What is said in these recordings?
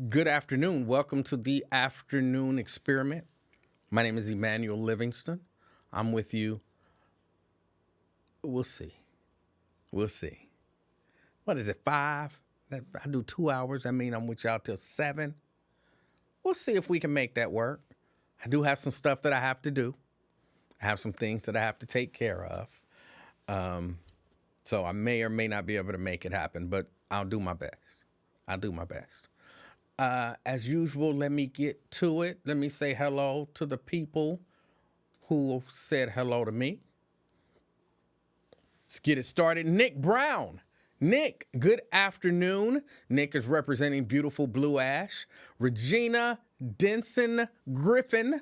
Good afternoon. Welcome to the afternoon experiment. My name is Emanuel Livingston. I'm with you. We'll see. We'll see. What is it, 5? I do 2 hours. I mean, I'm with y'all till 7. We'll see if we can make that work. I do have some stuff that I have to do. I have some things that I have to take care of. So I may or may not be able to make it happen, but I'll do my best. I'll do my best. As usual, let me get to it. Let me say hello to the people who said hello to me. Let's get it started. Nick Brown. Nick, good afternoon. Nick is representing beautiful Blue Ash. Regina Denson Griffin,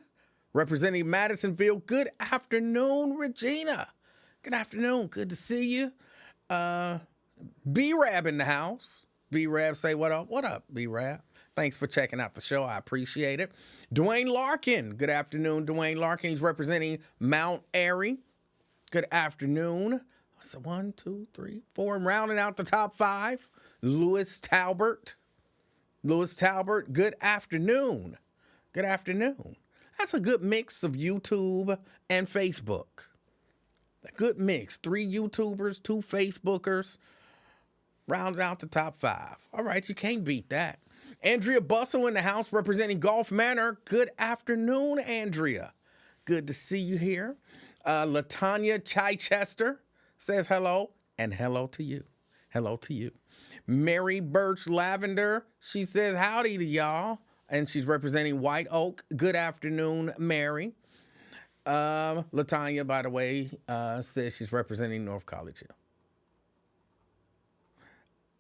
representing Madisonville. Good afternoon, Regina. Good afternoon. Good to see you. B-Rab in the house. B-Rab, say what up? What up, B-Rab? Thanks for checking out the show. I appreciate it. Dwayne Larkin. Good afternoon, Dwayne Larkin. He's representing Mount Airy. Good afternoon. What's it? 1, 2, 3, 4. And rounding out the top 5, Lewis Talbert. Lewis Talbert, good afternoon. Good afternoon. That's a good mix of YouTube and Facebook. A good mix. 3 YouTubers, 2 Facebookers. Round out the top 5. All right, you can't beat that. Andrea Bustle in the house representing Gulf Manor. Good afternoon, Andrea. Good to see you here. Latanya Chichester says hello, and hello to you. Hello to you. Mary Birch Lavender, she says howdy to y'all, and she's representing White Oak. Good afternoon, Mary. Latanya, by the way, says she's representing North College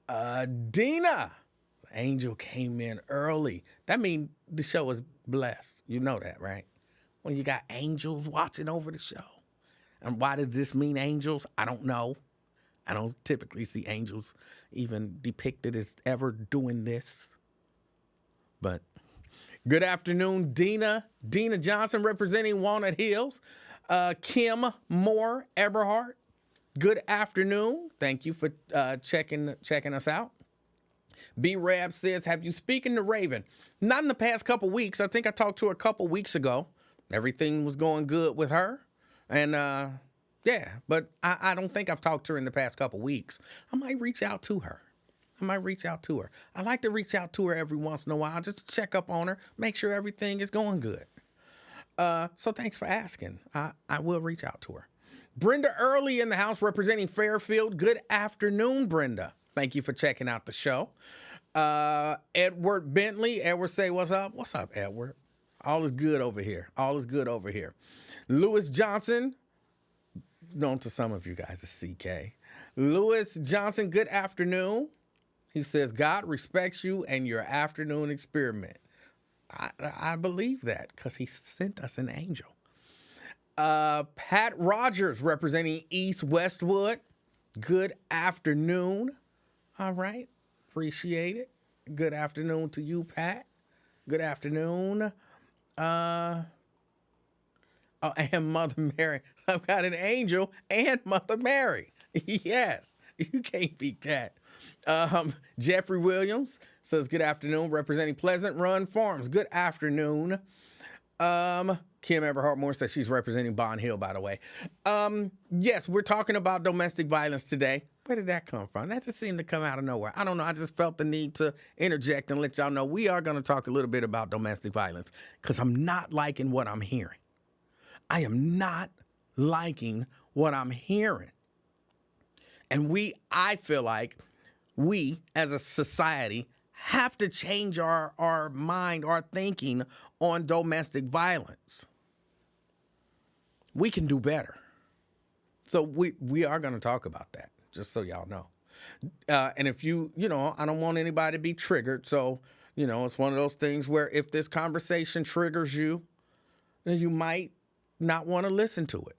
Hill. Dina. Angel came in early. That means the show is blessed. You know that, right? When you got angels watching over the show. And why does this mean angels? I don't know. I don't typically see angels even depicted as ever doing this. But good afternoon, Dina. Dina Johnson representing Walnut Hills. Kim Moore Eberhardt. Good afternoon. Thank you for checking us out. B-Rab says, have you spoken to Raven? Not in the past couple weeks. I think I talked to her a couple weeks ago. Everything was going good with her. And, yeah, but I don't think I've talked to her in the past couple weeks. I might reach out to her. I like to reach out to her every once in a while just to check up on her, make sure everything is going good. So thanks for asking. I will reach out to her. Brenda Early in the house representing Fairfield. Good afternoon, Brenda. Thank you for checking out the show. Edward Bentley. Edward say, what's up? What's up, Edward? All is good over here. All is good over here. Lewis Johnson, known to some of you guys as CK. Lewis Johnson, good afternoon. He says, God respects you and your afternoon experiment. I believe that because he sent us an angel. Pat Rogers representing East Westwood. Good afternoon. All right. Appreciate it. Good afternoon to you, Pat. Good afternoon. Oh, and Mother Mary. I've got an angel and Mother Mary. Yes. You can't beat that. Jeffrey Williams says, good afternoon, representing Pleasant Run Farms. Good afternoon. Kim Everhart Moore says she's representing Bond Hill, by the way. Yes, we're talking about domestic violence today. Where did that come from? That just seemed to come out of nowhere. I don't know. I just felt the need to interject and let y'all know we are going to talk a little bit about domestic violence because I'm not liking what I'm hearing. I am not liking what I'm hearing. And I feel like we as a society have to change our mind, our thinking on domestic violence. We can do better. So we are going to talk about that, just so y'all know. And if you know, I don't want anybody to be triggered. So, you know, it's one of those things where if this conversation triggers you, then you might not want to listen to it.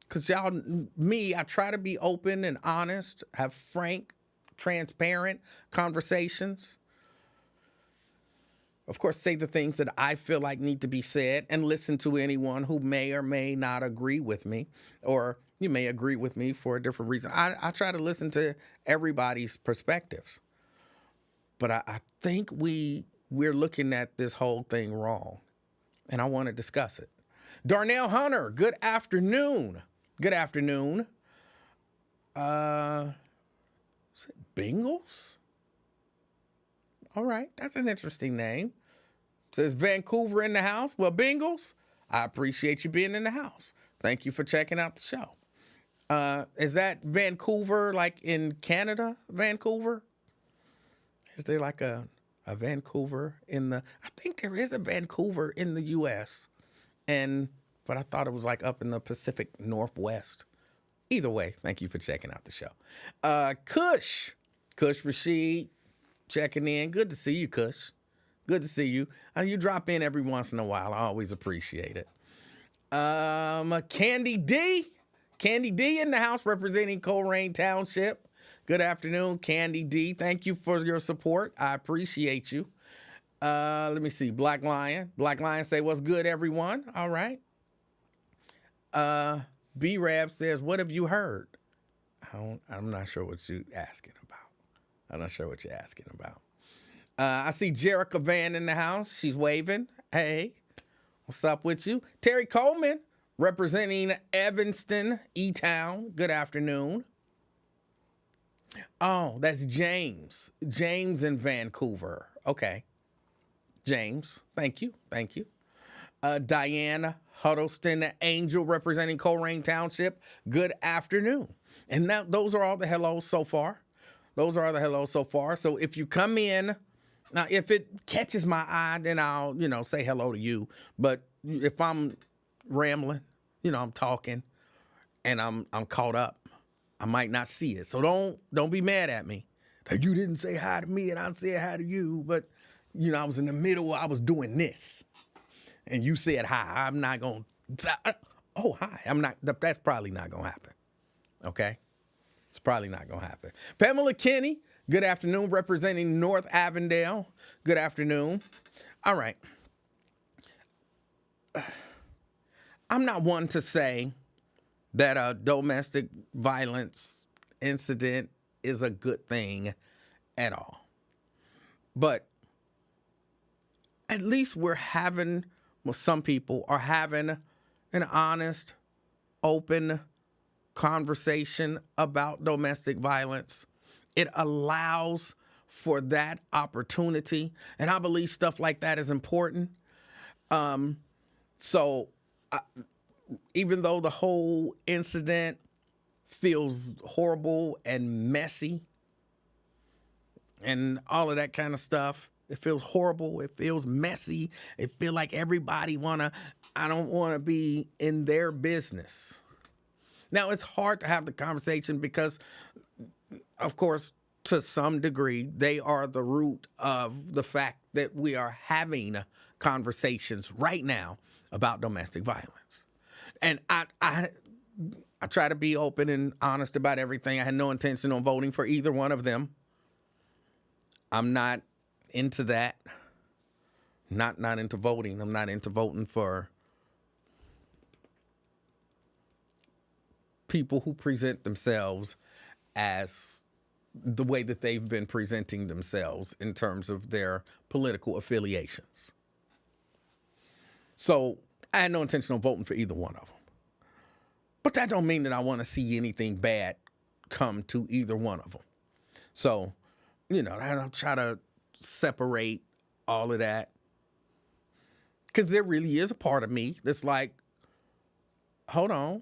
Because I try to be open and honest, have frank, transparent conversations. Of course, say the things that I feel like need to be said and listen to anyone who may or may not agree with me, or you may agree with me for a different reason. I try to listen to everybody's perspectives. But I think we're looking at this whole thing wrong, and I want to discuss it. Darnell Hunter, good afternoon. Good afternoon. Is it Bengals? All right, that's an interesting name. Says Vancouver in the house. Well, Bengals, I appreciate you being in the house. Thank you for checking out the show. Is that Vancouver, like in Canada, Vancouver? Is there like a Vancouver in the... I think there is a Vancouver in the U.S., but I thought it was like up in the Pacific Northwest. Either way, thank you for checking out the show. Kush Rashid, checking in. Good to see you, Kush. Good to see you. You drop in every once in a while. I always appreciate it. Candy D in the house representing Coleraine Township. Good afternoon, Candy D. Thank you for your support. I appreciate you. Let me see. Black Lion say, what's good, everyone? All right. B-Rab says, what have you heard? I'm not sure what you're asking about. I see Jerica Van in the house. She's waving. Hey, what's up with you? Terry Coleman, representing Evanston, E-Town. Good afternoon. Oh, that's James. James in Vancouver. Okay. James, thank you. Diana Huddleston Angel, representing Coleraine Township. Good afternoon. And those are all the hellos so far. So if you come in, now if it catches my eye, then I'll, say hello to you. But if I'm rambling, I'm talking and I'm caught up, I might not see it. So don't be mad at me that you didn't say hi to me and I said hi to you. But, I was in the middle, I was doing this. And you said hi. I'm not going to, oh, hi. That's probably not going to happen. Okay? It's probably not going to happen. Pamela Kinney, good afternoon, representing North Avondale. Good afternoon. All right. I'm not one to say that a domestic violence incident is a good thing at all. But at least some people are having an honest, open conversation about domestic violence. It allows for that opportunity, and I believe stuff like that is important. Even though the whole incident feels horrible and messy and all of that kind of stuff, it feels horrible, it feels messy, it feels like everybody I don't want to be in their business. Now, it's hard to have the conversation because, of course, to some degree, they are the root of the fact that we are having conversations right now about domestic violence. And I try to be open and honest about everything. I had no intention on voting for either one of them. I'm not into that. Not into voting. I'm not into voting for people who present themselves as the way that they've been presenting themselves in terms of their political affiliations. So I had no intention on voting for either one of them. But that don't mean that I want to see anything bad come to either one of them. So, I'll try to separate all of that. Because there really is a part of me that's like, hold on,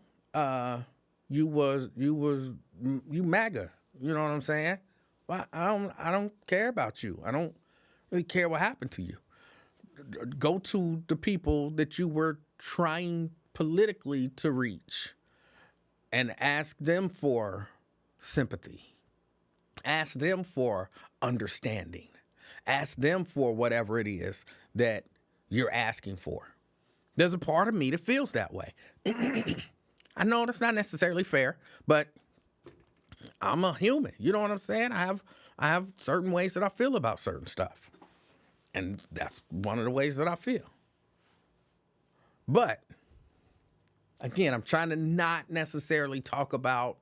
you MAGA. You know what I'm saying? Well, I don't care about you. I don't really care what happened to you. Go to the people that you were trying politically to reach and ask them for sympathy. Ask them for understanding. Ask them for whatever it is that you're asking for. There's a part of me that feels that way. I know that's not necessarily fair, but I'm a human. You know what I'm saying? I have certain ways that I feel about certain stuff. And that's one of the ways that I feel. But, again, I'm trying to not necessarily talk about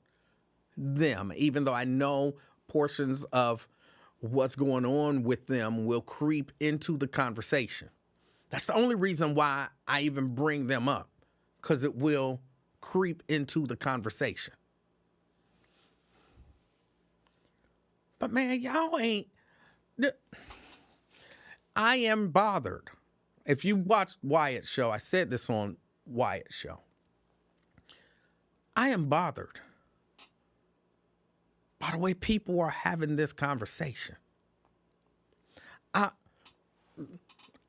them, even though I know portions of what's going on with them will creep into the conversation. That's the only reason why I even bring them up, because it will creep into the conversation. But man, y'all ain't. I am bothered. If you watched Wyatt's show, I said this on Wyatt's show. I am bothered by the way people are having this conversation.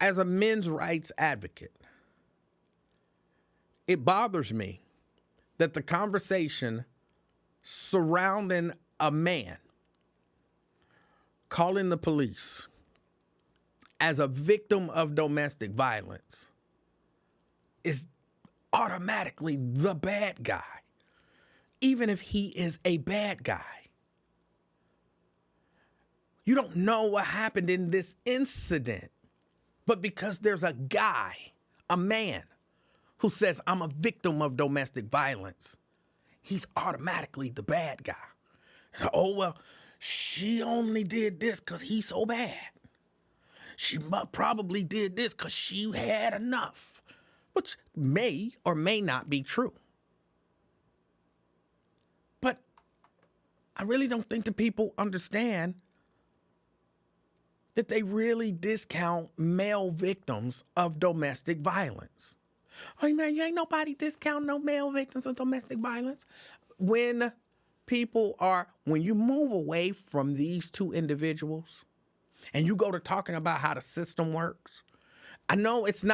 As a men's rights advocate, it bothers me that the conversation surrounding a man calling the police as a victim of domestic violence is automatically the bad guy, even if he is a bad guy. You don't know what happened in this incident, but because there's a guy, a man, who says, I'm a victim of domestic violence, he's automatically the bad guy. Oh, well, she only did this because he's so bad. She probably did this because she had enough, which may or may not be true. But I really don't think the people understand that they really discount male victims of domestic violence. Oh, man, you ain't nobody discounting no male victims of domestic violence. When you move away from these two individuals and you go to talking about how the system works, I know it's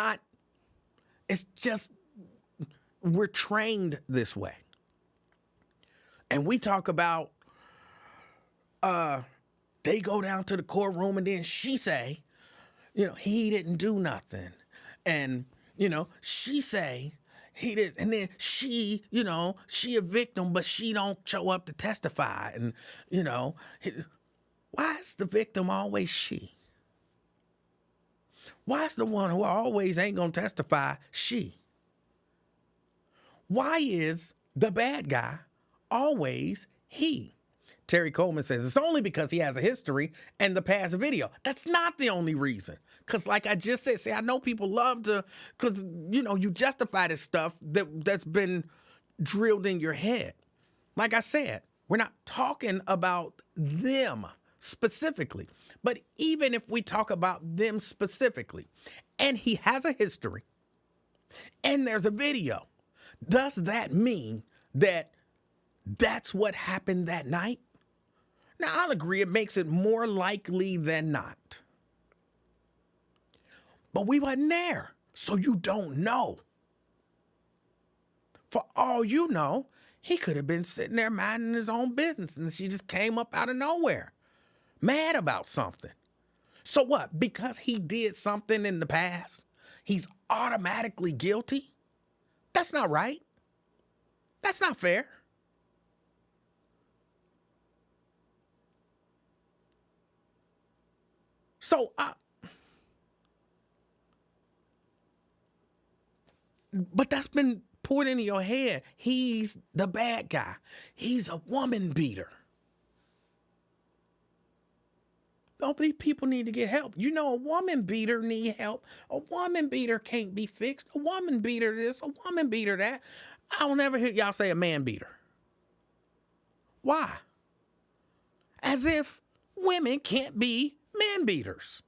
just we're trained this way. And we talk about, they go down to the courtroom and then she say, he didn't do nothing. And, she say he did. And then she, she a victim, but she don't show up to testify. And, why is the victim always she? Why is the one who always ain't gonna testify she? Why is the bad guy always he? Terry Coleman says it's only because he has a history and the past video. That's not the only reason. Because like I just said, I know people love to, because, you justify this stuff that's been drilled in your head. Like I said, we're not talking about them specifically. But even if we talk about them specifically, and he has a history, and there's a video, does that mean that that's what happened that night? Now, I'll agree it makes it more likely than not. But we wasn't there, so you don't know. For all you know, he could have been sitting there minding his own business, and she just came up out of nowhere, mad about something. So what? Because he did something in the past, he's automatically guilty? That's not right. That's not fair. So, but that's been poured into your head. He's the bad guy. He's a woman beater. Don't these people need to get help? A woman beater need help. A woman beater can't be fixed. A woman beater this, a woman beater that. I'll never hear y'all say a man beater. Why? As if women can't be man beaters.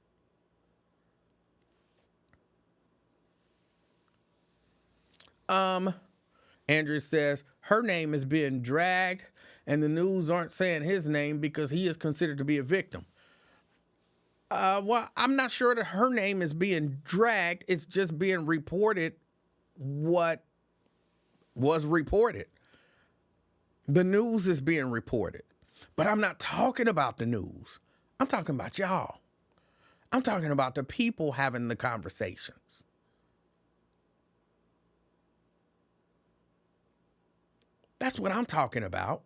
Andrew says her name is being dragged and the news aren't saying his name because he is considered to be a victim. Well, I'm not sure that her name is being dragged. It's just being reported what was reported. The news is being reported. But I'm not talking about the news. I'm talking about y'all. I'm talking about the people having the conversations. That's what I'm talking about.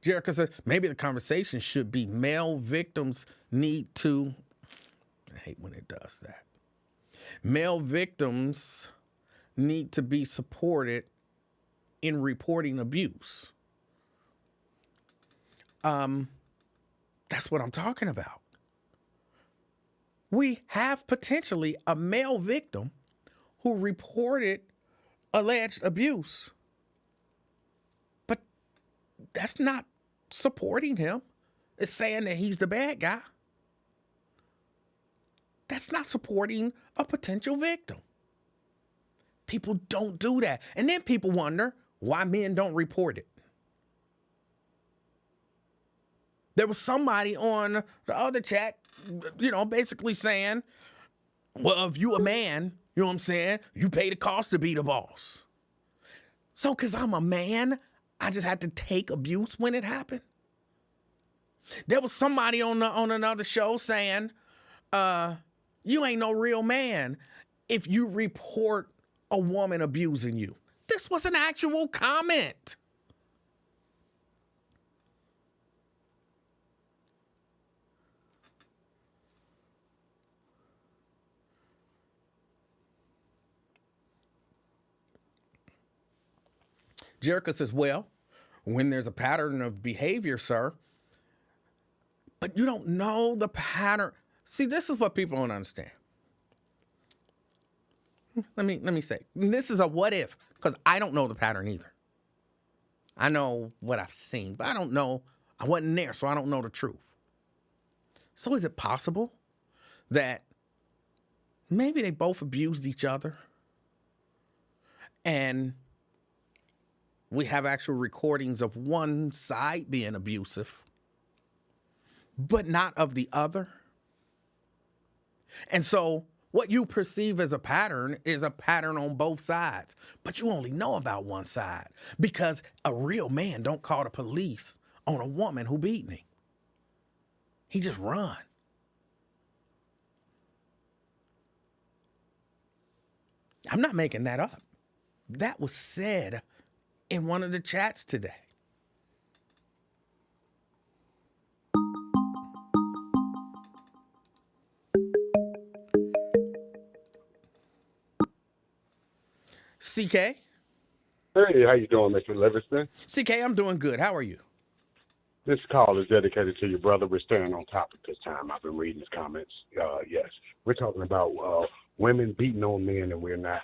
Jericho says maybe the conversation should be male victims need to, I hate when it does that. Male victims need to be supported in reporting abuse. That's what I'm talking about. We have potentially a male victim who reported alleged abuse, but that's not supporting him. It's saying that he's the bad guy. That's not supporting a potential victim. People don't do that. And then people wonder why men don't report it. There was somebody on the other chat, basically saying, well, if you a man, you know what I'm saying, you pay the cost to be the boss. So because I'm a man, I just had to take abuse when it happened. There was somebody on another show saying, you ain't no real man if you report a woman abusing you. This was an actual comment. Jericho says, well, when there's a pattern of behavior, sir, but you don't know the pattern. See, this is what people don't understand. Let me say, this is a what if, because I don't know the pattern either. I know what I've seen, but I don't know. I wasn't there, so I don't know the truth. So is it possible that maybe they both abused each other and we have actual recordings of one side being abusive, but not of the other? And so what you perceive as a pattern is a pattern on both sides, but you only know about one side because a real man don't call the police on a woman who beat him. He just run. I'm not making that up. That was said in one of the chats today. CK? Hey, how you doing, Mr. Livingston? CK, I'm doing good. How are you? This call is dedicated to your brother. We're staying on topic this time. I've been reading his comments. Yes, we're talking about women beating on men, and we're not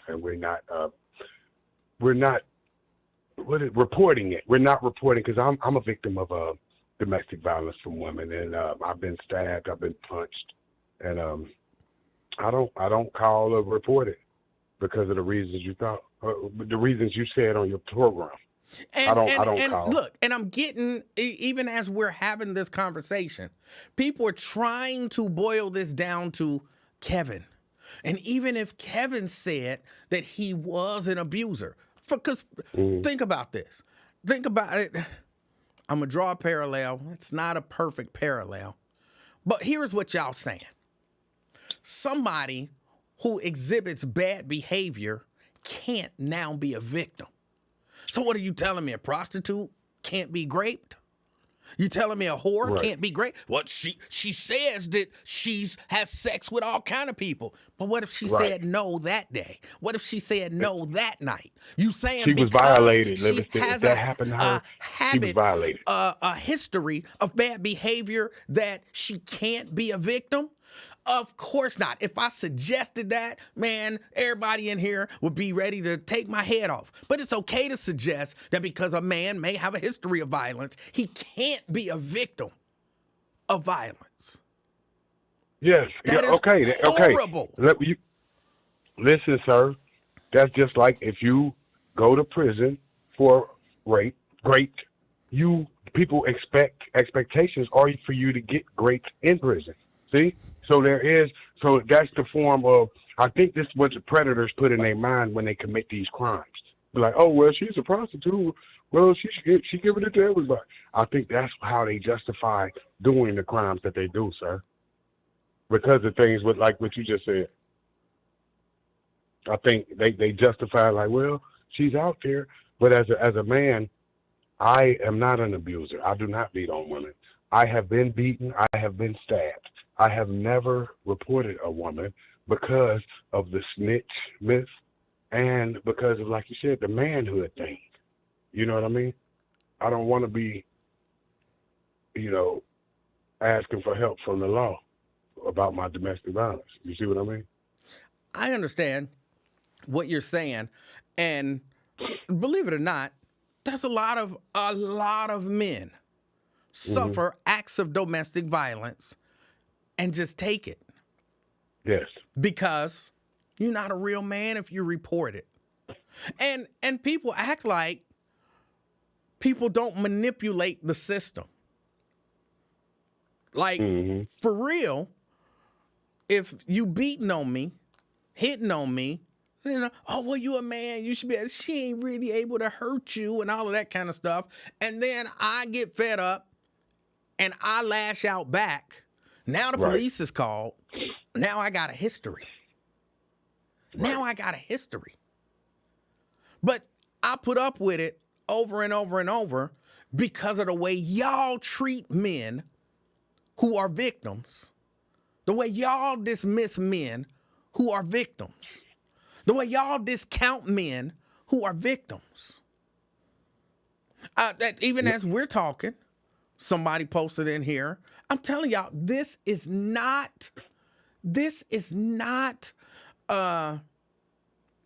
reporting it. We're not reporting because I'm a victim of domestic violence from women, and I've been stabbed, I've been punched, and I don't call or report it because of the reasons the reasons you said on your program. I don't call. Look, and I'm getting, even as we're having this conversation, people are trying to boil this down to Kevin. And even if Kevin said that he was an abuser, because think about this. Think about it. I'm going to draw a parallel. It's not a perfect parallel. But here's what y'all saying. Somebody who exhibits bad behavior can't now be a victim. So what are you telling me? A prostitute can't be raped? You telling me a whore can't be raped? What she says that has sex with all kind of people. But what if she said no that day? What if she said no that night? You saying she was violated, she has that happened to her, she was violated. A history of bad behavior that she can't be a victim? Of course not. If I suggested that, man, everybody in here would be ready to take my head off. But it's okay to suggest that because a man may have a history of violence, he can't be a victim of violence. Yes. That is horrible. Listen, sir. That's just like if you go to prison for rape, expectations are for you to get raped in prison. See? So that's the form of, I think this is what the predators put in their mind when they commit these crimes. Be like, oh, well, she's a prostitute. Well, she giving it to everybody. I think that's how they justify doing the crimes that they do, sir. Because of things like what you just said. I think they justify like, well, she's out there. But as a man, I am not an abuser. I do not beat on women. I have been beaten. I have been stabbed. I have never reported a woman because of the snitch myth and because of, like you said, the manhood thing. You know what I mean? I don't want to be, asking for help from the law about my domestic violence. You see what I mean? I understand what you're saying, and believe it or not, there's a lot of men suffer acts of domestic violence and just take it Yes. because you're not a real man if you report it. And people act like people don't manipulate the system. Like, for real, if you beating on me, hitting on me, you know, oh, well, you a man, you should be, she ain't really able to hurt you and all of that kind of stuff. And then I get fed up and I lash out back. Now the police is called. Now I got a history. Now I got a history. But I put up with it over and over and over because of the way y'all treat men who are victims, the way y'all dismiss men who are victims, the way y'all discount men who are victims. That even as we're talking, somebody posted in here, I'm telling y'all, this is not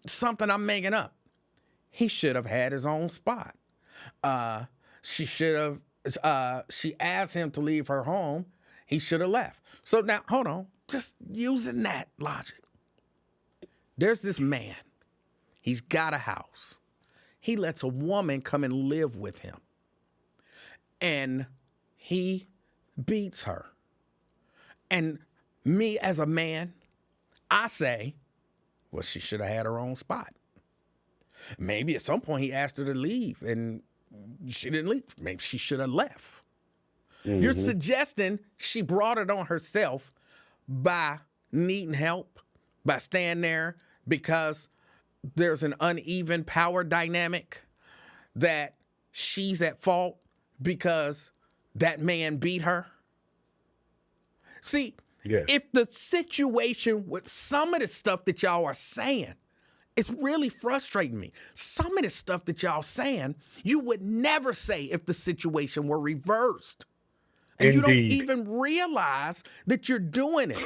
something I'm making up. He should have had his own spot. She asked him to leave her home. He should have left. So now, hold on, just using that logic. There's this man. He's got a house. He lets a woman come and live with him. And he beats her. And me as a man, I say, well, she should have had her own spot. Maybe at some point he asked her to leave and she didn't leave. Maybe she should have left. You're suggesting she brought it on herself by needing help, by staying there because there's an uneven power dynamic, that she's at fault because that man beat her. See, if the situation with some of the stuff that y'all are saying, it's really frustrating me. Some of the stuff that y'all saying, you would never say if the situation were reversed. And you don't even realize that you're doing it.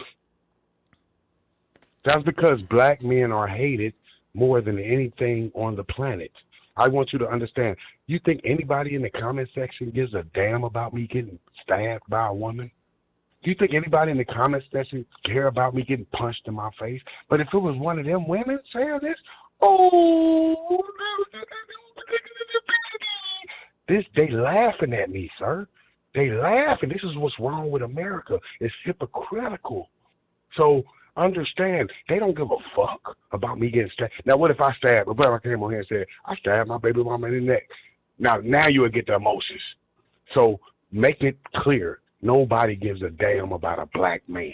That's because black men are hated more than anything on the planet. I want you to understand. You think anybody in the comment section gives a damn about me getting stabbed by a woman? Do you think anybody in the comment section care about me getting punched in my face? But if it was one of them women saying this, they laughing at me, sir. They laughing. This is what's wrong with America. It's hypocritical. So understand, they don't give a fuck about me getting stabbed. Now, what if I stab? My brother came on here and said, I stabbed my baby mama in the neck. Now you would get the emotions. So make it clear. Nobody gives a damn about a black man,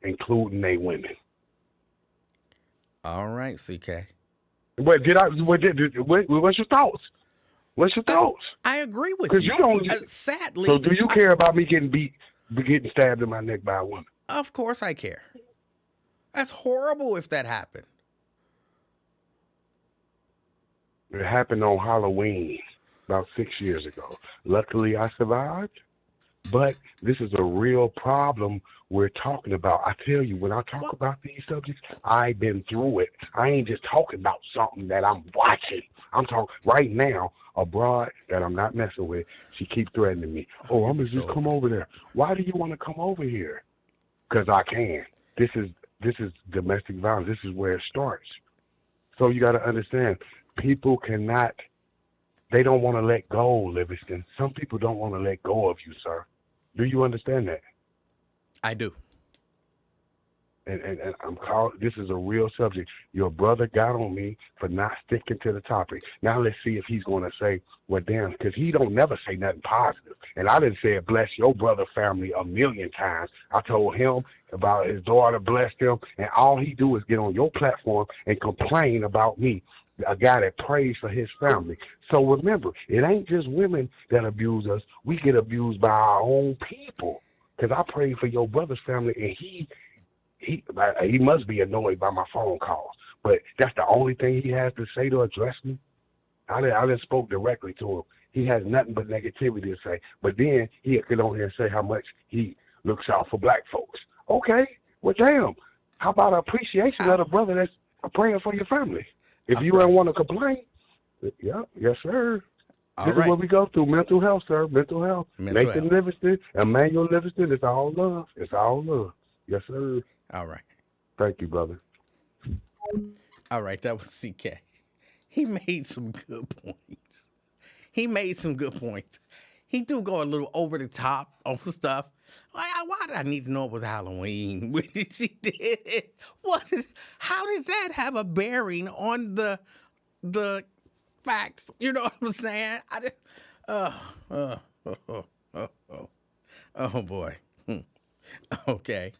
including they women. All right, CK. What's your thoughts? What's your thoughts? I agree with you. You don't. Sadly. So do you care about me getting stabbed in my neck by a woman? Of course I care. That's horrible if that happened. It happened on Halloween about 6 years ago. Luckily, I survived. But this is a real problem we're talking about. I tell you, when I talk about these subjects, I've been through it. I ain't just talking about something that I'm watching. I'm talking right now, a broad that I'm not messing with. She keeps threatening me. Oh, I'm going to just come over there. Why do you want to come over here? Because I can. This is domestic violence. This is where it starts. So you got to understand, people cannot, they don't want to let go, Livingston. Some people don't want to let go of you, sir. Do you understand that? I do. And I'm called. This is a real subject. Your brother got on me for not sticking to the topic. Now let's see if he's going to say, well, damn, because he don't never say nothing positive. And I didn't say bless your brother family a million times. I told him about his daughter blessed him, and all he do is get on your platform and complain about me, a guy that prays for his family. So remember, it ain't just women that abuse us. We get abused by our own people. Because I prayed for your brother's family, and he must be annoyed by my phone calls. But that's the only thing he has to say to address me. I didn't spoke directly to him. he has nothing but negativity to say. But then he could on here and say how much he looks out for black folks. Okay, well, damn. How about appreciation of the brother that's praying for your family? If you don't want to complain, yeah, yes, sir. This is what we go through. Mental health, sir. Mental health. Nathan Livingston, Emanuel Livingston. It's all love. It's all love. Yes, sir. All right. Thank you, brother. All right. That was CK. He made some good points. He do go a little over the top on stuff. Why did I need to know it was Halloween when she did it? How does that have a bearing on the facts? You know what I'm saying? Oh boy. Okay.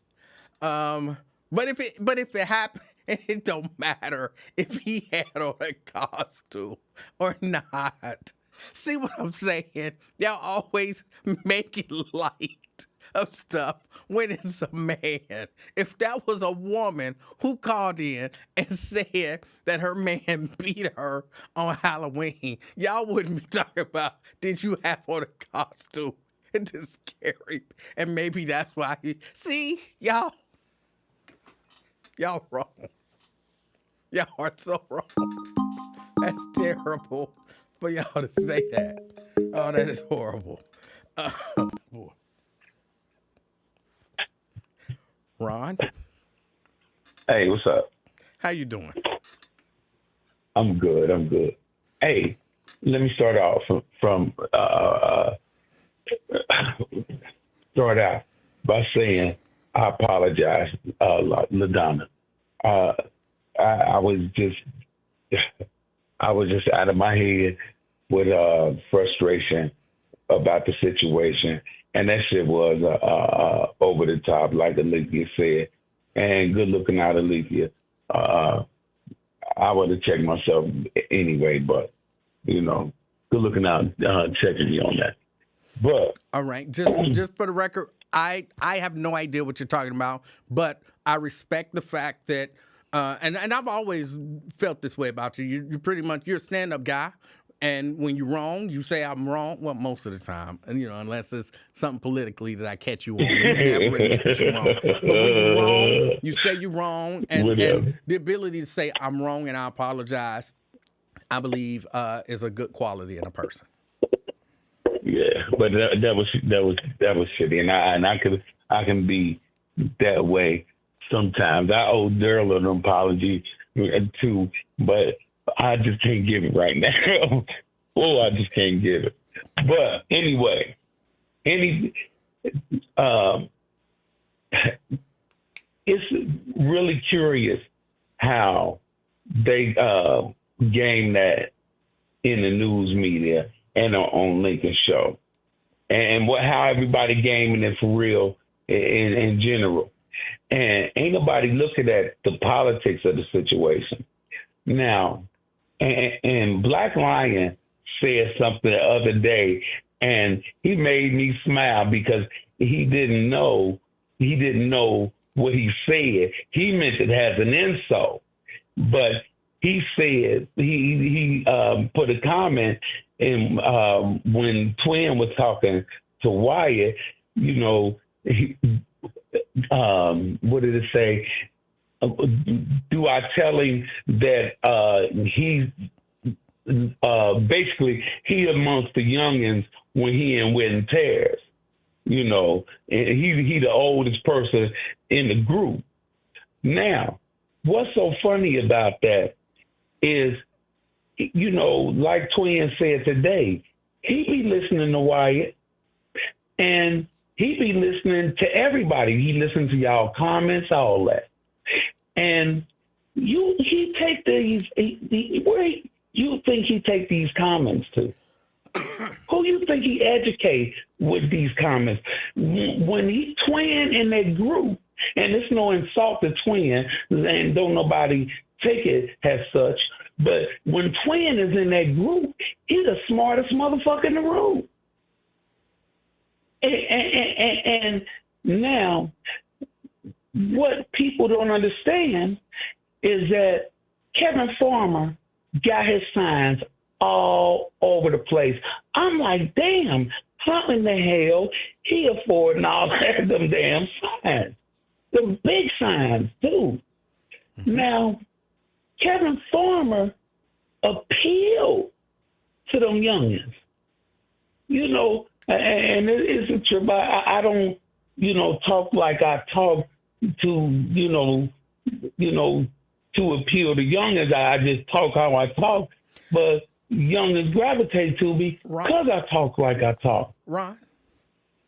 But if it happened, it don't matter if he had on a costume or not. See what I'm saying? Y'all always make it light of stuff when it's a man. If that was a woman who called in and said that her man beat her on Halloween, y'all wouldn't be talking about, did you have on a costume? It's scary. And maybe that's why see, y'all wrong. Y'all are so wrong. That's terrible for y'all to say that. Oh, that is horrible. Oh, boy. Ron? Hey, what's up? How you doing? I'm good. Hey, let me start off start out by saying I apologize, LaDonna. I was just out of my head with frustration about the situation, and that shit was over the top, like Alethea said. And good looking out, Alethea. I would have checked myself anyway, but good looking out, checking me on that. But all right, just for the record, I have no idea what you're talking about, but I respect the fact that, and I've always felt this way about you. You pretty much, you're a stand-up guy, and when you're wrong, you say I'm wrong. Well, most of the time, and unless it's something politically that I catch you on, you never admit that you're wrong. But when you're wrong, you say you're wrong, and the ability to say I'm wrong and I apologize, I believe, is a good quality in a person. Yeah, but that was shitty, and I can be that way sometimes. I owe Daryl an apology too, but I just can't give it right now. I just can't give it. But anyway, it's really curious how they game that in the news media and on Lincoln's show, and how everybody gaming it for real in general, and ain't nobody looking at the politics of the situation now. And Black Lion said something the other day, and he made me smile because he didn't know what he said. He meant it as an insult, but he said he put a comment in when Twin was talking to Wyatt. What did it say? Do I tell him that he's basically he amongst the youngins when he in Win Tears, and he the oldest person in the group. Now, what's so funny about that is, like Twin said today, he be listening to Wyatt, and he be listening to everybody. He listens to y'all comments, all that. And he take these, where you think he take these comments to? Who you think he educate with these comments? When he Twin in that group, and it's no insult to Twin, and don't nobody take it as such, but when Twin is in that group, he's the smartest motherfucker in the room. And now, what people don't understand is that Kevin Farmer got his signs all over the place. I'm like, damn, how in the hell he affording all them damn signs? The big signs, too. Mm-hmm. Now, Kevin Farmer appealed to them youngins. You know, and it's a trip. I don't, talk like I talk to, to appeal to youngins. I just talk how I talk. But youngins gravitate to me because I talk like I talk. Ron?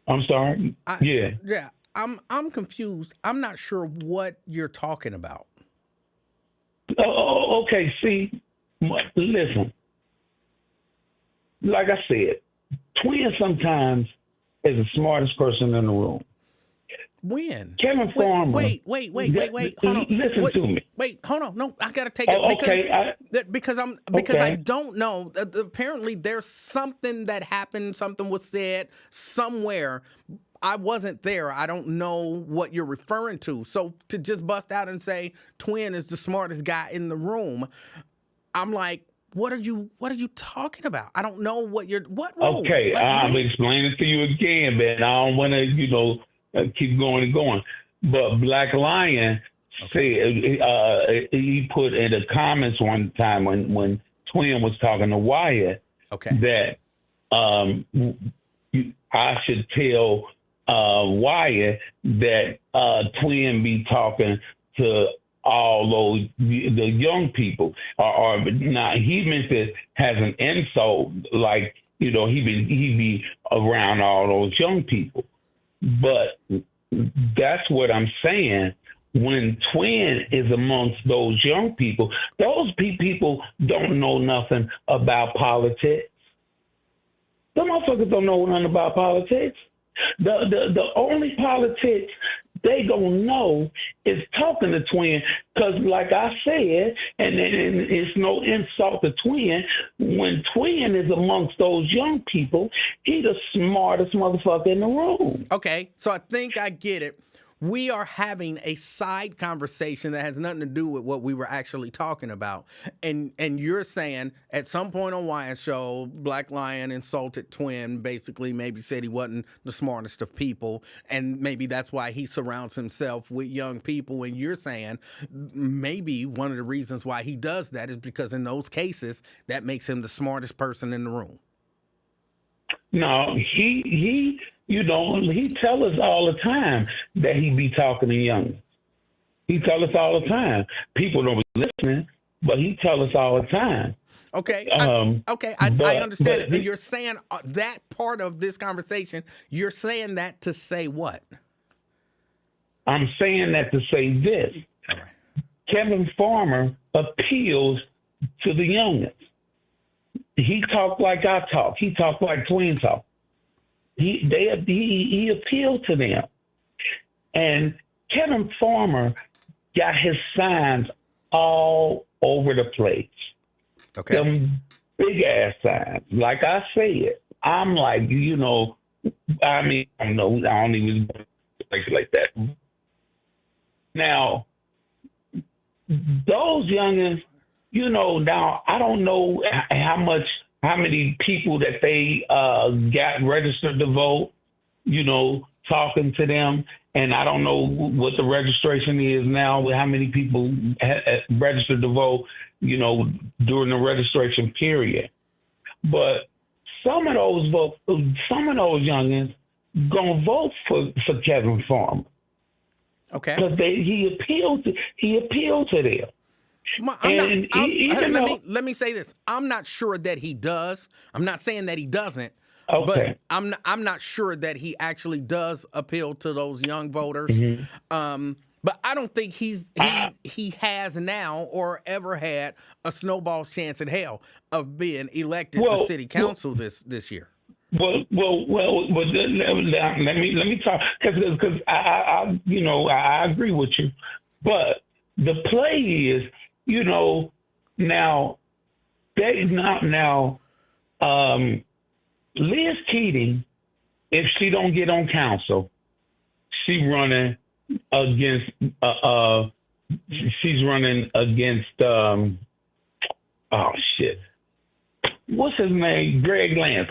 I'm sorry? Yeah. Yeah, I'm confused. I'm not sure what you're talking about. Okay, see, listen. Like I said, Twin sometimes is the smartest person in the room. When? Kevin Farmer. Wait. Hold on. Listen to me. Wait, hold on. No, I gotta take it because I don't know. Apparently, there's something that happened. Something was said somewhere. I wasn't there. I don't know what you're referring to. So to just bust out and say Twin is the smartest guy in the room, I'm like, what are you talking about? I don't know what room. Okay, I'll explain it to you again, man. I don't want to, keep going and going. But Black Lion said he put in the comments one time when Twin was talking to Wyatt that I should tell Wyatt that Twin be talking to all those the young people, or now he meant it as an insult, like he be around all those young people. But that's what I'm saying. When Twin is amongst those young people, those people don't know nothing about politics. The motherfuckers don't know nothing about politics. The only politics they gonna know is talking to Twin, because like I said, and it's no insult to Twin, when Twin is amongst those young people, he the smartest motherfucker in the room. Okay, so I think I get it. We are having a side conversation that has nothing to do with what we were actually talking about. And you're saying at some point on Wyatt's show, Black Lion insulted Twin, basically maybe said he wasn't the smartest of people, and maybe that's why he surrounds himself with young people. And you're saying maybe one of the reasons why he does that is because in those cases, that makes him the smartest person in the room. No, he tell us all the time that he be talking to young. He tell us all the time. People don't be listening, but he tell us all the time. Okay, I understand it. And you're saying that part of this conversation, you're saying that to say what? I'm saying that to say this. All right. Kevin Farmer appeals to the youngest. He talk like I talk. He talk like Twin talk. He appealed to them. And Kevin Farmer got his signs all over the place. Okay. Them big ass signs. Like I said, I'm like, I don't even like that. Now, those youngins, now I don't know how many people that they got registered to vote, talking to them. And I don't know what the registration is now, how many people registered to vote, during the registration period. But some of those youngins gonna vote for Kevin Farmer. Okay. Because he appealed to them. Let me say this. I'm not sure that he does. I'm not saying that he doesn't. Okay. But I'm not sure that he actually does appeal to those young voters. Mm-hmm. But I don't think he has now or ever had a snowball's chance in hell of being elected to city council this year. Well. Let me talk, because I agree with you, but the play is, Liz Keating, if she don't get on council, she's running against what's his name, Greg Lance.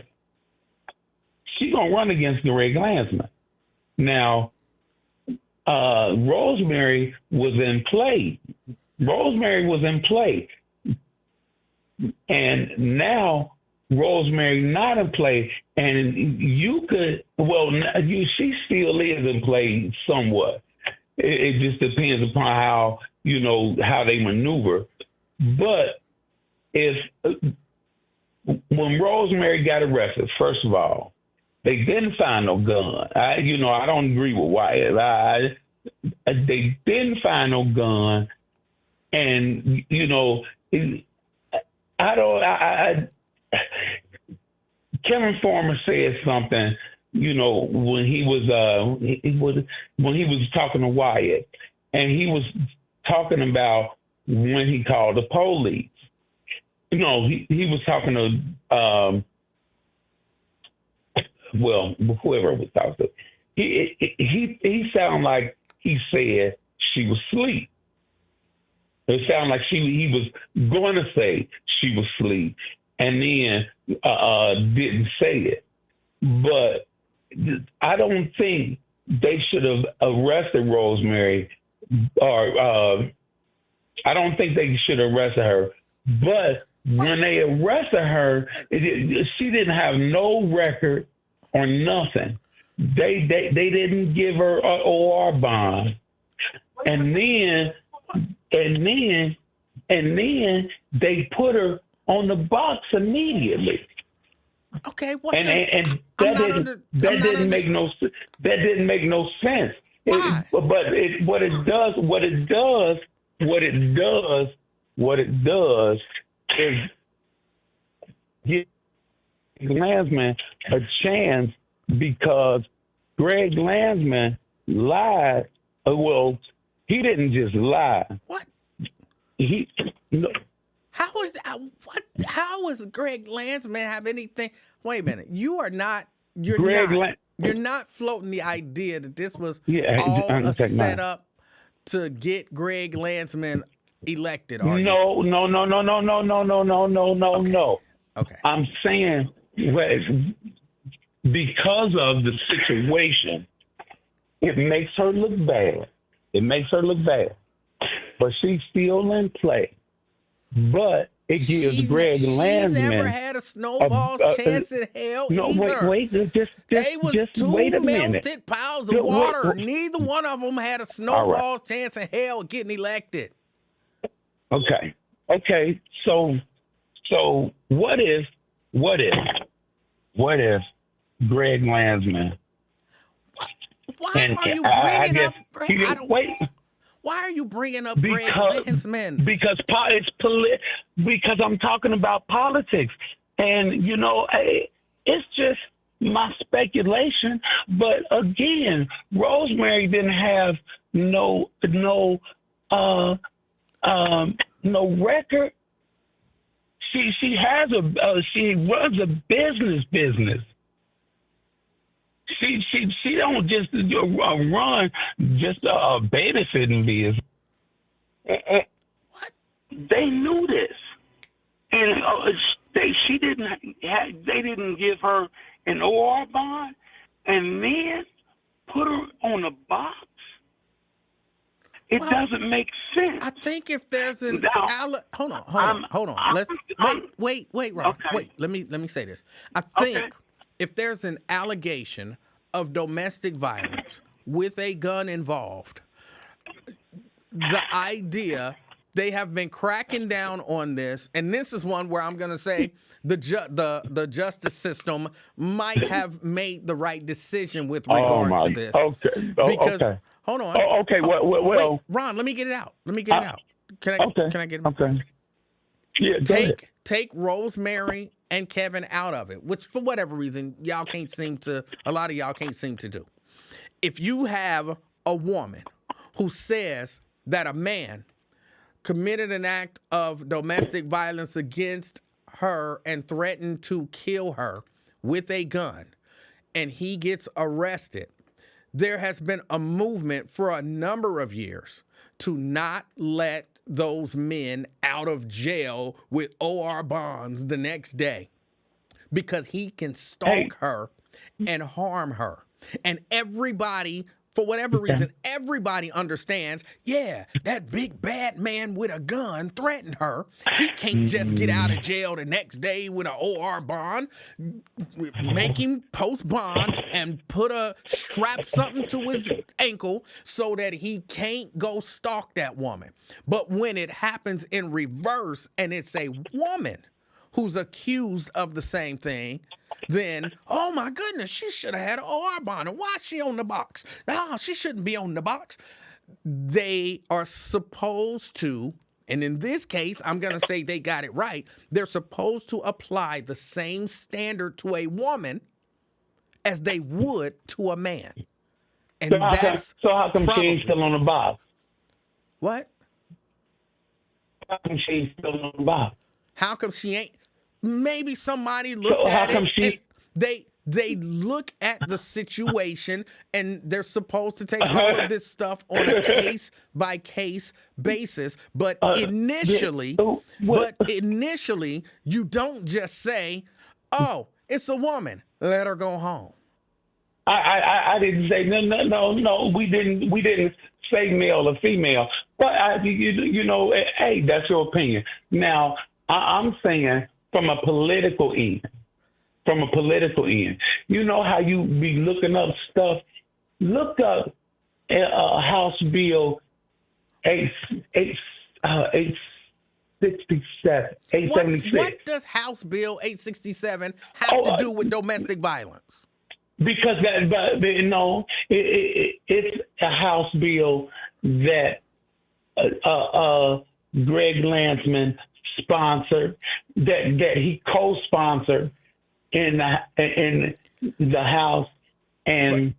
She's gonna run against Greg Landsman. Now, Rosemary was in play. Rosemary was in play, and now Rosemary not in play, and you could she still is in play somewhat. It just depends upon how they maneuver. But if when Rosemary got arrested, first of all, they didn't find no gun. I don't agree with Wyatt. They didn't find no gun, and Kevin Farmer said something, when he was talking to Wyatt, and he was talking about when he called the police. He was talking to whoever was talking to. He sounded like he said she was asleep. It sounded like he was going to say she was asleep, and then didn't say it. But I don't think they should have arrested Rosemary, or I don't think they should have arrested her. But when they arrested her, she didn't have no record or nothing. They didn't give her an OR bond, and then they put her on the box immediately. Okay, that didn't make no sense. Why? What it does is give Landsman a chance, because Greg Landsman lied. Well, he didn't just lie. What? No. How is Greg Landsman have anything? Wait a minute. You're not floating the idea that this was all a setup to get Greg Landsman elected, are you? No. Okay. I'm saying because of the situation, it makes her look bad. But she's still in play. But it gives Greg Landsman. She never had a snowball's chance in hell either. Wait, they was two wait a minute. melted piles of water. Wait. Neither one of them had a snowball's chance in hell getting elected. Okay. So what if Greg Landsman? Why are you bringing up Greg? Why are you bringing up Greg Landsman? Because because I'm talking about politics, and it's just my speculation. But again, Rosemary didn't have no record. She runs a business. She don't just run just a babysitting business. What? They knew this, and they didn't give her an OR bond, and then put her on a box. It doesn't make sense. I think if there's an hold on. Wait, Ron. Okay. Wait, let me say this. I think if there's an allegation of domestic violence with a gun involved, the idea they have been cracking down on this, and this is one where I'm going to say the justice system might have made the right decision with regard to this. Because hold on. Wait, Ron, let me get it out. Can I get it? Okay. Yeah. Take Rosemary and Kevin out of it, which for whatever reason a lot of y'all can't seem to do. If you have a woman who says that a man committed an act of domestic violence against her and threatened to kill her with a gun, and he gets arrested, there has been a movement for a number of years to not let those men out of jail with OR bonds the next day. because he can stalk Hey. her and harm her. And everybody, for whatever reason, everybody understands, yeah, that big bad man with a gun threatened her. He can't just get out of jail the next day with an OR bond. Make him post bond and strap something to his ankle so that he can't go stalk that woman. But when it happens in reverse and it's a woman who's accused of the same thing, then, oh my goodness, she should have had an OR bond. And why is she on the box? No, she shouldn't be on the box. They are supposed to, and in this case, I'm going to say they got it right. They're supposed to apply the same standard to a woman as they would to a man. And So how come she ain't still on the box? What? How come she ain't still on the box? How come she ain't? Maybe somebody looked at it. And they look at the situation, and they're supposed to take all of this stuff on a case by case basis. But initially, you don't just say, "Oh, it's a woman. Let her go home." I didn't say no. We didn't say male or female. But you know, hey, that's your opinion. Now I'm saying from a political end. You know how you be looking up stuff? Look up House Bill 876. What does House Bill 867 have to do with domestic violence? Because it's a House bill that Greg Landsman sponsored, that he co-sponsored in the House, and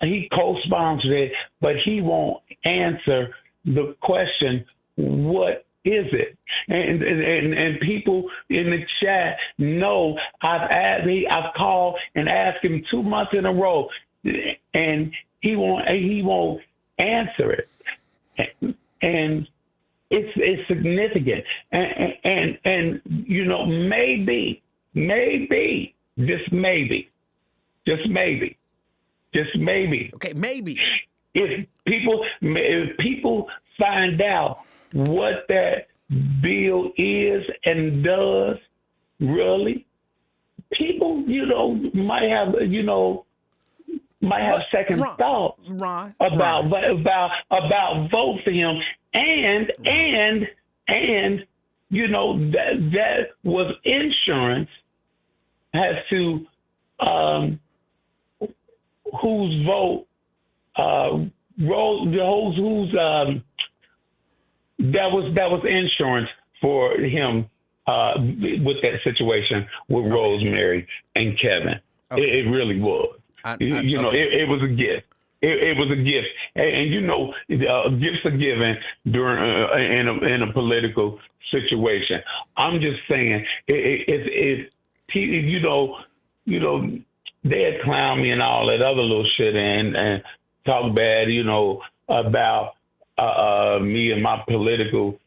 he co-sponsored it, but he won't answer the question, what is it? And people in the chat know I've called and asked him 2 months in a row, and he won't answer it. And it's significant. And you know, maybe, just maybe. Okay, maybe. If people find out what that bill is and does, really, people, you know, might have second thoughts about vote for him, and you know that was insurance as to whose vote that was insurance for him with that situation with Rosemary and Kevin. Okay. It really was. It was a gift. It was a gift, and you know, gifts are given during in a political situation. I'm just saying, if you know, they'd clown me and all that other little shit and talk bad, you know, about me and my political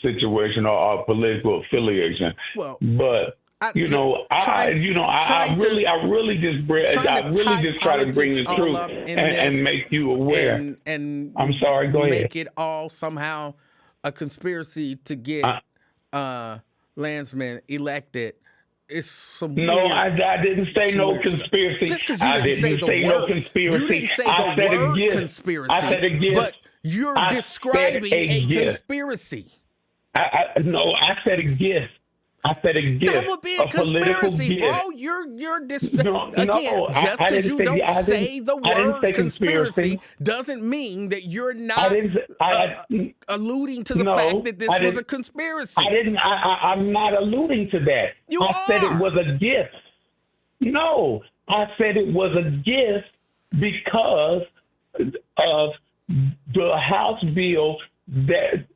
situation or political affiliation. Well, but I really just try to bring the truth and make you aware. And I'm sorry, go ahead. Make it all somehow a conspiracy to get Landsman elected. It's some no, weird, I didn't say no conspiracy. Just because you didn't say the word, no conspiracy. You didn't say the word conspiracy. I said a gift. But you're describing a conspiracy. No, I said a gift. I said a gift. That would be a conspiracy, bro. You're just because you don't say the word conspiracy doesn't mean that you're not alluding to the fact that this was a conspiracy. I'm not alluding to that. I said it was a gift. No, I said it was a gift because of the House bill that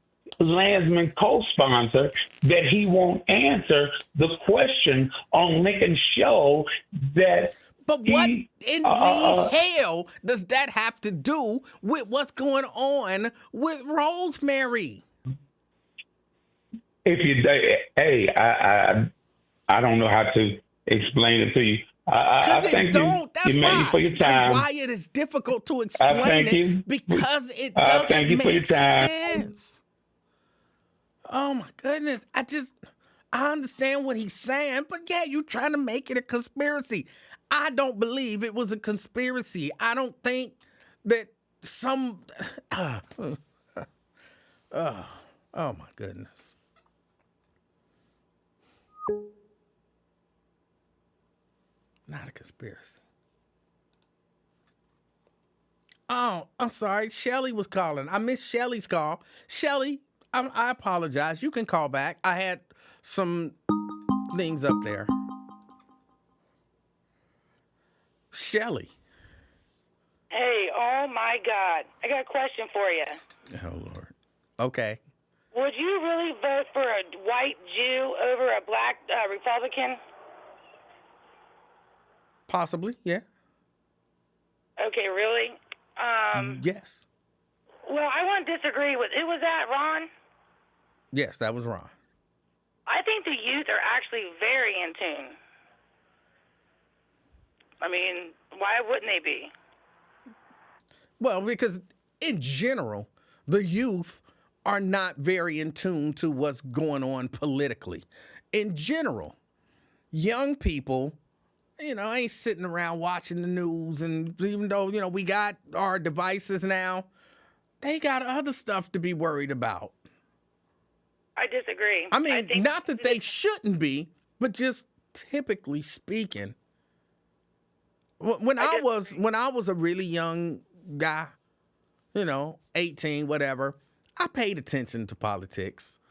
Landsman co-sponsor, that he won't answer the question on Lincoln's show that. But what in the hell does that have to do with what's going on with Rosemary? If you, hey, I don't know how to explain it to you. I Because it thank you, don't. That's Emmanuel, why. for your That's time. why it is difficult to I explain thank it you. because it I doesn't thank you for your make time. sense. Oh my goodness. I understand what he's saying, but yeah, you're trying to make it a conspiracy. I don't believe it was a conspiracy. I don't think that some oh my goodness. Not a conspiracy. Oh, I'm sorry. Shelly was calling. I missed Shelly's call. Shelly, I apologize. You can call back. I had some things up there. Shelly. Hey, oh my God. I got a question for you. Oh, Lord. Okay. Would you really vote for a white Jew over a black Republican? Possibly, yeah. Okay, really? Yes. Well, I want to disagree with, who was that, Ron? Yes, that was Ron. I think the youth are actually very in tune. I mean, why wouldn't they be? Well, because in general, the youth are not very in tune to what's going on politically. In general, young people, ain't sitting around watching the news, and even though, we got our devices now, they got other stuff to be worried about. I disagree. I mean, think not that they shouldn't be, but just typically speaking, when I was a really young guy, 18, whatever, I paid attention to politics,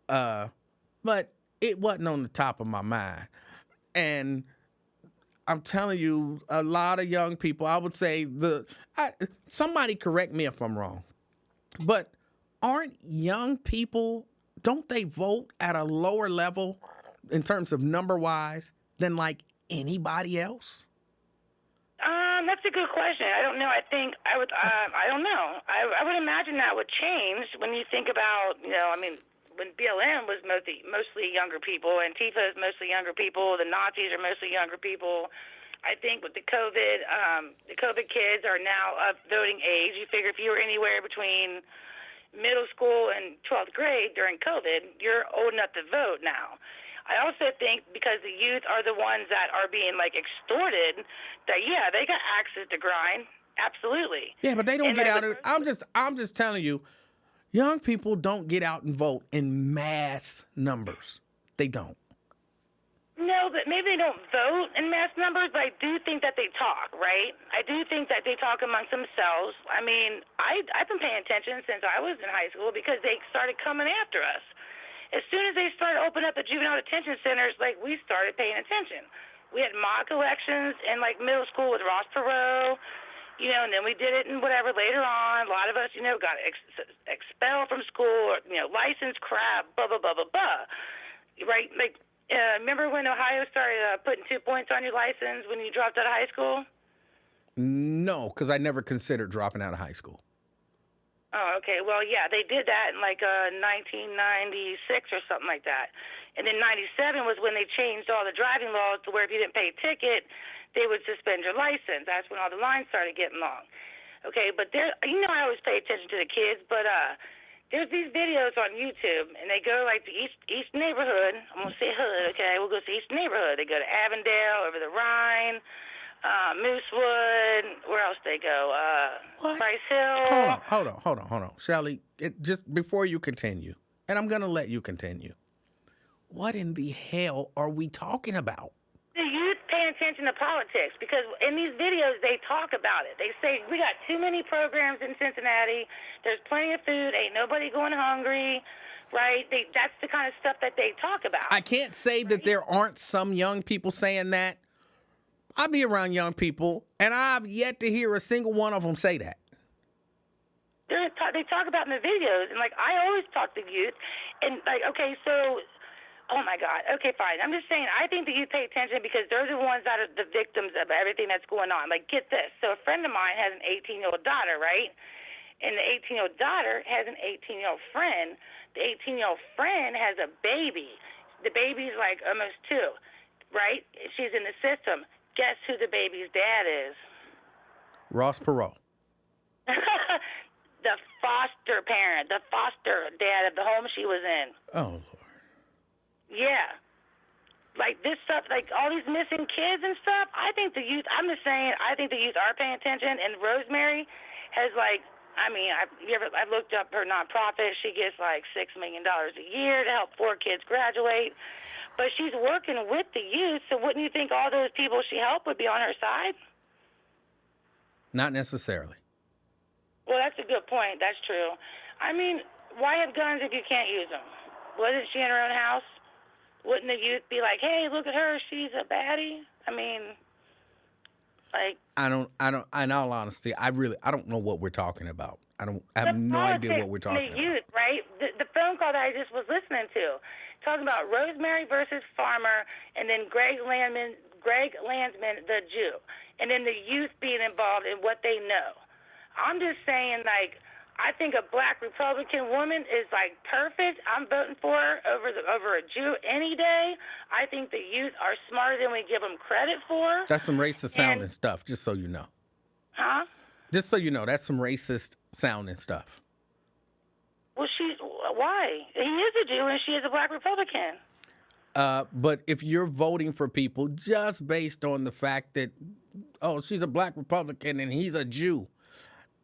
but it wasn't on the top of my mind. And I'm telling you, a lot of young people, I would say somebody correct me if I'm wrong, but aren't young people, don't they vote at a lower level in terms of number wise than like anybody else? That's a good question. I don't know. I think I would. I don't know. I would imagine that would change when you think about. When BLM was mostly younger people, Antifa is mostly younger people, the Nazis are mostly younger people. I think with the COVID kids are now of voting age. You figure if you were anywhere between middle school and 12th grade during COVID, you're old enough to vote now. I also think because the youth are the ones that are being extorted, that they got access to grind, absolutely. Yeah, but they don't get out. I'm just telling you, young people don't get out and vote in mass numbers. They don't. No, but maybe they don't vote in mass numbers, but I do think that they talk, right? I do think that they talk amongst themselves. I mean, I've been paying attention since I was in high school because they started coming after us. As soon as they started opening up the juvenile detention centers, we started paying attention. We had mock elections in middle school with Ross Perot, and then we did it and whatever later on. A lot of us, got expelled from school, or, license crap, blah, blah, blah, blah, blah. Right? Remember when Ohio started putting 2 points on your license when you dropped out of high school? No, because I never considered dropping out of high school. Oh, okay. Well, yeah, they did that in 1996 or something like that. And then 97 was when they changed all the driving laws to where if you didn't pay a ticket, they would suspend your license. That's when all the lines started getting long. Okay, but I always pay attention to the kids, but there's these videos on YouTube, and they go to each neighborhood. I'm going to say hood, okay? We'll go to each neighborhood. They go to Avondale, over the Rhine, Moosewood. Where else they go? Price Hill. Hold on. Shelly, just before you continue, and I'm going to let you continue, what in the hell are we talking about? The youth paying attention to politics, because in these videos they talk about it. They say, we got too many programs in Cincinnati. There's plenty of food. Ain't nobody going hungry. Right? That's the kind of stuff that they talk about. I can't say that there aren't some young people saying that. I be around young people, and I've yet to hear a single one of them say that. They talk about in the videos, and I always talk to youth, and okay, so, oh my God, okay, fine. I'm just saying, I think the youth pay attention because they're the ones that are the victims of everything that's going on. Get this. So a friend of mine has an 18-year-old daughter, right? And the 18-year-old daughter has an 18-year-old friend. The 18-year-old friend has a baby. The baby's almost 2. right? She's in the system. Guess who the baby's dad is? Ross Perot. The foster parent, the foster dad of the home she was in. Oh, Lord. Yeah. Like this stuff, like all these missing kids and stuff, I think the youth, I'm just saying, I think the youth are paying attention. And Rosemary has I've looked up her nonprofit. She gets like $6 million a year to help 4 kids graduate. But she's working with the youth, so wouldn't you think all those people she helped would be on her side? Not necessarily. Well, that's a good point. That's true. I mean, why have guns if you can't use them? Wasn't she in her own house? Wouldn't the youth be like, hey, look at her, she's a baddie? I mean, like... I don't, in all honesty, I don't know what we're talking about. I have no idea what we're talking about. The youth, right? The phone call that I just was listening to, talking about Rosemary versus Farmer, and then Greg Landsman, the Jew, and then the youth being involved in what they know. I'm just saying, like, I think a black Republican woman is like perfect. I'm voting for her over a Jew any day. I think the youth are smarter than we give them credit for. That's some racist sounding stuff, just so you know. Huh? Just so you know, that's some racist sounding stuff. Well, why? He is a Jew and she is a black Republican. But if you're voting for people just based on the fact that, oh, she's a black Republican and he's a Jew,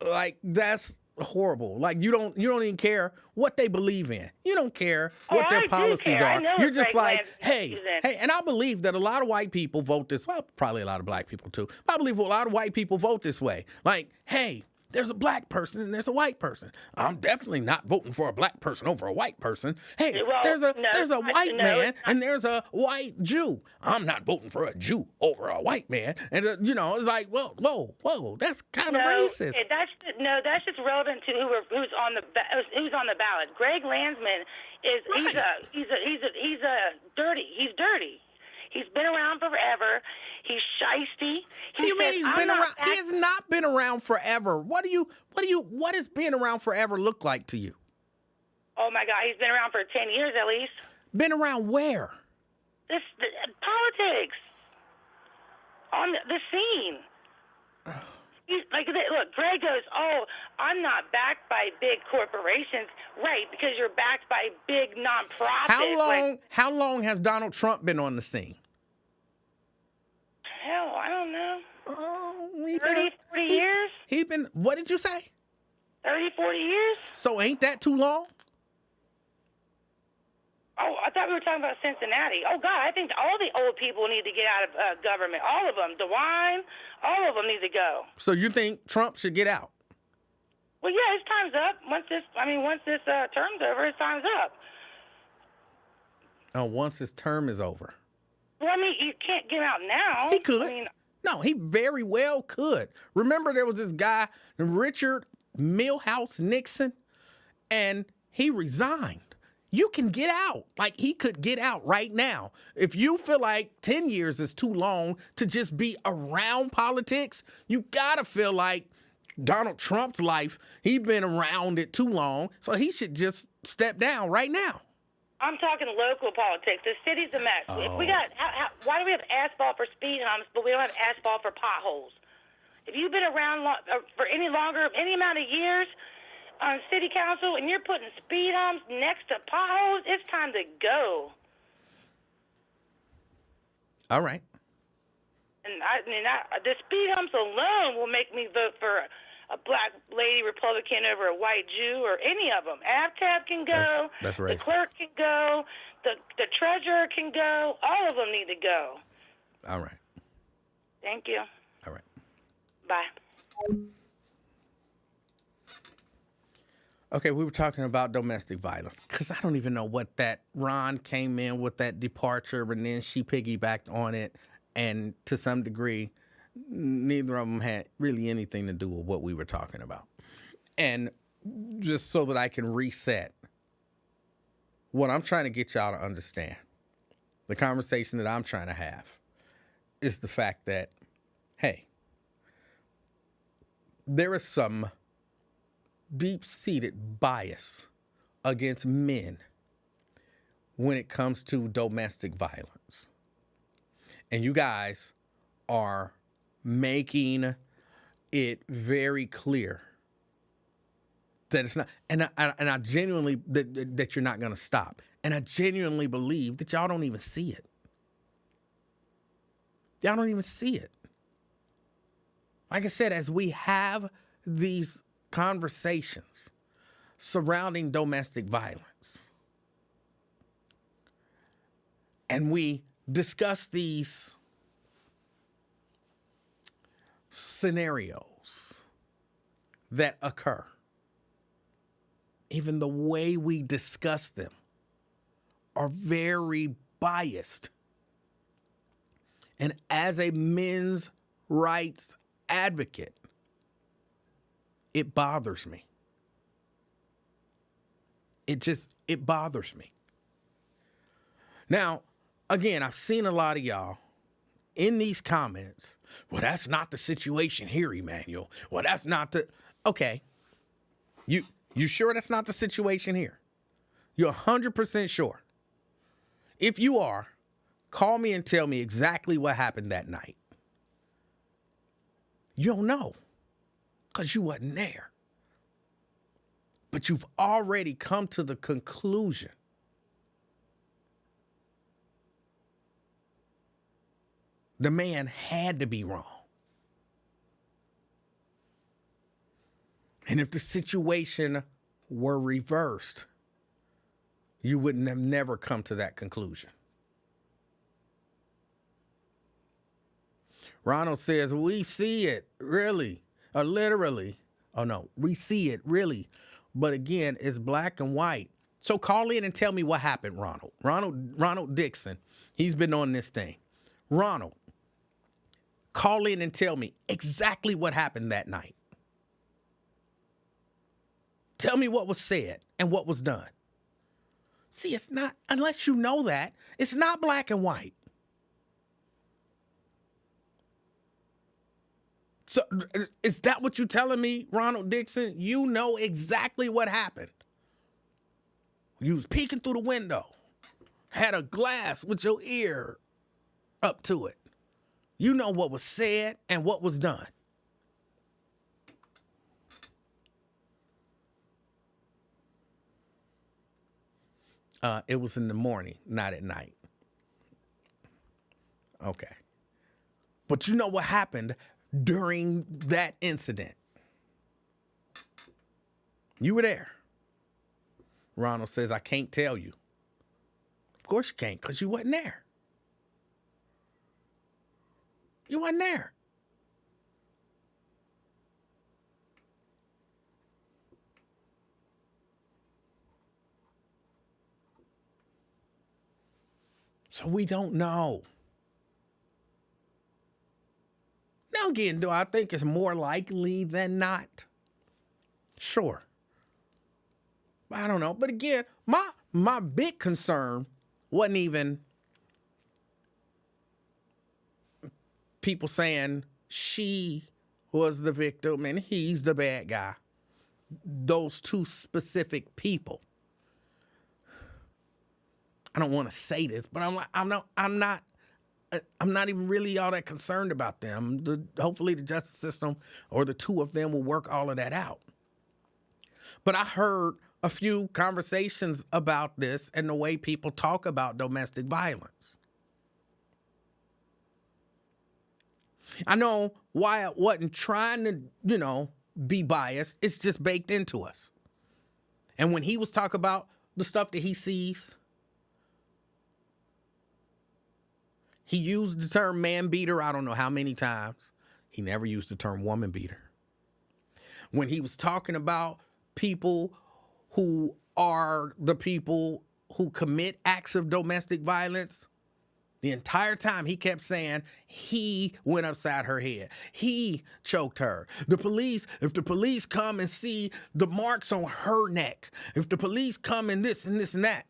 like that's horrible. Like you don't even care what they believe in. You don't care what their policies are. You're just like, hey, and I believe that a lot of white people vote this. Well, probably a lot of black people too. But I believe a lot of white people vote this way. Like, hey, there's a black person and there's a white person. I'm definitely not voting for a black person over a white person. Hey, there's a white man and there's a white Jew. I'm not voting for a Jew over a white man. And it's like, whoa, that's kind of racist. That's just relevant to who's on the ballot. Greg Landsman he's dirty. He's dirty. He's been around forever. He's shiesty. You mean he's been around? He has not been around forever. What does being around forever look like to you? Oh my God, he's been around for 10 years at least. Been around where? Politics. On the scene. Look, Greg goes, oh, I'm not backed by big corporations. Right, because you're backed by big nonprofits. How long has Donald Trump been on the scene? Hell, I don't know. Oh, 30, 40 years? He's been, what did you say? 30, 40 years? So ain't that too long? Oh, I thought we were talking about Cincinnati. Oh, God, I think all the old people need to get out of government. All of them. DeWine, all of them need to go. So you think Trump should get out? Well, yeah, his time's up. Once this term's over, his time's up. Oh, once his term is over. Well, I mean, you can't get out now. He could. No, he very well could. Remember there was this guy, Richard Milhouse Nixon, and he resigned. You can get out. Like, he could get out right now. If you feel like 10 years is too long to just be around politics, you gotta feel like Donald Trump's life, he's been around it too long, so he should just step down right now. I'm talking local politics. The city's a mess. Oh. If we got, why do we have asphalt for speed humps, but we don't have asphalt for potholes? If you've been around for any amount of years on city council, and you're putting speed humps next to potholes, it's time to go. All right. And the speed humps alone will make me vote for a black lady Republican over a white Jew or any of them. ABTAB can go. That's racist. The clerk can go. The treasurer can go. All of them need to go. All right. Thank you. All right. Bye. Okay, we were talking about domestic violence because I don't even know what that Ron came in with that departure, and then she piggybacked on it, and to some degree, neither of them had really anything to do with what we were talking about. And just so that I can reset, what I'm trying to get y'all to understand, the conversation that I'm trying to have, is the fact that, hey, there is some deep-seated bias against men when it comes to domestic violence. And you guys are making it very clear that it's not, and I genuinely, that you're not going to stop. And I genuinely believe that y'all don't even see it. Y'all don't even see it. Like I said, as we have these conversations surrounding domestic violence, and we discuss these scenarios that occur, even the way we discuss them are very biased. And as a men's rights advocate, it bothers me. It bothers me. Now, again, I've seen a lot of y'all in these comments. Well, that's not the situation here, Emanuel. Well, that's not the... Okay. You sure that's not the situation here? You're 100% sure? If you are, call me and tell me exactly what happened that night. You don't know because you wasn't there. But you've already come to the conclusion the man had to be wrong. And if the situation were reversed, you wouldn't have never come to that conclusion. Ronald says, we see it, really, or literally. Oh, no, we see it, really. But again, it's black and white. So call in and tell me what happened, Ronald. Ronald Dixon, he's been on this thing. Ronald, call in and tell me exactly what happened that night. Tell me what was said and what was done. See, it's not, unless you know that, it's not black and white. So is that what you're telling me, Ronald Dixon? You know exactly what happened. You was peeking through the window, had a glass with your ear up to it. You know what was said and what was done. It was in the morning, not at night. Okay. But you know what happened during that incident? You were there. Ronald says, I can't tell you. Of course you can't, because you wasn't there. You wasn't there. So we don't know. Now again, do I think it's more likely than not? Sure. I don't know. But again, my big concern wasn't even people saying she was the victim and he's the bad guy. Those two specific people. I don't want to say this, but I'm not even really all that concerned about them. Hopefully the justice system or the two of them will work all of that out. But I heard a few conversations about this and the way people talk about domestic violence. I know why I wasn't trying to, be biased. It's just baked into us. And when he was talking about the stuff that he sees, he used the term man beater, I don't know how many times. He never used the term woman beater. When he was talking about people who are the people who commit acts of domestic violence, the entire time he kept saying he went upside her head. He choked her. If the police come and see the marks on her neck, if the police come and this and this and that.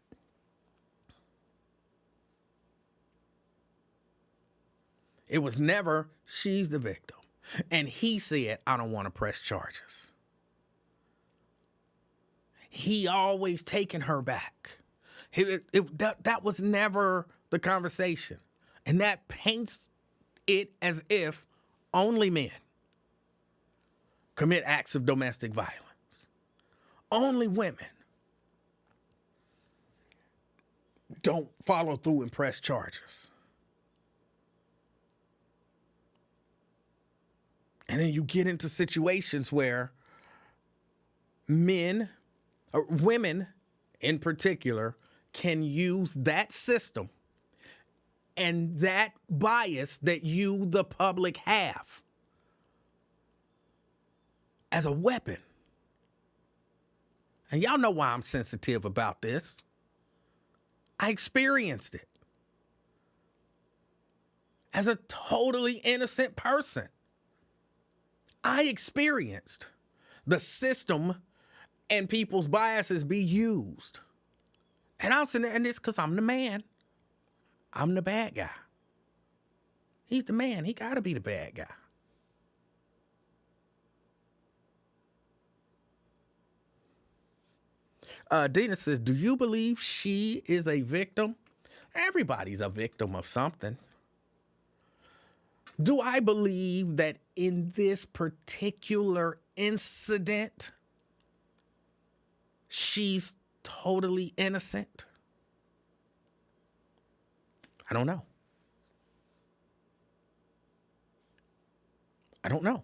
It was never, she's the victim. And he said, I don't want to press charges. He always taking her back. That was never the conversation. And that paints it as if only men commit acts of domestic violence. Only women don't follow through and press charges. And then you get into situations where men, or women in particular, can use that system and that bias that you, the public, have as a weapon. And y'all know why I'm sensitive about this. I experienced it as a totally innocent person. I experienced the system and people's biases be used. And I'm saying, and it's because I'm the man. I'm the bad guy. He's the man. He got to be the bad guy. Dina says, do you believe she is a victim? Everybody's a victim of something. Do I believe that in this particular incident, she's totally innocent? I don't know. I don't know.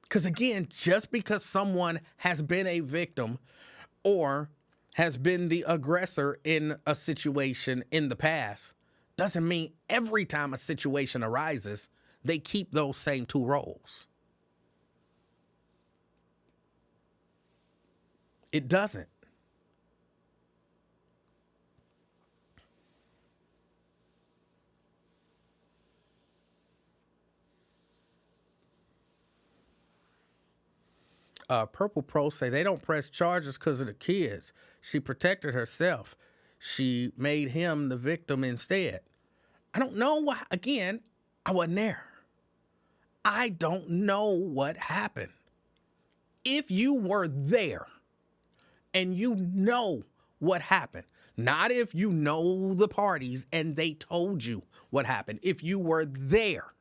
Because again, just because someone has been a victim or has been the aggressor in a situation in the past doesn't mean every time a situation arises, they keep those same two roles. It doesn't. Purple Pro say they don't press charges because of the kids. She protected herself. She made him the victim instead. I don't know why. Again, I wasn't there. I don't know what happened. If you were there and you know what happened, not if you know the parties and they told you what happened. If you were there,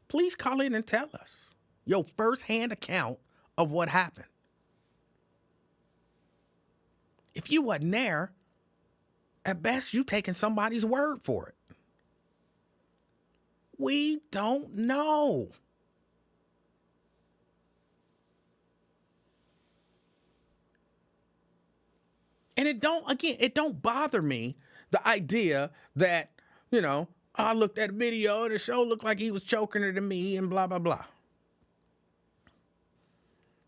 please call in and tell us your firsthand account of what happened. If you wasn't there, at best you taking somebody's word for it. We don't know. And it don't bother me, the idea that, I looked at a video and the show looked like he was choking her to me and blah, blah, blah.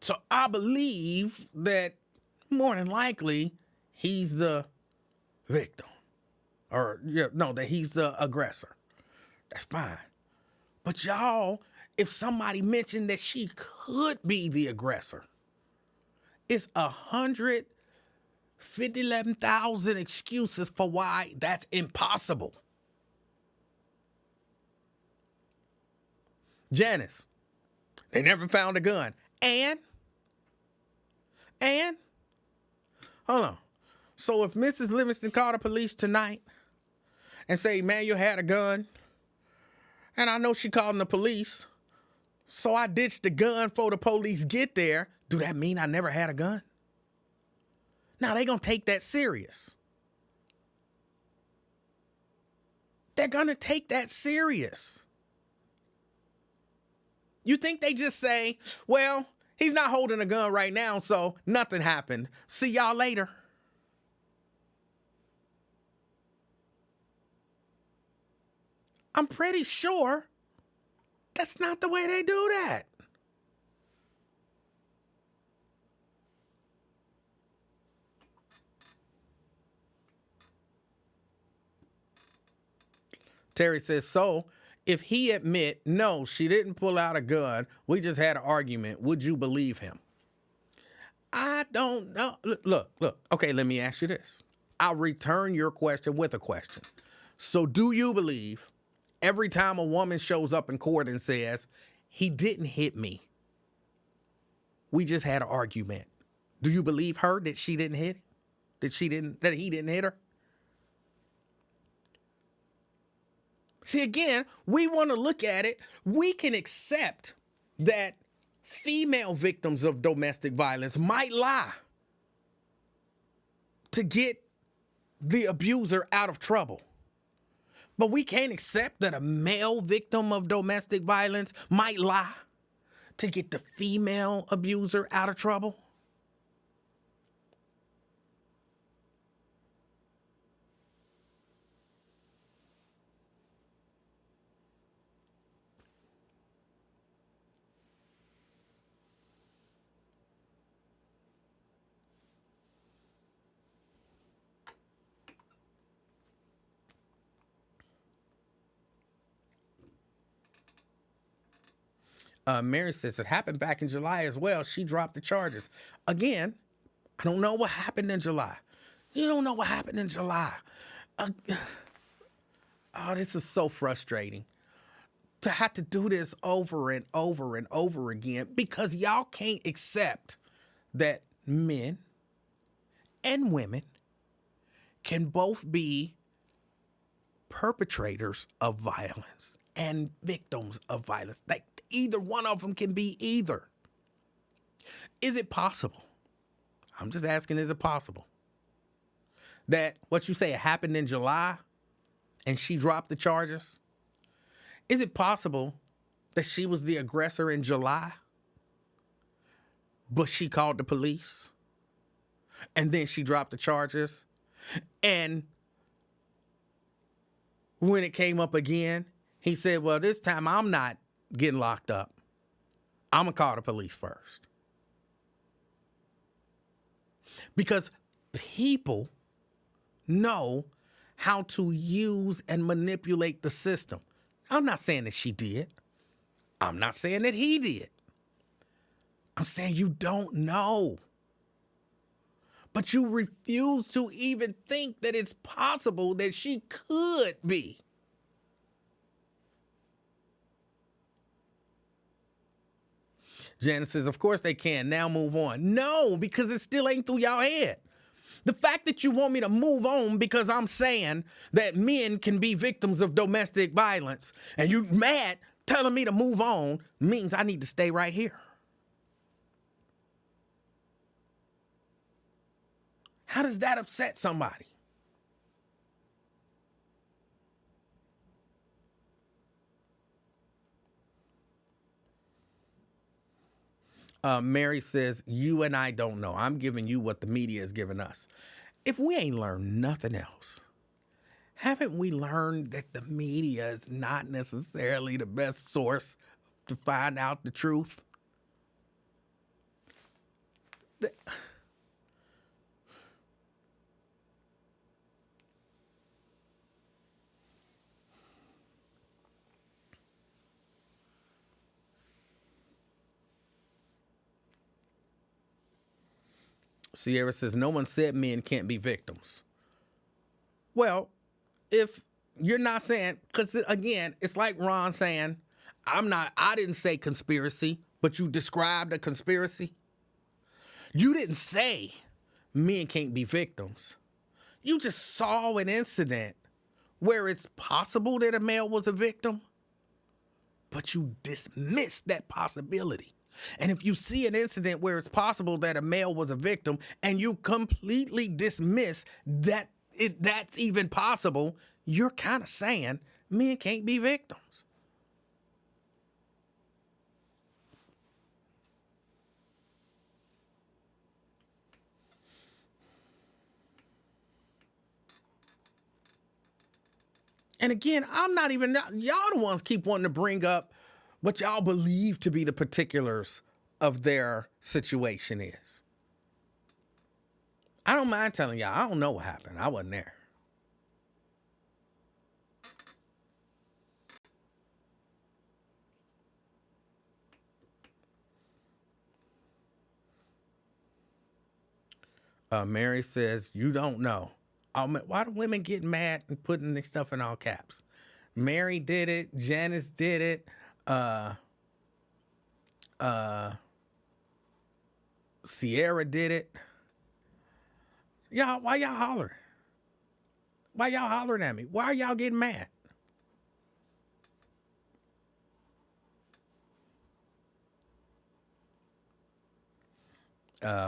So I believe that more than likely he's the victim. That he's the aggressor. That's fine. But y'all, if somebody mentioned that she could be the aggressor, it's 111,000 excuses for why that's impossible. Janice, they never found a gun. And, hold on. So if Mrs. Livingston called the police tonight and say Emanuel had a gun, and I know she called the police, so I ditched the gun before the police get there, do that mean I never had a gun? Now they gonna take that serious. They're gonna take that serious. You think they just say, well, he's not holding a gun right now, so nothing happened. See y'all later. I'm pretty sure that's not the way they do that. Terry says, so if he admit, no, she didn't pull out a gun, we just had an argument, would you believe him? I don't know. Look. Okay, let me ask you this. I'll return your question with a question. So do you believe every time a woman shows up in court and says, he didn't hit me, we just had an argument, do you believe her that she didn't hit him? that he didn't hit her? See, again, we want to look at it. We can accept that female victims of domestic violence might lie to get the abuser out of trouble. But we can't accept that a male victim of domestic violence might lie to get the female abuser out of trouble. Mary says it happened back in July as well. She dropped the charges. Again, I don't know what happened in July. You don't know what happened in July. Oh, this is so frustrating to have to do this over and over and over again because y'all can't accept that men and women can both be perpetrators of violence and victims of violence. Like either one of them can be either. Is it possible? I'm just asking, is it possible that what you say happened in July and she dropped the charges? Is it possible that she was the aggressor in July, but she called the police and then she dropped the charges? And when it came up again, he said, well, this time I'm not getting locked up. I'm going to call the police first. Because people know how to use and manipulate the system. I'm not saying that she did. I'm not saying that he did. I'm saying you don't know. But you refuse to even think that it's possible that she could be. Janice says, of course they can. Now move on. No, because it still ain't through y'all head. The fact that you want me to move on because I'm saying that men can be victims of domestic violence and you mad telling me to move on means I need to stay right here. How does that upset somebody? Mary says, you and I don't know. I'm giving you what the media is giving us. If we ain't learned nothing else, haven't we learned that the media is not necessarily the best source to find out the truth? Sierra says, no one said men can't be victims. Well, if you're not saying, because again, it's like Ron saying, I didn't say conspiracy, but you described a conspiracy. You didn't say men can't be victims. You just saw an incident where it's possible that a male was a victim, but you dismissed that possibility. And if you see an incident where it's possible that a male was a victim and you completely dismiss that that's even possible, you're kind of saying men can't be victims. And again, I'm not even, y'all the ones keep wanting to bring up what y'all believe to be the particulars of their situation is. I don't mind telling y'all, I don't know what happened. I wasn't there. Mary says, you don't know. Why do women get mad and putting this stuff in all caps? Mary did it. Janice did it. Sierra did it. Why y'all hollering? Why y'all hollering at me? Why are y'all getting mad?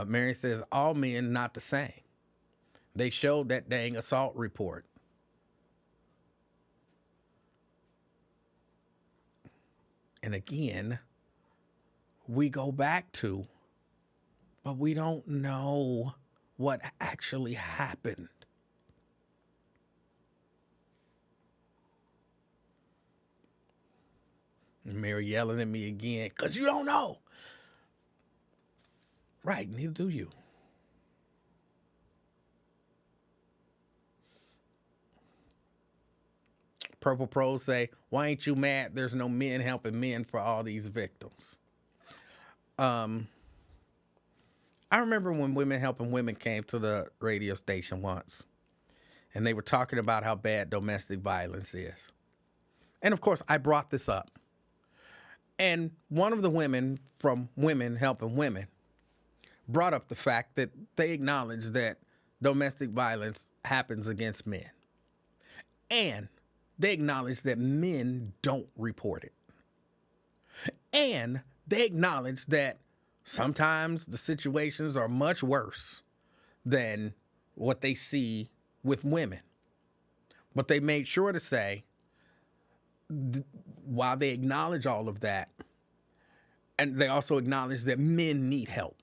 Mary says, all men not the same. They showed that dang assault report. And again, we go back to, but we don't know what actually happened. And Mary yelling at me again, because you don't know. Right, neither do you. Purple Pros say, why ain't you mad there's no men helping men for all these victims? I remember when Women Helping Women came to the radio station once, and they were talking about how bad domestic violence is. And of course, I brought this up. And one of the women from Women Helping Women brought up the fact that they acknowledge that domestic violence happens against men. And they acknowledge that men don't report it. And they acknowledge that sometimes the situations are much worse than what they see with women. But they made sure to say, while they acknowledge all of that, and they also acknowledge that men need help,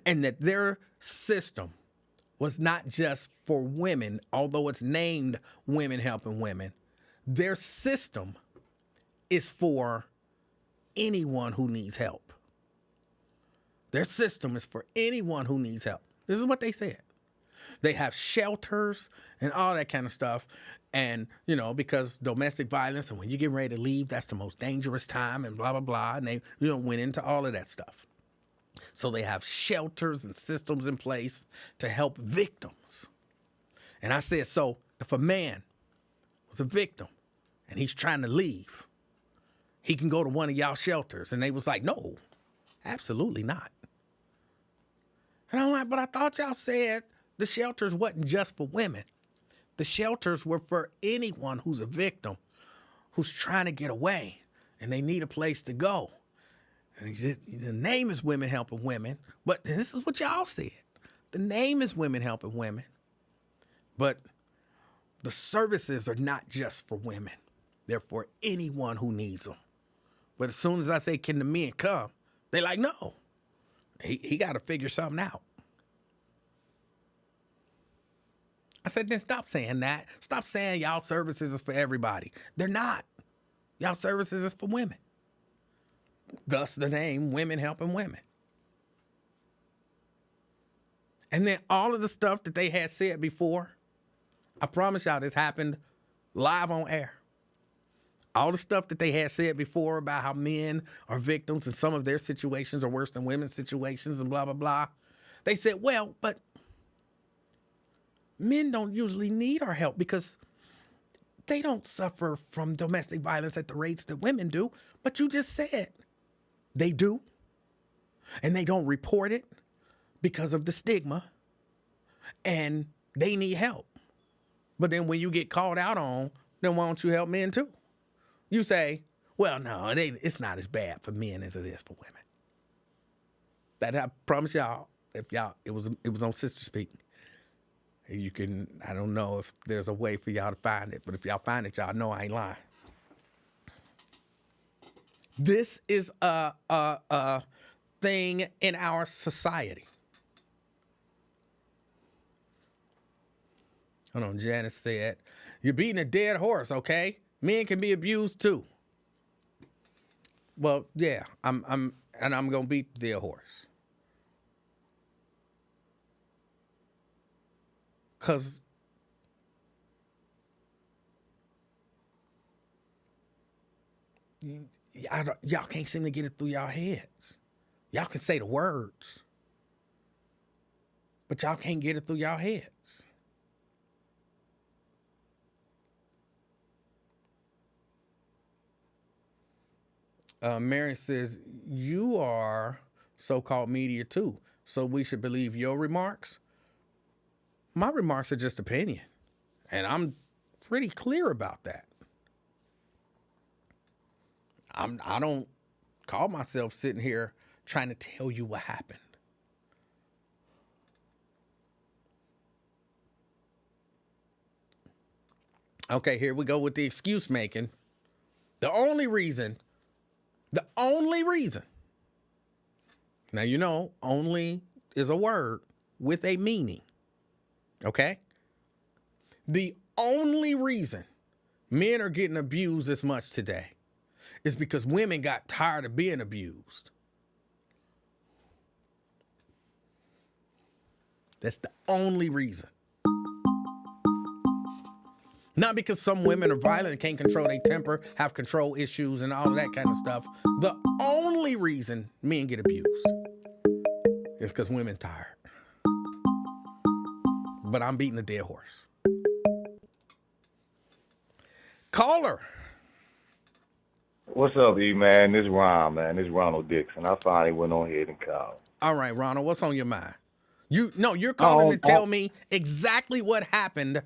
and that their system was not just for women, although it's named Women Helping Women. Their system is for anyone who needs help. Their system is for anyone who needs help. This is what they said. They have shelters and all that kind of stuff. And, you know, because domestic violence, and when you get ready to leave, that's the most dangerous time and blah, blah, blah. And they, went into all of that stuff. So they have shelters and systems in place to help victims. And I said, so if a man was a victim and he's trying to leave, he can go to one of y'all shelters. And they was like, no, absolutely not. And I'm like, but I thought y'all said the shelters wasn't just for women. The shelters were for anyone who's a victim, who's trying to get away, and they need a place to go. And the name is Women Helping Women, but this is what y'all said. The name is Women Helping Women, but the services are not just for women. They're for anyone who needs them. But as soon as I say, can the men come? They're like, no. He got to figure something out. I said, then stop saying that. Stop saying y'all services is for everybody. They're not. Y'all services is for women. Thus the name Women Helping Women. And then all of the stuff that they had said before, I promise y'all this happened live on air. All the stuff that they had said before about how men are victims and some of their situations are worse than women's situations and blah, blah, blah. They said, well, but men don't usually need our help because they don't suffer from domestic violence at the rates that women do. But you just said they do. And they don't report it because of the stigma. And they need help. But then when you get called out on, then why don't you help men too? You say, well, no, it's not as bad for men as it is for women. That I promise y'all, it was on Sister Speak. You can, I don't know if there's a way for y'all to find it, but if y'all find it, y'all know I ain't lying. This is a thing in our society. Hold on, Janice said, you're beating a dead horse, okay? Men can be abused too. Well, yeah, I'm gonna beat the dead horse. Cause y'all can't seem to get it through y'all heads. Y'all can say the words, but y'all can't get it through y'all heads. Mary says, you are so-called media too, so we should believe your remarks. My remarks are just opinion, and I'm pretty clear about that. I don't call myself sitting here trying to tell you what happened. Okay, here we go with the excuse making. The only reason, now you know, only is a word with a meaning, okay? The only reason men are getting abused as much today is because women got tired of being abused. That's the only reason. Not because some women are violent and can't control their temper, have control issues and all of that kind of stuff. The only reason men get abused is because women tired. But I'm beating a dead horse. Caller. What's up, E, man? This Ron, man. This Ronald Dixon. I finally went on ahead and called. All right, Ronald, what's on your mind? You're calling to tell me exactly what happened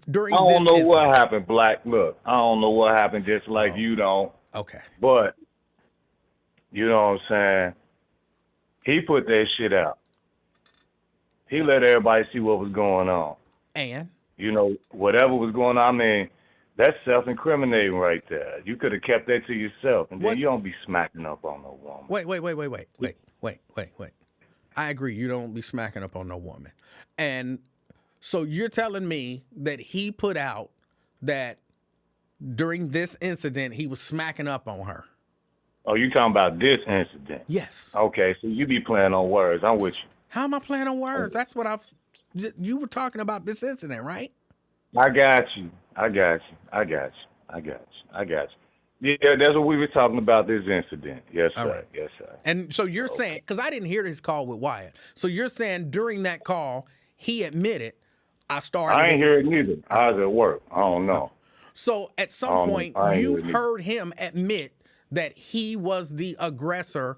during this I don't know incident. what happened, Black. Look, I don't know what happened, just like you don't. Okay. But, you know what I'm saying? He put that shit out. He let everybody see what was going on. And? You know, whatever was going on, I mean, that's self-incriminating right there. You could have kept that to yourself, and then you don't be smacking up on no woman. Wait. I agree. You don't be smacking up on no woman. And so you're telling me that he put out that during this incident, he was smacking up on her. Oh, you talking about this incident? Yes. Okay, so you be playing on words. I'm with you. How am I playing on words? That's what you were talking about this incident, right? I got you. Yeah, that's what we were talking about, this incident. Yes, sir. Right. Yes, sir. And so you're saying, because I didn't hear his call with Wyatt, so you're saying during that call, he admitted, I ain't hear it neither. I was at work. I don't know. So at some point, you've heard him admit that he was the aggressor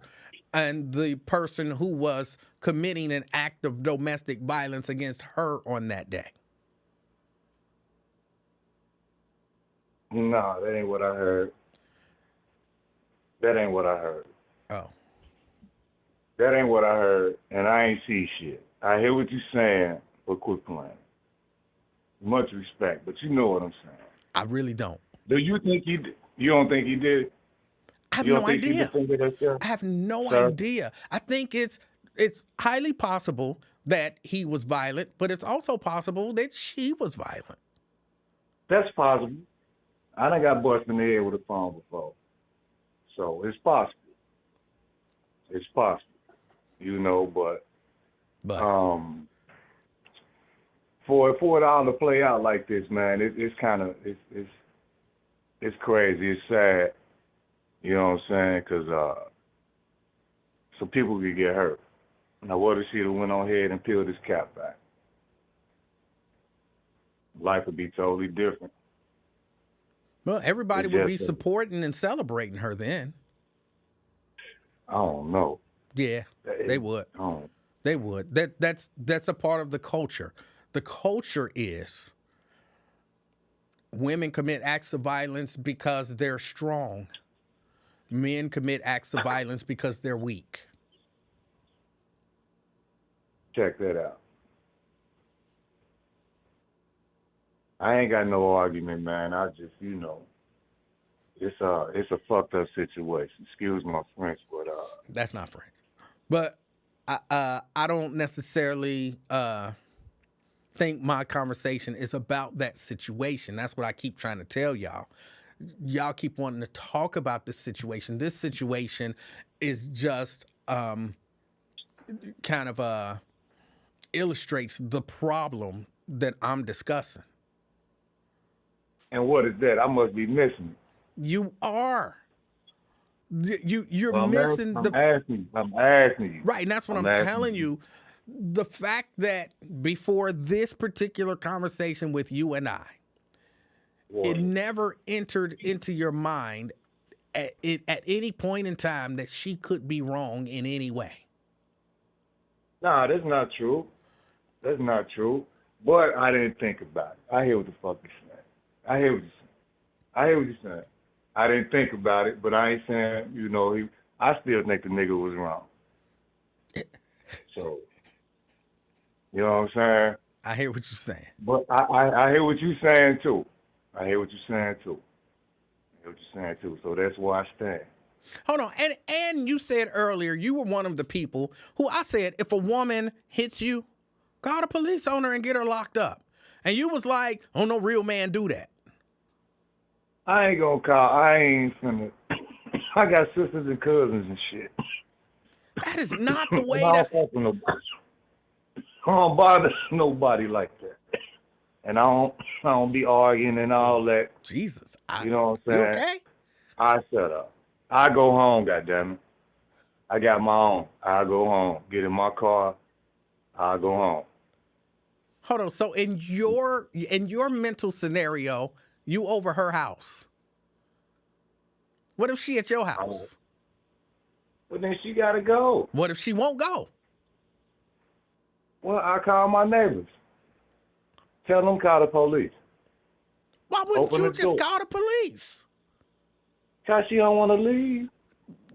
and the person who was committing an act of domestic violence against her on that day. No, that ain't what I heard. Oh. That ain't what I heard, and I ain't see shit. I hear what you're saying, but quit playing. Much respect, but you know what I'm saying. I really don't. Do you think he did? You don't think he did? I have no idea. I have no idea. I think it's highly possible that he was violent, but it's also possible that she was violent. That's possible. I done got busted in the head with a phone before. So it's possible. It's possible. You know, but for it all to play out like this, man, it's kind of it's crazy. It's sad. You know what I'm saying? Because some people could get hurt. Now, what if she'd have went on ahead and peeled his cap back? Life would be totally different. Well, everybody would be supporting and celebrating her then. I don't know. Yeah, they would. They would. That's a part of the culture. The culture is women commit acts of violence because they're strong. Men commit acts of violence because they're weak. Check that out. I ain't got no argument, man. I just, you know, it's a fucked up situation. Excuse my French, but that's not French. But I don't necessarily think my conversation is about that situation. That's what I keep trying to tell y'all. Y'all keep wanting to talk about this situation. This situation is just kind of illustrates the problem that I'm discussing. And what is that? I must be missing. You are. You're missing I'm asking you. Right, and that's what I'm telling you. The fact that before this particular conversation with you and I, it never entered into your mind at any point in time that she could be wrong in any way. Nah, that's not true. That's not true. But I didn't think about it. I hear what the fuck you're saying. I hear what you're saying. I hear what you're saying. I didn't think about it, but I ain't saying, I still think the nigga was wrong. So, you know what I'm saying? I hear what you're saying. But I hear what you're saying too. I hear what you're saying too. So that's where I stand. Hold on. And you said earlier you were one of the people who I said if a woman hits you, call the police on her and get her locked up. And you was like, oh, no real man do that. I ain't gonna call. I ain't finna. I got sisters and cousins and shit. That is not the way I that. don't fuck with nobody. I don't bother nobody like that. And I don't be arguing and all that. Jesus. You know what I'm saying? You okay? I shut up. I go home, goddammit. I got my own. I go home. Get in my car. I go home. Hold on. So in your mental scenario, you over her house. What if she at your house? But then she gotta go. What if she won't go? Well, I call my neighbors. Tell them call the police. Why wouldn't Open you the just door. call the police? Cause she don't want to leave.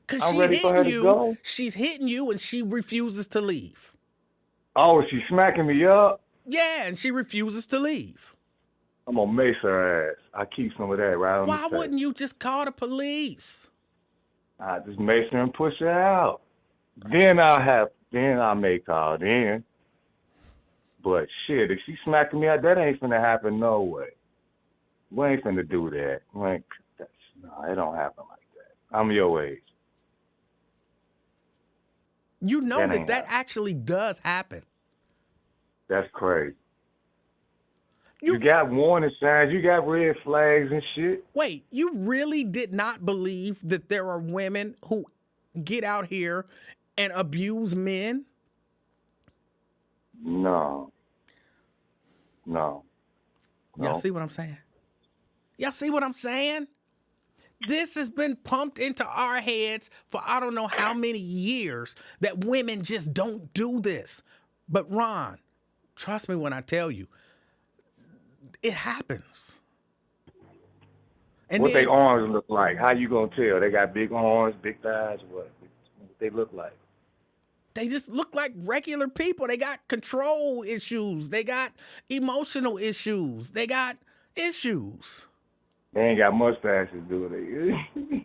Because I'm she's ready for her hitting to you. go. She's hitting you and she refuses to leave. Oh, she's smacking me up. Yeah, and she refuses to leave. I'm gonna mace her ass. I keep some of that right on Why the table. wouldn't you just call the police? I just mace her and push her out. Then I may call then. But shit, if she smacking me out, that ain't finna happen no way. We ain't finna do that. No, it don't happen like that. I'm your age. You know That that ain't that happening. actually does happen. That's crazy. You got warning signs. You got red flags and shit. Wait, you really did not believe that there are women who get out here and abuse men? No. Y'all see what I'm saying? Y'all see what I'm saying? This has been pumped into our heads for I don't know how many years that women just don't do this. But Ron, trust me when I tell you, it happens. And What then, they arms look like? How you gonna tell? They got big arms, big thighs. What they look like? they just look like regular people. They got control issues. They got emotional issues. They got issues. They ain't got mustaches, do they?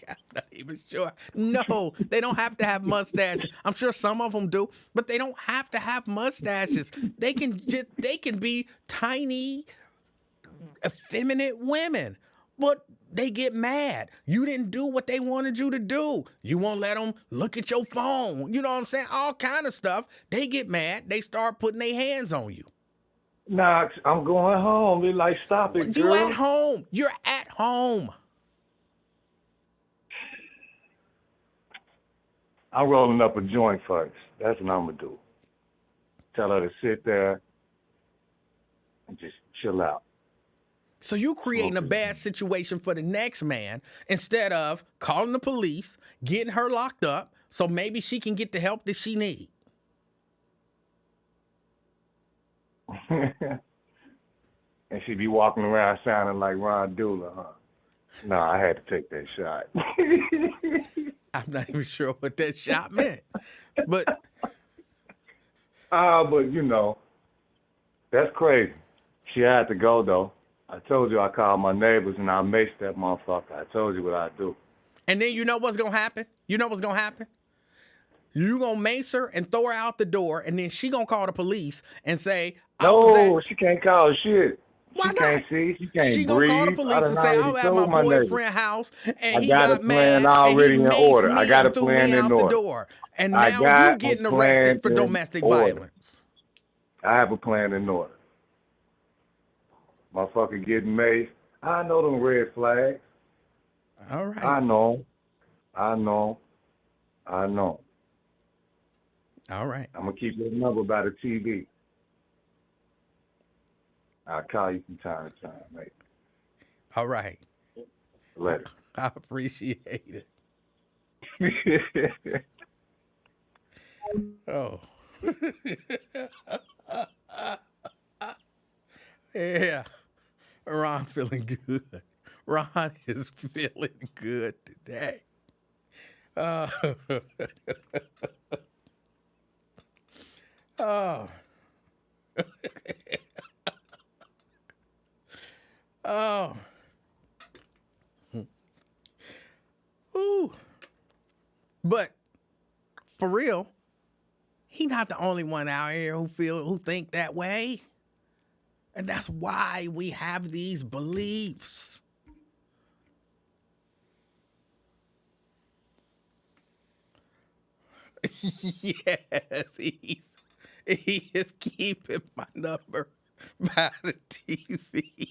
I'm not even sure. No, they don't have to have mustaches. I'm sure some of them do, but they don't have to have mustaches. They can be tiny, effeminate women, but they get mad. You didn't do what they wanted you to do. You won't let them look at your phone. You know what I'm saying? All kind of stuff. They get mad. They start putting their hands on you. Nah, I'm going home. They're like, stop it, You girl. at home. You're at home. I'm rolling up a joint first. That's what I'm gonna do. Tell her to sit there and just chill out. So you creating a bad situation for the next man instead of calling the police, getting her locked up, so maybe she can get the help that she needs. And she be walking around sounding like Ron Dula, huh? No, I had to take that shot. I'm not even sure what that shot meant, but but that's crazy. She had to go though. I told you I called my neighbors and I maced that motherfucker. I told you what I do. and then you know what's gonna happen? You know what's gonna happen? You gonna mace her and throw her out the door, and then she gonna call the police and say, No, she can't call shit. Why She can't not? see. She can't She breathe. gonna call the I police done and say, I already was at my told my neighbors. boyfriend's house and I he got a got plan mad and already he in maced order. me I got a and threw plan me in out the order. door. And I now got you a getting plan arrested for in domestic order. violence. I have a plan in order. Motherfucker getting maced. I know them red flags. All right. I know. All right. I'm going to keep your number by the TV. I'll call you from time to time, mate. All right. Later. I appreciate it. Oh. Yeah. Ron feeling good. Ron is feeling good today. Uh, oh. Oh. Ooh. But for real, he not the only one out here who think that way. And that's why we have these beliefs. Yes, he is keeping my number by the TV.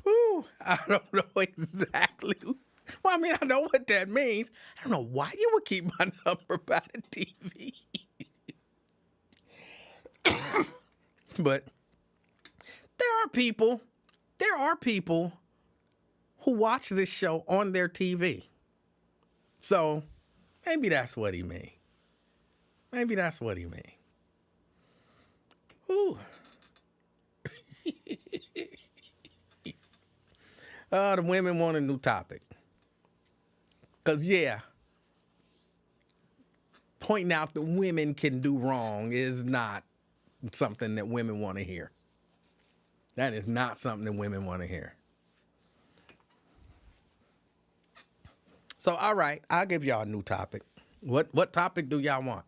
Ooh, I don't know exactly. Well, I mean, I know what that means. I don't know why you would keep my number by the TV. But there are people who watch this show on their TV. So maybe that's what he mean. Maybe that's what he mean. Ooh. The women want a new topic. Because, yeah, pointing out that women can do wrong is not something that women want to hear. That is not something that women want to hear. So, all right, I'll give y'all a new topic. What topic do y'all want?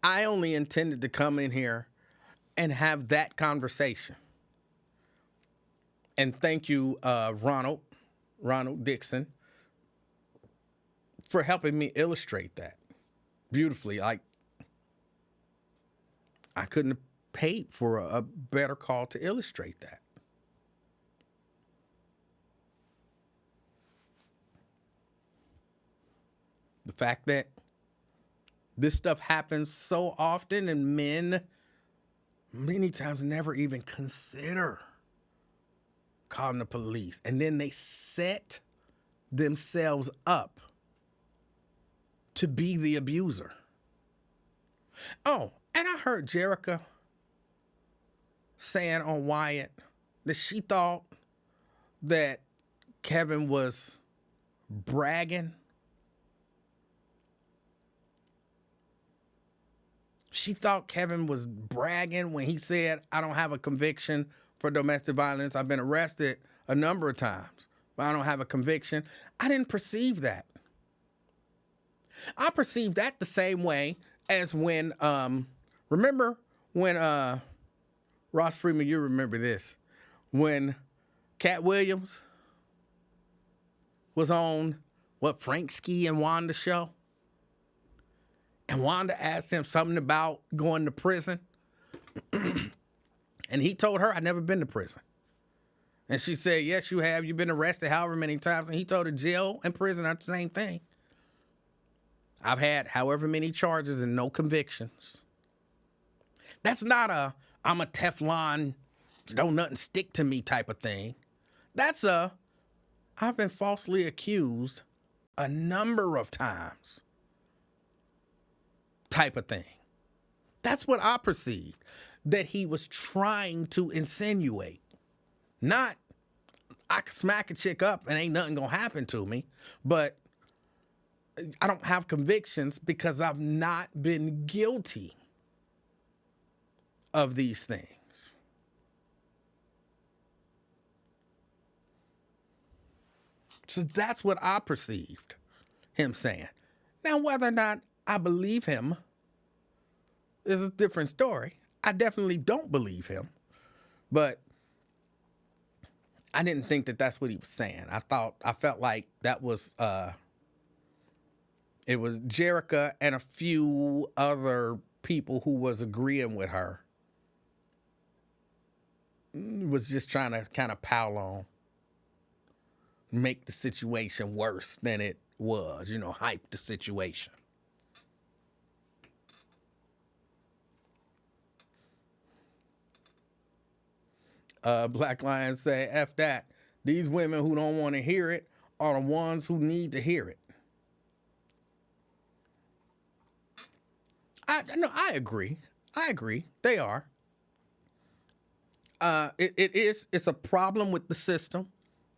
I only intended to come in here and have that conversation. And thank you, Ronald Dixon, for helping me illustrate that beautifully. Like, I couldn't have paid for a better call to illustrate that. The fact that this stuff happens so often and men many times never even consider calling the police. And then they set themselves up to be the abuser. Oh, and I heard Jerica saying on Wyatt that she thought that Kevin was bragging. She thought Kevin was bragging when he said, I don't have a conviction for domestic violence. I've been arrested a number of times, but I don't have a conviction. I didn't perceive that. I perceived that the same way as when, remember when Ross Freeman, you remember this, when Cat Williams was on, Frank Ski and Wanda show? And Wanda asked him something about going to prison. And he told her, I've never been to prison. And she said, yes, you have. You've been arrested however many times. And he told her jail and prison are the same thing. I've had however many charges and no convictions. That's not I'm a Teflon, don't nothing stick to me type of thing. That's I've been falsely accused a number of times type of thing. That's what I perceived that he was trying to insinuate. Not, I could smack a chick up and ain't nothing gonna happen to me, but I don't have convictions because I've not been guilty of these things. So that's what I perceived him saying. Now, whether or not I believe him is a different story. I definitely don't believe him, but I didn't think that that's what he was saying. I felt like that was, it was Jerica and a few other people who was agreeing with her. Was just trying to kind of pile on, make the situation worse than it was, hype the situation. Black Lion say, F that. These women who don't want to hear it are the ones who need to hear it. I agree. I agree. They are. It's a problem with the system.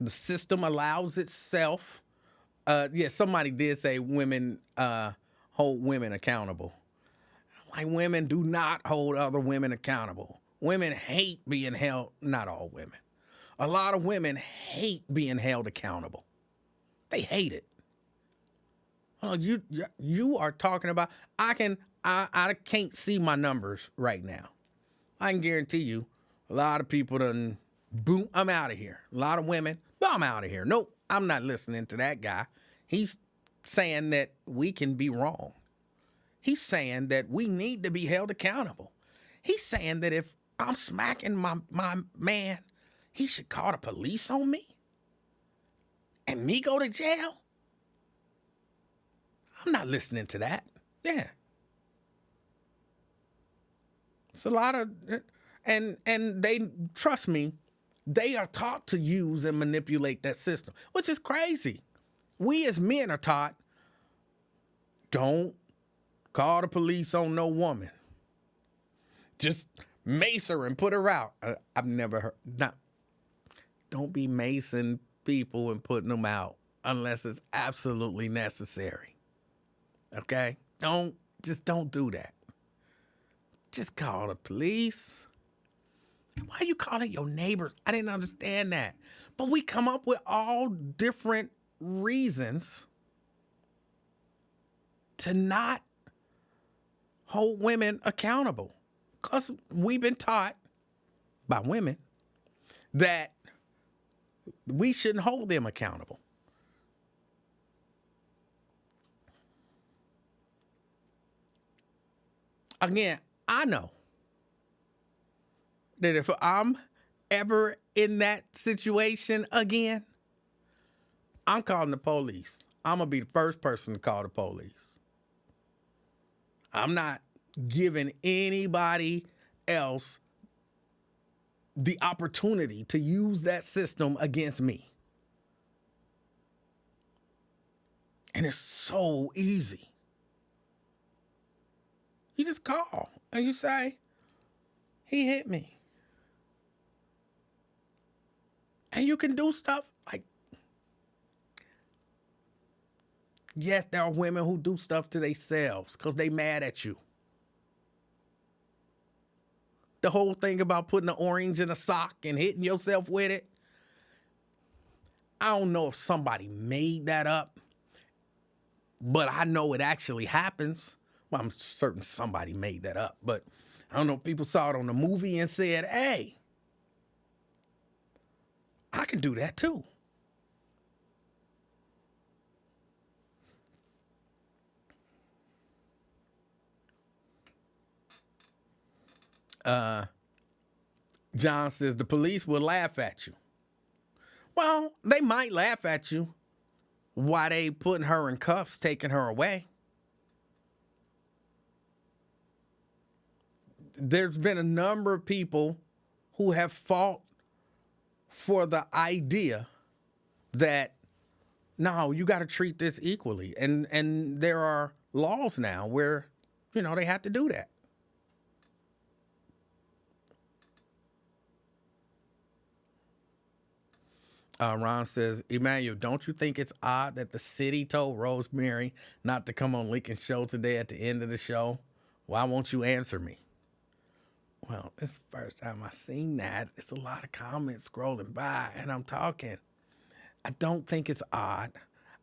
The system allows itself. Yeah, somebody did say women hold women accountable. Like, women do not hold other women accountable. Women hate being held, not all women. A lot of women hate being held accountable. They hate it. Oh, you are talking about, I can't see my numbers right now. I can guarantee you, a lot of people done, boom, I'm out of here. A lot of women, I'm out of here. Nope, I'm not listening to that guy. He's saying that we can be wrong. He's saying that we need to be held accountable. He's saying that if I'm smacking my man, he should call the police on me and me go to jail. I'm not listening to that. Yeah. It's a lot of, and they, trust me, they are taught to use and manipulate that system, which is crazy. We as men are taught, don't call the police on no woman. Just mace her and put her out. I've never heard, don't be macing people and putting them out unless it's absolutely necessary. Okay? Don't do that. Just call the police. Why are you calling your neighbors? I didn't understand that. But we come up with all different reasons to not hold women accountable. Because we've been taught by women that we shouldn't hold them accountable. Again, I know that if I'm ever in that situation again, I'm calling the police. I'm going to be the first person to call the police. I'm not giving anybody else the opportunity to use that system against me. And it's so easy. You just call and you say, he hit me. And you can do stuff like, yes, there are women who do stuff to themselves because they mad at you. The whole thing about putting an orange in a sock and hitting yourself with it, I don't know if somebody made that up, but I know it actually happens. Well, I'm certain somebody made that up, but I don't know if people saw it on the movie and said, hey, I can do that too. John says the police will laugh at you. Well, they might laugh at you while they putting her in cuffs, taking her away. There's been a number of people who have fought for the idea that, no, you got to treat this equally. And there are laws now where, they have to do that. Ron says, Emanuel, don't you think it's odd that the city told Rosemary not to come on Lincoln's show today at the end of the show? Why won't you answer me? Well, it's the first time I've seen that. It's a lot of comments scrolling by, and I'm talking. I don't think it's odd.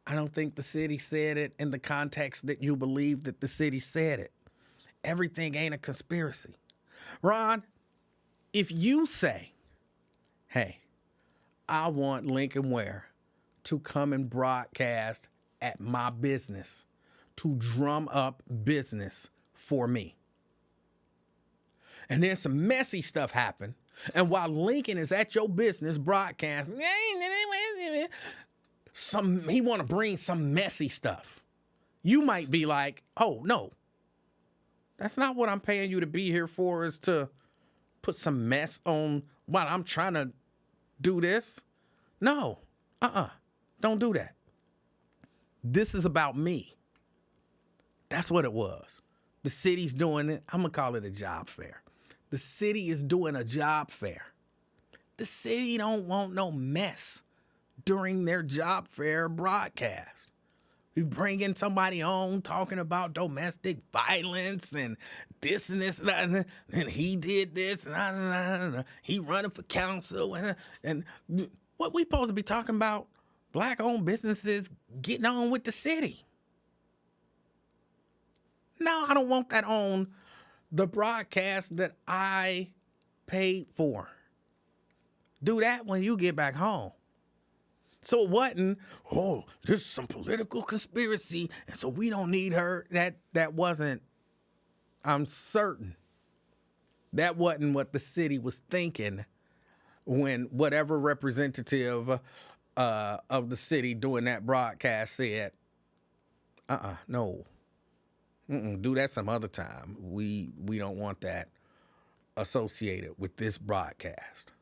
I don't think the city said it in the context that you believe that the city said it. Everything ain't a conspiracy. Ron, if you say, hey, I want Lincoln Ware to come and broadcast at my business to drum up business for me. And then some messy stuff happened. And while Lincoln is at your business broadcast, he want to bring some messy stuff. You might be like, oh, no, that's not what I'm paying you to be here for, is to put some mess on while I'm trying to do this. No, don't do that. This is about me. That's what it was. The city's doing it. I'm going to call it a job fair. The city is doing a job fair. The city don't want no mess during their job fair broadcast. We bring in somebody on talking about domestic violence and this and this and he did this and he running for council and what we supposed to be talking about? Black-owned businesses getting on with the city. No, I don't want that on the broadcast that I paid for. Do that when you get back home. So it wasn't, oh, this is some political conspiracy, and so we don't need her. That wasn't, I'm certain, that wasn't what the city was thinking when whatever representative of the city doing that broadcast said, no. Do that some other time. We don't want that associated with this broadcast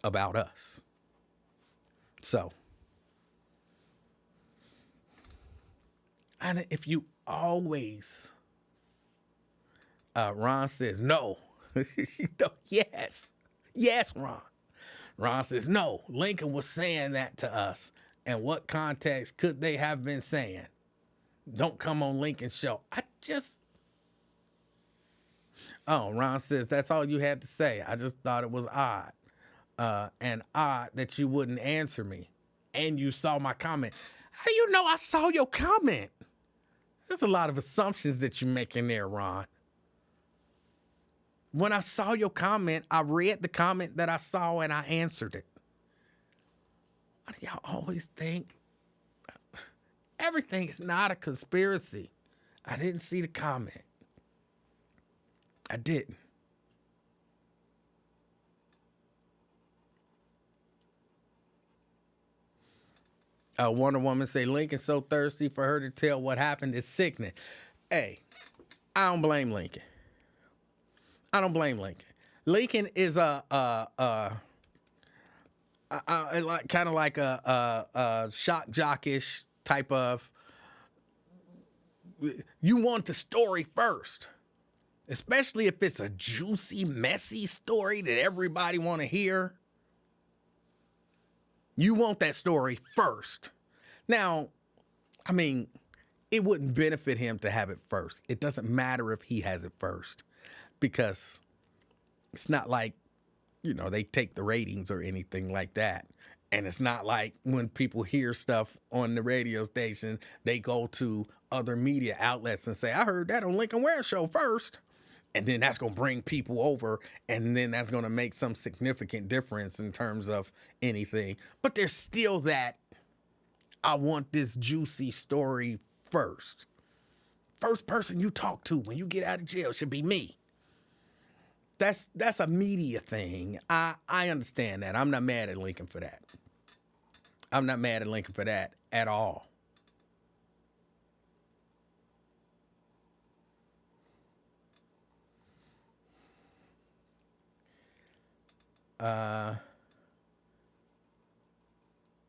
about us. So, and if you always, Ron says no. No, yes, Ron. Ron says no. Lincoln was saying that to us. And what context could they have been saying? Don't come on Lincoln's show. Ron says that's all you had to say. I just thought it was odd. And odd that you wouldn't answer me. And you saw my comment. How do you know I saw your comment? There's a lot of assumptions that you're making there, Ron. When I saw your comment, I read the comment that I saw and I answered it. Why do y'all always think everything is not a conspiracy? I didn't see the comment. I didn't. Wonder Woman say Lincoln's so thirsty for her to tell what happened is sickening. Hey, I don't blame Lincoln. Lincoln is kind of like a shock jockish type of. You want the story first, especially if it's a juicy, messy story that everybody want to hear. You want that story first. Now, I mean, it wouldn't benefit him to have it first. It doesn't matter if he has it first because it's not like, they take the ratings or anything like that. And it's not like when people hear stuff on the radio station, they go to other media outlets and say, I heard that on Lincoln Ware Show first. And then that's going to bring people over, and then that's going to make some significant difference in terms of anything. But there's still that, I want this juicy story first. First person you talk to when you get out of jail should be me. That's a media thing. I understand that. I'm not mad at Lincoln for that. I'm not mad at Lincoln for that at all.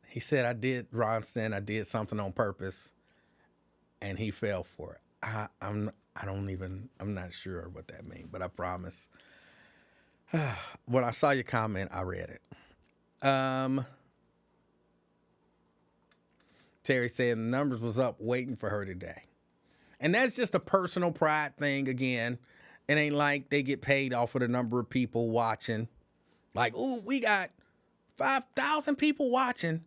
He said, Ron said I did something on purpose and he fell for it. I'm not sure what that means, but I promise. When I saw your comment, I read it. Terry said the numbers was up waiting for her today. And that's just a personal pride thing again. It ain't like they get paid off of the number of people watching. Like, ooh, we got 5,000 people watching,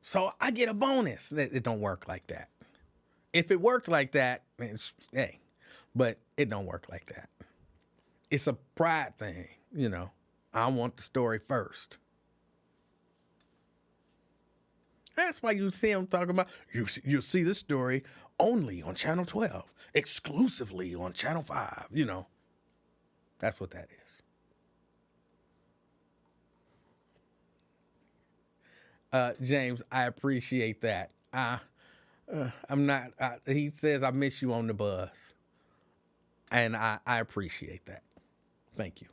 so I get a bonus. It don't work like that. If it worked like that, but it don't work like that. It's a pride thing, I want the story first. That's why you see him talking about, you'll see this story only on Channel 12, exclusively on Channel 5, That's what that is. James, I appreciate that. I'm not, he says, I miss you on the bus. And I appreciate that. Thank you.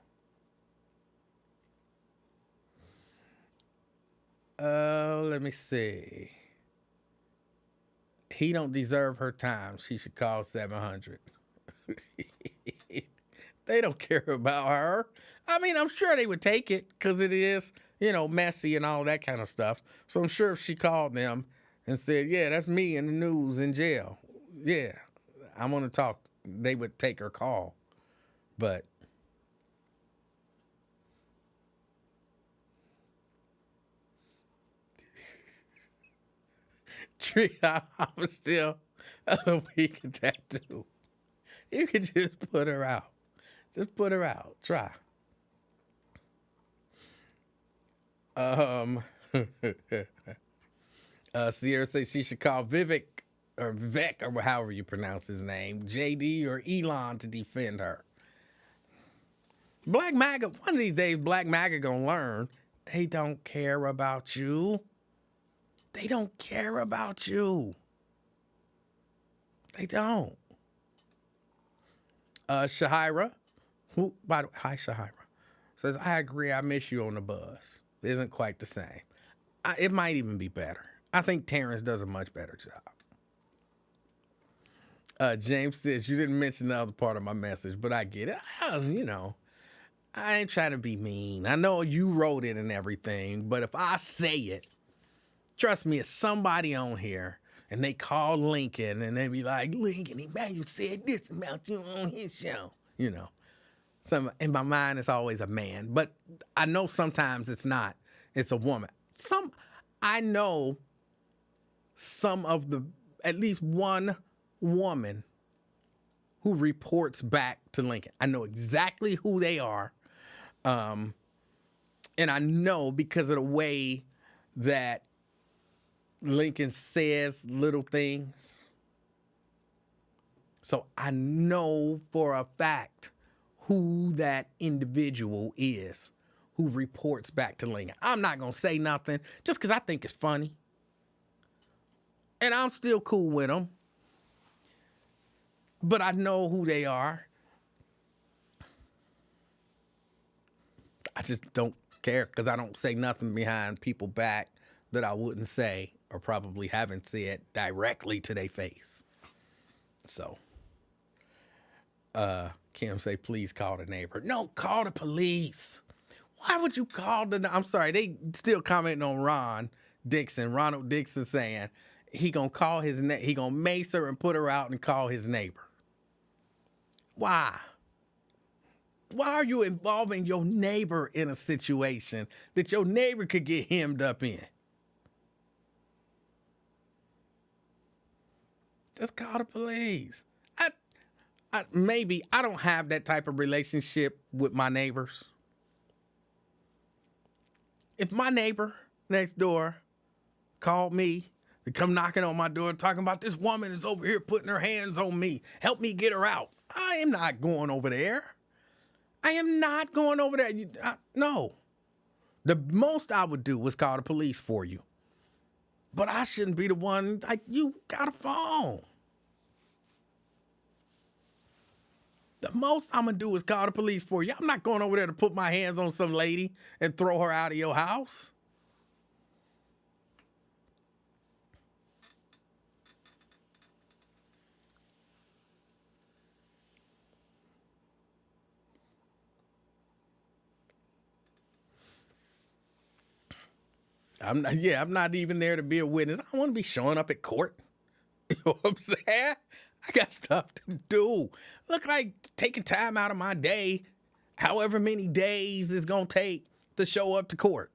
Let me see. He don't deserve her time. She should call 700. They don't care about her. I mean, I'm sure they would take it because it is, messy and all that kind of stuff. So I'm sure if she called them and said, yeah, that's me in the news in jail. Yeah, I'm going to talk. They would take her call. But Tree, I'm still a week of tattoo. You could just put her out. Just put her out. Try. Sierra says she should call Vivek or Vivek or however you pronounce his name, JD or Elon to defend her. Black MAGA, one of these days, Black MAGA gonna learn they don't care about you. They don't care about you. They don't. Shahira, hi Shahira, says, I agree, I miss you on the bus. It isn't quite the same. It might even be better. I think Terrence does a much better job. James says, you didn't mention the other part of my message, but I get it. I ain't trying to be mean. I know you wrote it and everything, but if I say it, trust me, it's somebody on here and they call Lincoln and they be like, Lincoln, Emanuel said this about you on his show. So in my mind, it's always a man, but I know sometimes it's not. It's a woman. I know at least one woman who reports back to Lincoln. I know exactly who they are. And I know because of the way that Lincoln says little things. So I know for a fact who that individual is who reports back to Lincoln. I'm not going to say nothing just because I think it's funny. And I'm still cool with them. But I know who they are. I just don't care because I don't say nothing behind people back that I wouldn't say or probably haven't said directly to their face. So, Kim say, please call the neighbor. No, call the police. Why would you call I'm sorry, they still commenting on Ronald Dixon saying he gonna call he gonna mace her and put her out and call his neighbor. Why? Why are you involving your neighbor in a situation that your neighbor could get hemmed up in? Just call the police. Maybe I don't have that type of relationship with my neighbors. If my neighbor next door called me to come knocking on my door talking about this woman is over here putting her hands on me, help me get her out, I am not going over there. I am not going over there. No. The most I would do was call the police for you. But I shouldn't be the one, you got a phone. The most I'm going to do is call the police for you. I'm not going over there to put my hands on some lady and throw her out of your house. I'm not even there to be a witness. I don't want to be showing up at court. You know what I'm saying? I got stuff to do. Look like taking time out of my day, however many days it's going to take to show up to court.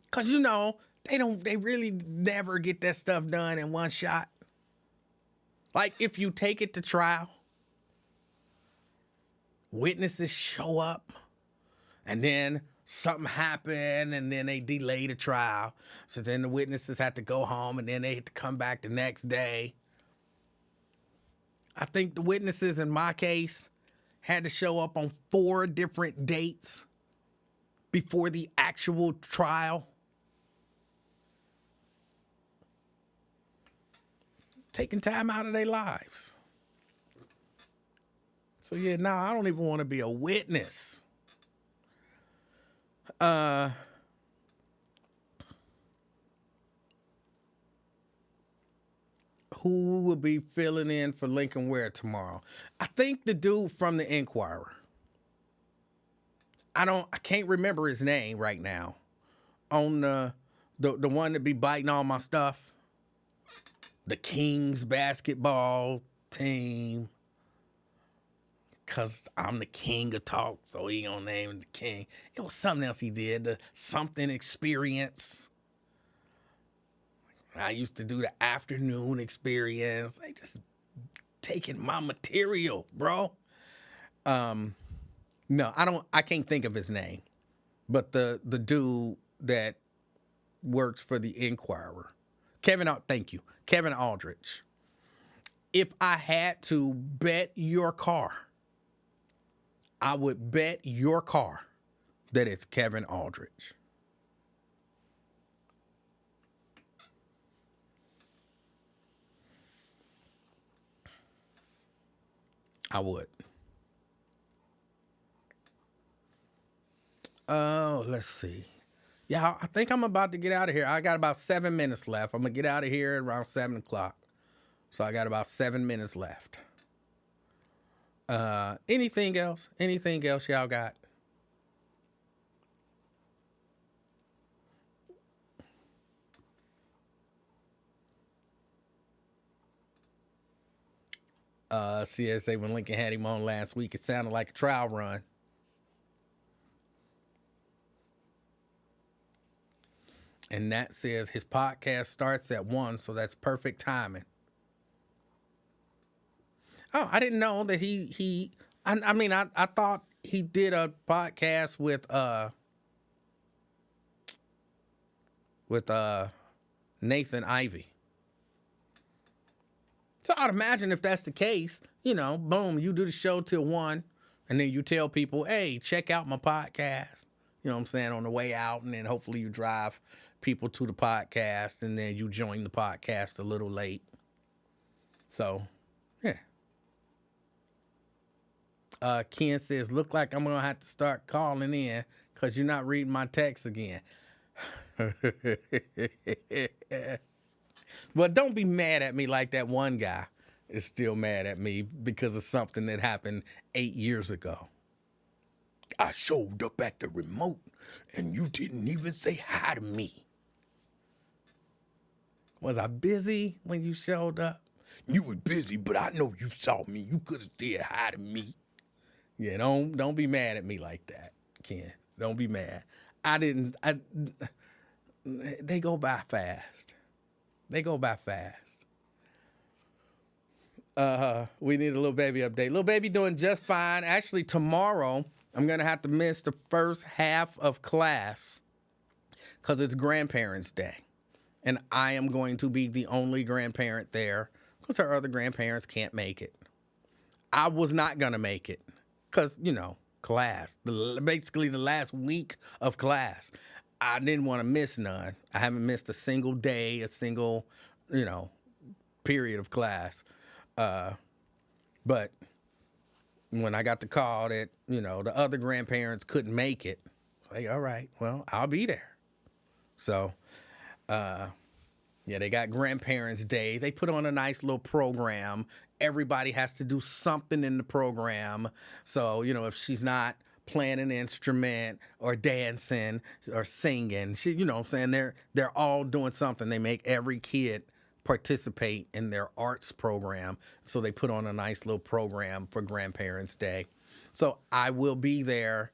Because, they really never get that stuff done in one shot. Like if you take it to trial, witnesses show up and then something happened and then they delay the trial. So then the witnesses have to go home and then they have to come back the next day. I think the witnesses in my case had to show up on 4 different dates before the actual trial. Taking time out of their lives. So I don't even want to be a witness. who will be filling in for Lincoln Ware tomorrow? I think the dude from the Inquirer. I can't remember his name right now. On the one that be biting all my stuff. The Kings basketball team. Cause I'm the king of talk, so he gonna name him the king. It was something else he did, the something experience. I used to do the afternoon experience. They just taking my material, bro. No, I can't think of his name. But the dude that works for the Inquirer. Thank you. Kevin Aldrich. If I had to bet your car, I would bet your car that it's Kevin Aldrich. I would. Oh, let's see. Yeah, I think I'm about to get out of here. I got about 7 minutes left. I'm going to get out of here at around 7 o'clock. So I got about 7 minutes left. Anything else? Anything else y'all got? CSA, when Lincoln had him on last week, it sounded like a trial run. And Nat says his podcast starts at 1, so that's perfect timing. Oh, I didn't know that I thought he did a podcast with Nathan Ivey. So I'd imagine if that's the case, boom, you do the show till 1, and then you tell people, hey, check out my podcast. You know what I'm saying, on the way out, and then hopefully you drive people to the podcast, and then you join the podcast a little late. So, yeah. Ken says, look like I'm going to have to start calling in because you're not reading my text again. But don't be mad at me like that one guy is still mad at me because of something that happened 8 years ago. I showed up at the remote and you didn't even say hi to me. Was I busy when you showed up? You were busy, but I know you saw me. You could have said hi to me. Yeah, don't be mad at me like that, Ken. Don't be mad. They go by fast. They go by fast. We need a little baby update. Little baby doing just fine. Actually, tomorrow, I'm going to have to miss the first half of class because it's Grandparents' Day. And I am going to be the only grandparent there because our other grandparents can't make it. I was not going to make it because, class. Basically, the last week of class. I didn't want to miss none. I haven't missed a single day, a single, period of class. But when I got the call that, the other grandparents couldn't make it, like, all right, well, I'll be there. So, they got Grandparents' Day. They put on a nice little program. Everybody has to do something in the program. So, if she's not playing an instrument or dancing or singing, they're all doing something. They make every kid participate in their arts program. So they put on a nice little program for Grandparents' Day. So I will be there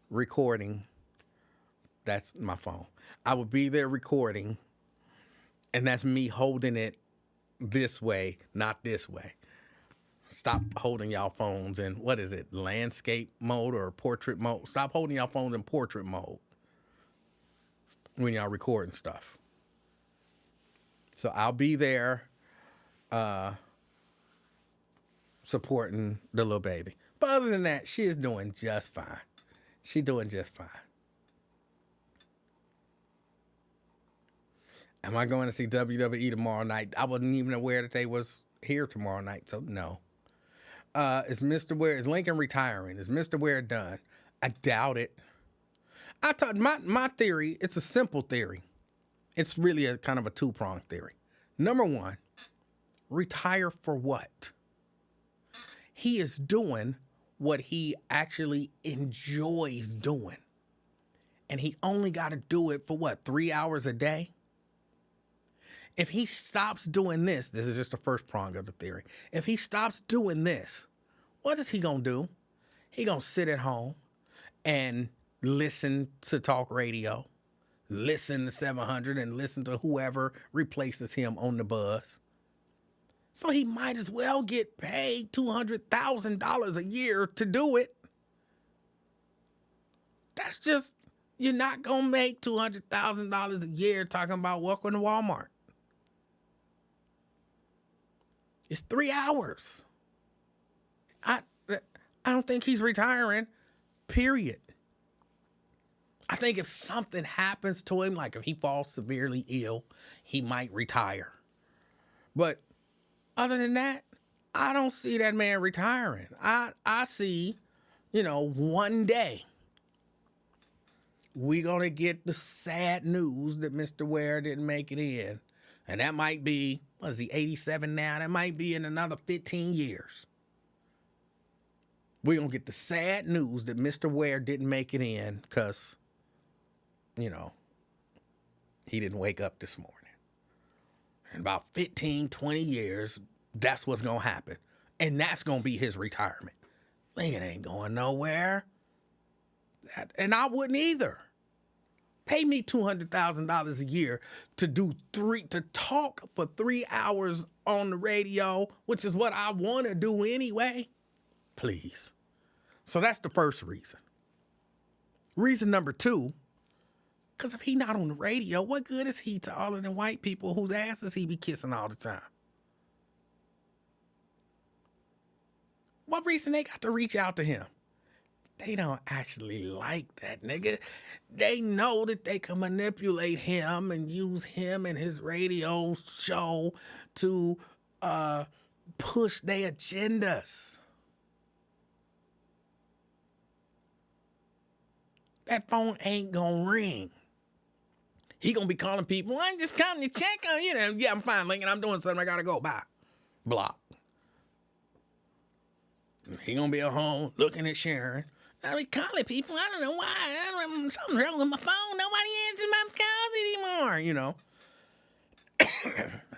recording. That's my phone. I will be there recording, and that's me holding it this way, not this way. Stop holding y'all phones in, what is it, landscape mode or portrait mode? Stop holding y'all phones in portrait mode when y'all recording stuff. So I'll be there supporting the little baby. But other than that, she is doing just fine. She's doing just fine. Am I going to see WWE tomorrow night? I wasn't even aware that they was here tomorrow night, so no. Is Lincoln retiring? Is Mr. Ware done? I doubt it. My theory, it's a simple theory. It's really a kind of a two-pronged theory. Number one, Retire for what? He is doing what he actually enjoys doing. And he only got to do it for what, 3 hours a day? If he stops doing this is just the first prong of the theory. If he stops doing this, what is he going to do? He going to sit at home and listen to talk radio, listen to 700 and listen to whoever replaces him on the buzz. So he might as well get paid $200,000 a year to do it. That's just, you're not going to make $200,000 a year talking about welcome to Walmart. It's 3 hours. I don't think he's retiring, period. I think if something happens to him, like if he falls severely ill, he might retire. But other than that, I don't see that man retiring. I see, one day we're going to get the sad news that Mr. Ware didn't make it in. And that might be, what is he, 87 now? That might be in another 15 years. We're going to get the sad news that Mr. Ware didn't make it in because, he didn't wake up this morning. In about 15, 20 years, that's what's going to happen. And that's going to be his retirement. Lincoln ain't going nowhere. And I wouldn't either. Pay me $200,000 a year to talk for 3 hours on the radio, which is what I want to do anyway. Please. So that's the first reason. Reason number two, because if he not on the radio, what good is he to all of the white people whose asses he be kissing all the time? What reason they got to reach out to him? They don't actually like that nigga. They know that they can manipulate him and use him and his radio show to push their agendas. That phone ain't gonna ring. He gonna be calling people, I'm just coming to check on you. Yeah, I'm fine, Lincoln. I'm doing something. I gotta go. Bye. Block. He gonna be at home looking at Sharon. I be calling people. I don't know why. Something's wrong with my phone. Nobody answers my calls anymore,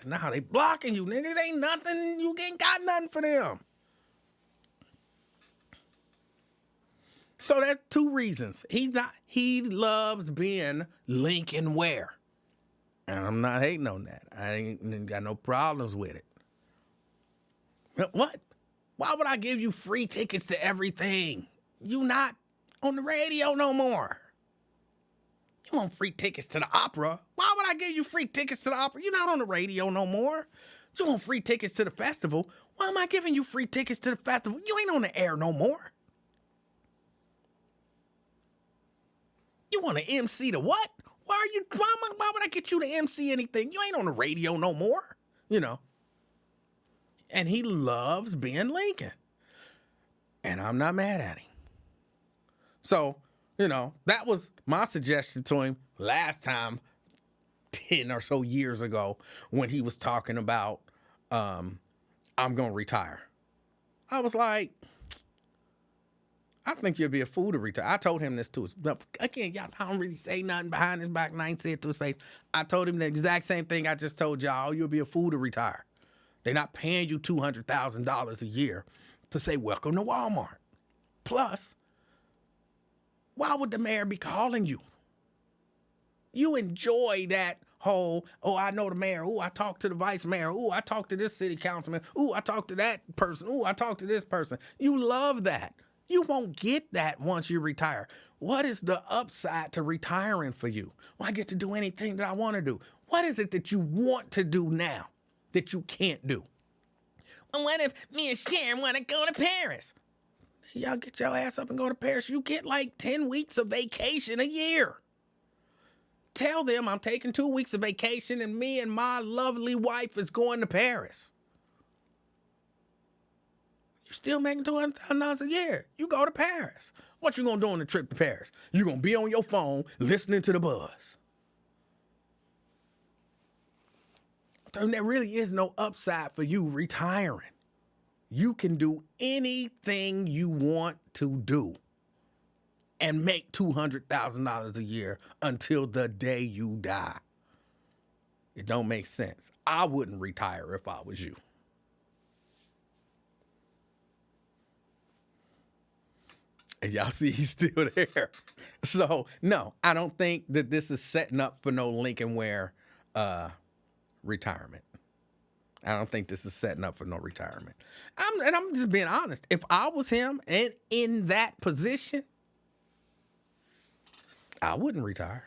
Now they blocking you, nigga. They ain't nothing. You ain't got nothing for them. So that's two reasons. He loves being Lincoln Ware. And I'm not hating on that. I ain't got no problems with it. But what? Why would I give you free tickets to everything? You not on the radio no more. You want free tickets to the opera? Why would I give you free tickets to the opera? You're not on the radio no more. You want free tickets to the festival? Why am I giving you free tickets to the festival? You ain't on the air no more. You want to MC to what? Why would I get you to MC anything? You ain't on the radio no more. And he loves being Lincoln. And I'm not mad at him. So, that was my suggestion to him last time, 10 or so years ago, when he was talking about, I'm going to retire. I was like, I think you'll be a fool to retire. I told him this too. But again, y'all, I don't really say nothing behind his back, and I ain't say it to his face. I told him the exact same thing I just told y'all. You'll be a fool to retire. They're not paying you $200,000 a year to say, welcome to Walmart. Plus, why would the mayor be calling you? You enjoy that whole, I know the mayor. I talked to the vice mayor. I talked to this city councilman. I talked to that person. I talked to this person. You love that. You won't get that once you retire. What is the upside to retiring for you? Well, I get to do anything that I want to do. What is it that you want to do now that you can't do? Well, what if me and Sharon want to go to Paris? Y'all get your ass up and go to Paris. You get like 10 weeks of vacation a year. Tell them I'm taking 2 weeks of vacation and me and my lovely wife is going to Paris. You're still making $200,000 a year. You go to Paris. What you gonna do on the trip to Paris? You're gonna be on your phone listening to the buzz. So there really is no upside for you retiring. You can do anything you want to do and make $200,000 a year until the day you die. It don't make sense. I wouldn't retire if I was you. And y'all see he's still there. So, no, I don't think that this is setting up for no Lincoln Ware retirement. I don't think this is setting up for no retirement. I'm just being honest. If I was him and in that position, I wouldn't retire.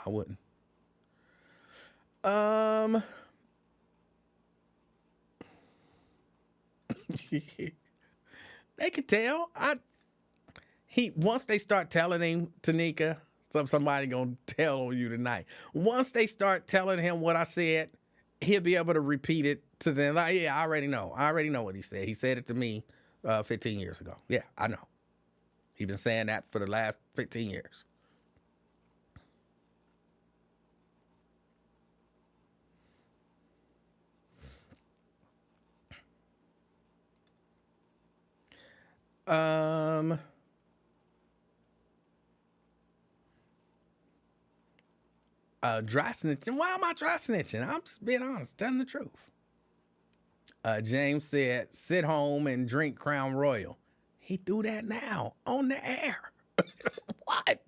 I wouldn't. They could tell. Once they start telling him, Tanika, somebody gonna tell on you tonight. Once they start telling him what I said, he'll be able to repeat it to them. Like, yeah, I already know. I already know what he said. He said it to me 15 years ago. Yeah, I know. He's been saying that for the last 15 years. Dry snitching. Why am I dry snitching? I'm just being honest, telling the truth. James said, sit home and drink Crown Royal. He do that now on the air. What?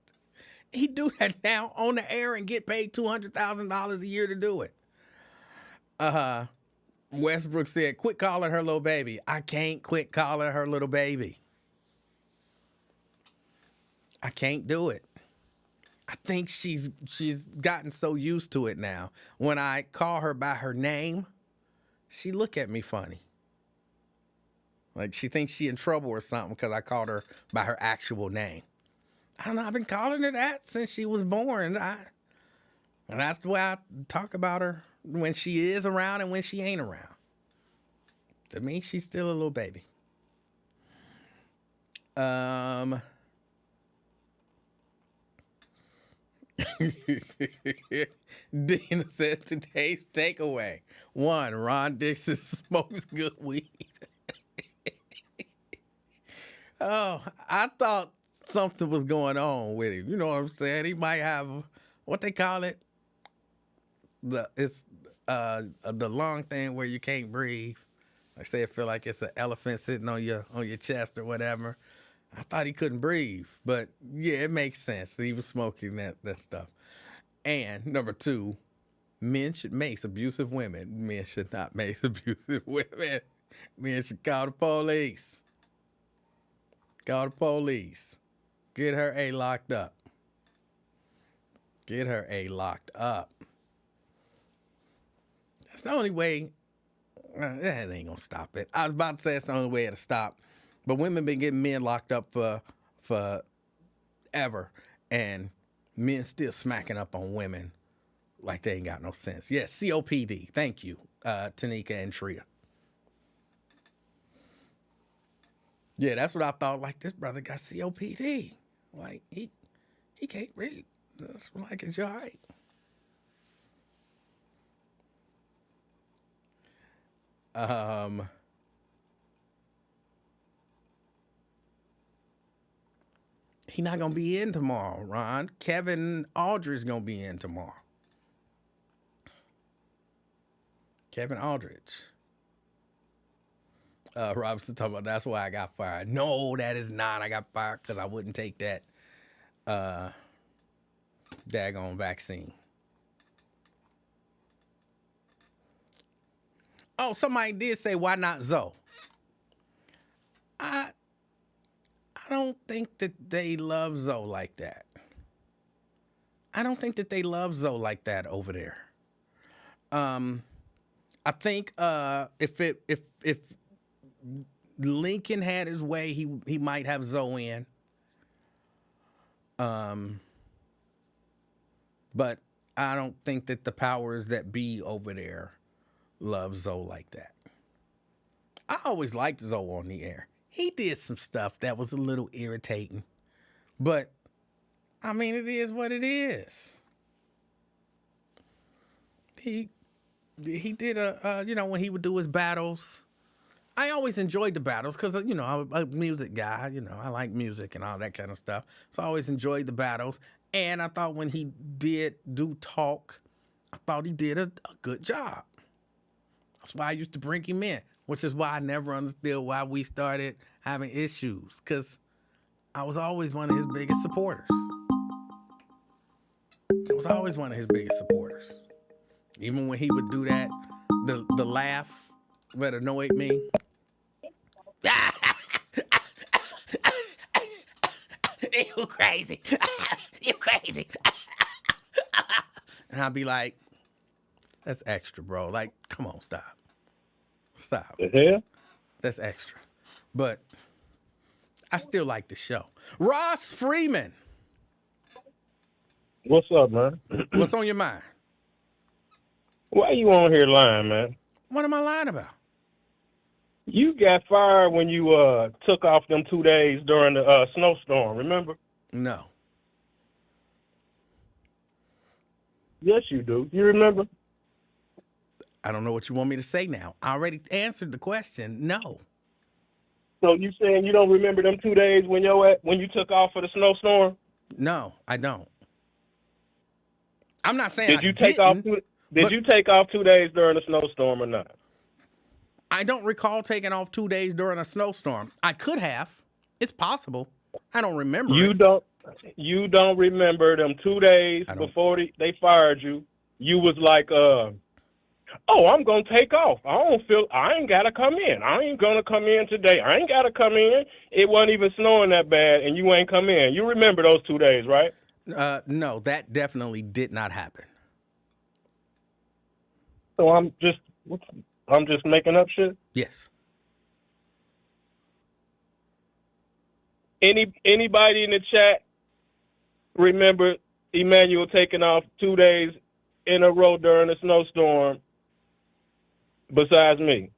He do that now on the air and get paid $200,000 a year to do it. Westbrook said, quit calling her little baby. I can't quit calling her little baby. I can't do it. I think she's gotten so used to it now. When I call her by her name, she look at me funny. Like she thinks she in trouble or something because I called her by her actual name. I don't know. I've been calling her that since she was born. And that's the way I talk about her when she is around and when she ain't around. To me, she's still a little baby. Dina says today's takeaway. 1, Ron Dixon smokes good weed. Oh, I thought something was going on with him. You know what I'm saying? He might have what they call it. It's the lung thing where you can't breathe. Like say it feel like it's an elephant sitting on your chest or whatever. I thought he couldn't breathe, but yeah, it makes sense. He was smoking that stuff. And number 2, men should mace abusive women. Men should not mace abusive women. Men should call the police. Call the police. Get her locked up. Get her locked up. That's the only way. That ain't gonna stop it. I was about to say it's the only way to stop. But women been getting men locked up for ever, and men still smacking up on women like they ain't got no sense. Yes, COPD. Thank you, Tanika and Tria. Yeah, that's what I thought. Like this brother got COPD. Like he can't breathe. That's like it's all right. He not gonna be in tomorrow, Ron. Kevin Aldridge gonna be in tomorrow. Kevin Aldridge. Robinson talking about that's why I got fired. No, that is not. I got fired because I wouldn't take that daggone vaccine. Oh, somebody did say, why not Zoe? I don't think that they love Zoe like that. I don't think that they love Zoe like that over there. I think if Lincoln had his way, he might have Zoe in. But I don't think that the powers that be over there love Zoe like that. I always liked Zoe on the air. He did some stuff that was a little irritating, but I mean, it is what it is. He did when he would do his battles. I always enjoyed the battles because, I'm a music guy. I like music and all that kind of stuff. So I always enjoyed the battles. And I thought when he did do talk, I thought he did a good job. That's why I used to bring him in, which is why I never understood why we started having issues, because I was always one of his biggest supporters. I was always one of his biggest supporters. Even when he would do that, the laugh that annoyed me. You crazy. You crazy. And I'd be like, that's extra, bro. Like, come on, stop. Stop. The hell? That's extra. But I still like the show. Ross Freeman. What's up, man? What's on your mind? Why you on here lying, man? What am I lying about? You got fired when you took off them 2 days during the snowstorm, remember? No. Yes, you do. You remember? I don't know what you want me to say now. I already answered the question. No. So you saying you don't remember them 2 days when you took off for the snowstorm? No, I don't. I'm not saying Did you I take didn't, off? Did you take off 2 days during the snowstorm or not? I don't recall taking off 2 days during a snowstorm. I could have. It's possible. I don't remember it. You don't remember them 2 days before they fired you. You was like, I'm going to take off. I ain't got to come in. I ain't going to come in today. I ain't got to come in. It wasn't even snowing that bad, and you ain't come in. You remember those 2 days, right? No, that definitely did not happen. So I'm just making up shit? Yes. Anybody in the chat remember Emanuel taking off 2 days in a row during a snowstorm besides me?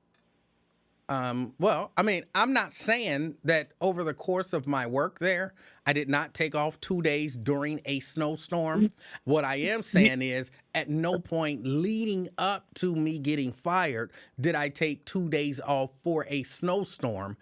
Well, I mean, I'm not saying that over the course of my work there, I did not take off 2 days during a snowstorm. What I am saying is, at no point leading up to me getting fired did I take 2 days off for a snowstorm,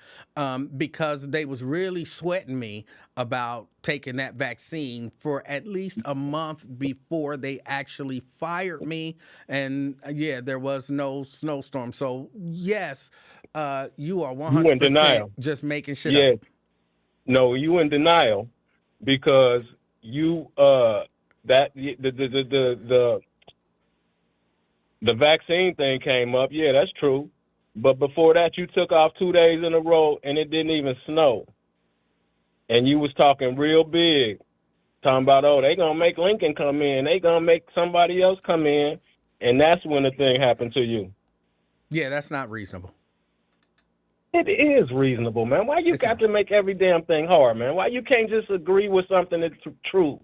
because they was really sweating me about taking that vaccine for at least a month before they actually fired me. And yeah, there was no snowstorm. So yes, you are 100% in denial. just making shit up. No, you in denial because you the vaccine thing came up. Yeah, that's true. But before that, you took off 2 days in a row and it didn't even snow. And you was talking real big, talking about, they gonna make Lincoln come in, they gonna make somebody else come in, and that's when the thing happened to you. Yeah, that's not reasonable. It is reasonable, man. Why you got to make every damn thing hard, man? Why you can't just agree with something that's true?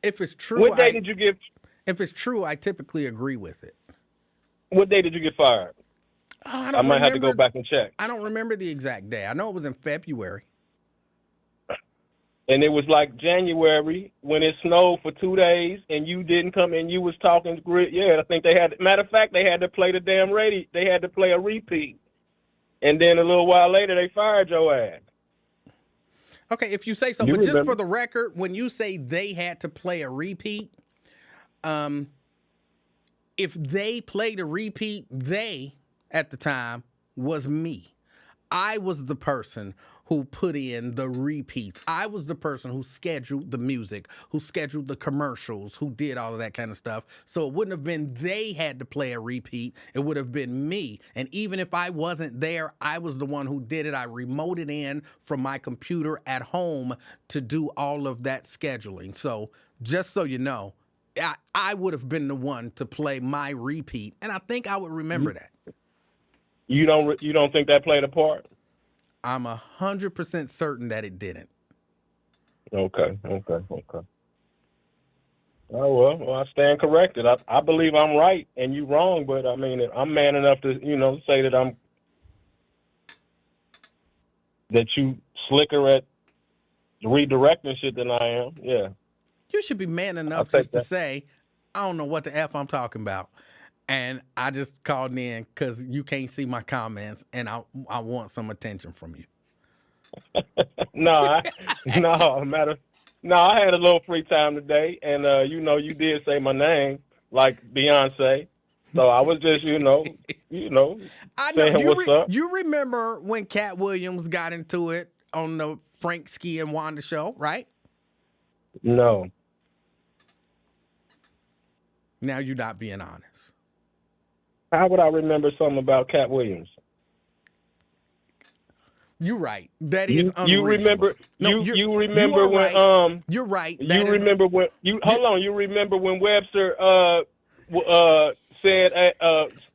If it's true, what day did you get? If it's true, I typically agree with it. What day did you get fired? I might have to go back and check. I don't remember the exact day. I know it was in February. And it was like January when it snowed for 2 days and you didn't come in. You was talking grit. Yeah, I think matter of fact, they had to play the damn radio. They had to play a repeat. And then a little while later, they fired your ass. Okay, if you say so. But just for the record, when you say they had to play a repeat, if they played a repeat, they, at the time, was me. I was the person who put in the repeats. I was the person who scheduled the music, who scheduled the commercials, who did all of that kind of stuff. So it wouldn't have been they had to play a repeat. It would have been me. And even if I wasn't there, I was the one who did it. I remoted in from my computer at home to do all of that scheduling. So just so you know, I would have been the one to play my repeat. And I think I would remember that. You don't think that played a part? I'm 100% certain that it didn't. Okay. Oh, well, I stand corrected. I believe I'm right and you wrong, but I mean, I'm man enough to, say that you slicker at redirecting shit than I am. Yeah. You should be man I'll enough take just to that. say, I don't know what the F I'm talking about. And I just called in because you can't see my comments and I want some attention from you. No, I had a little free time today, and you did say my name like Beyonce, so I was just I know saying what's up. you remember when Cat Williams got into it on the Frank Ski and Wanda show, right? No, Now you're not being honest. how would I remember something about Cat Williams? You're right. That is You unreasonable. remember No, you you remember are when right. You're right. you That is remember when you hold on, you remember when Webster said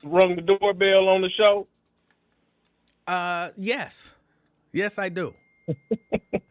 rung the doorbell on the show? yes. Yes, I do.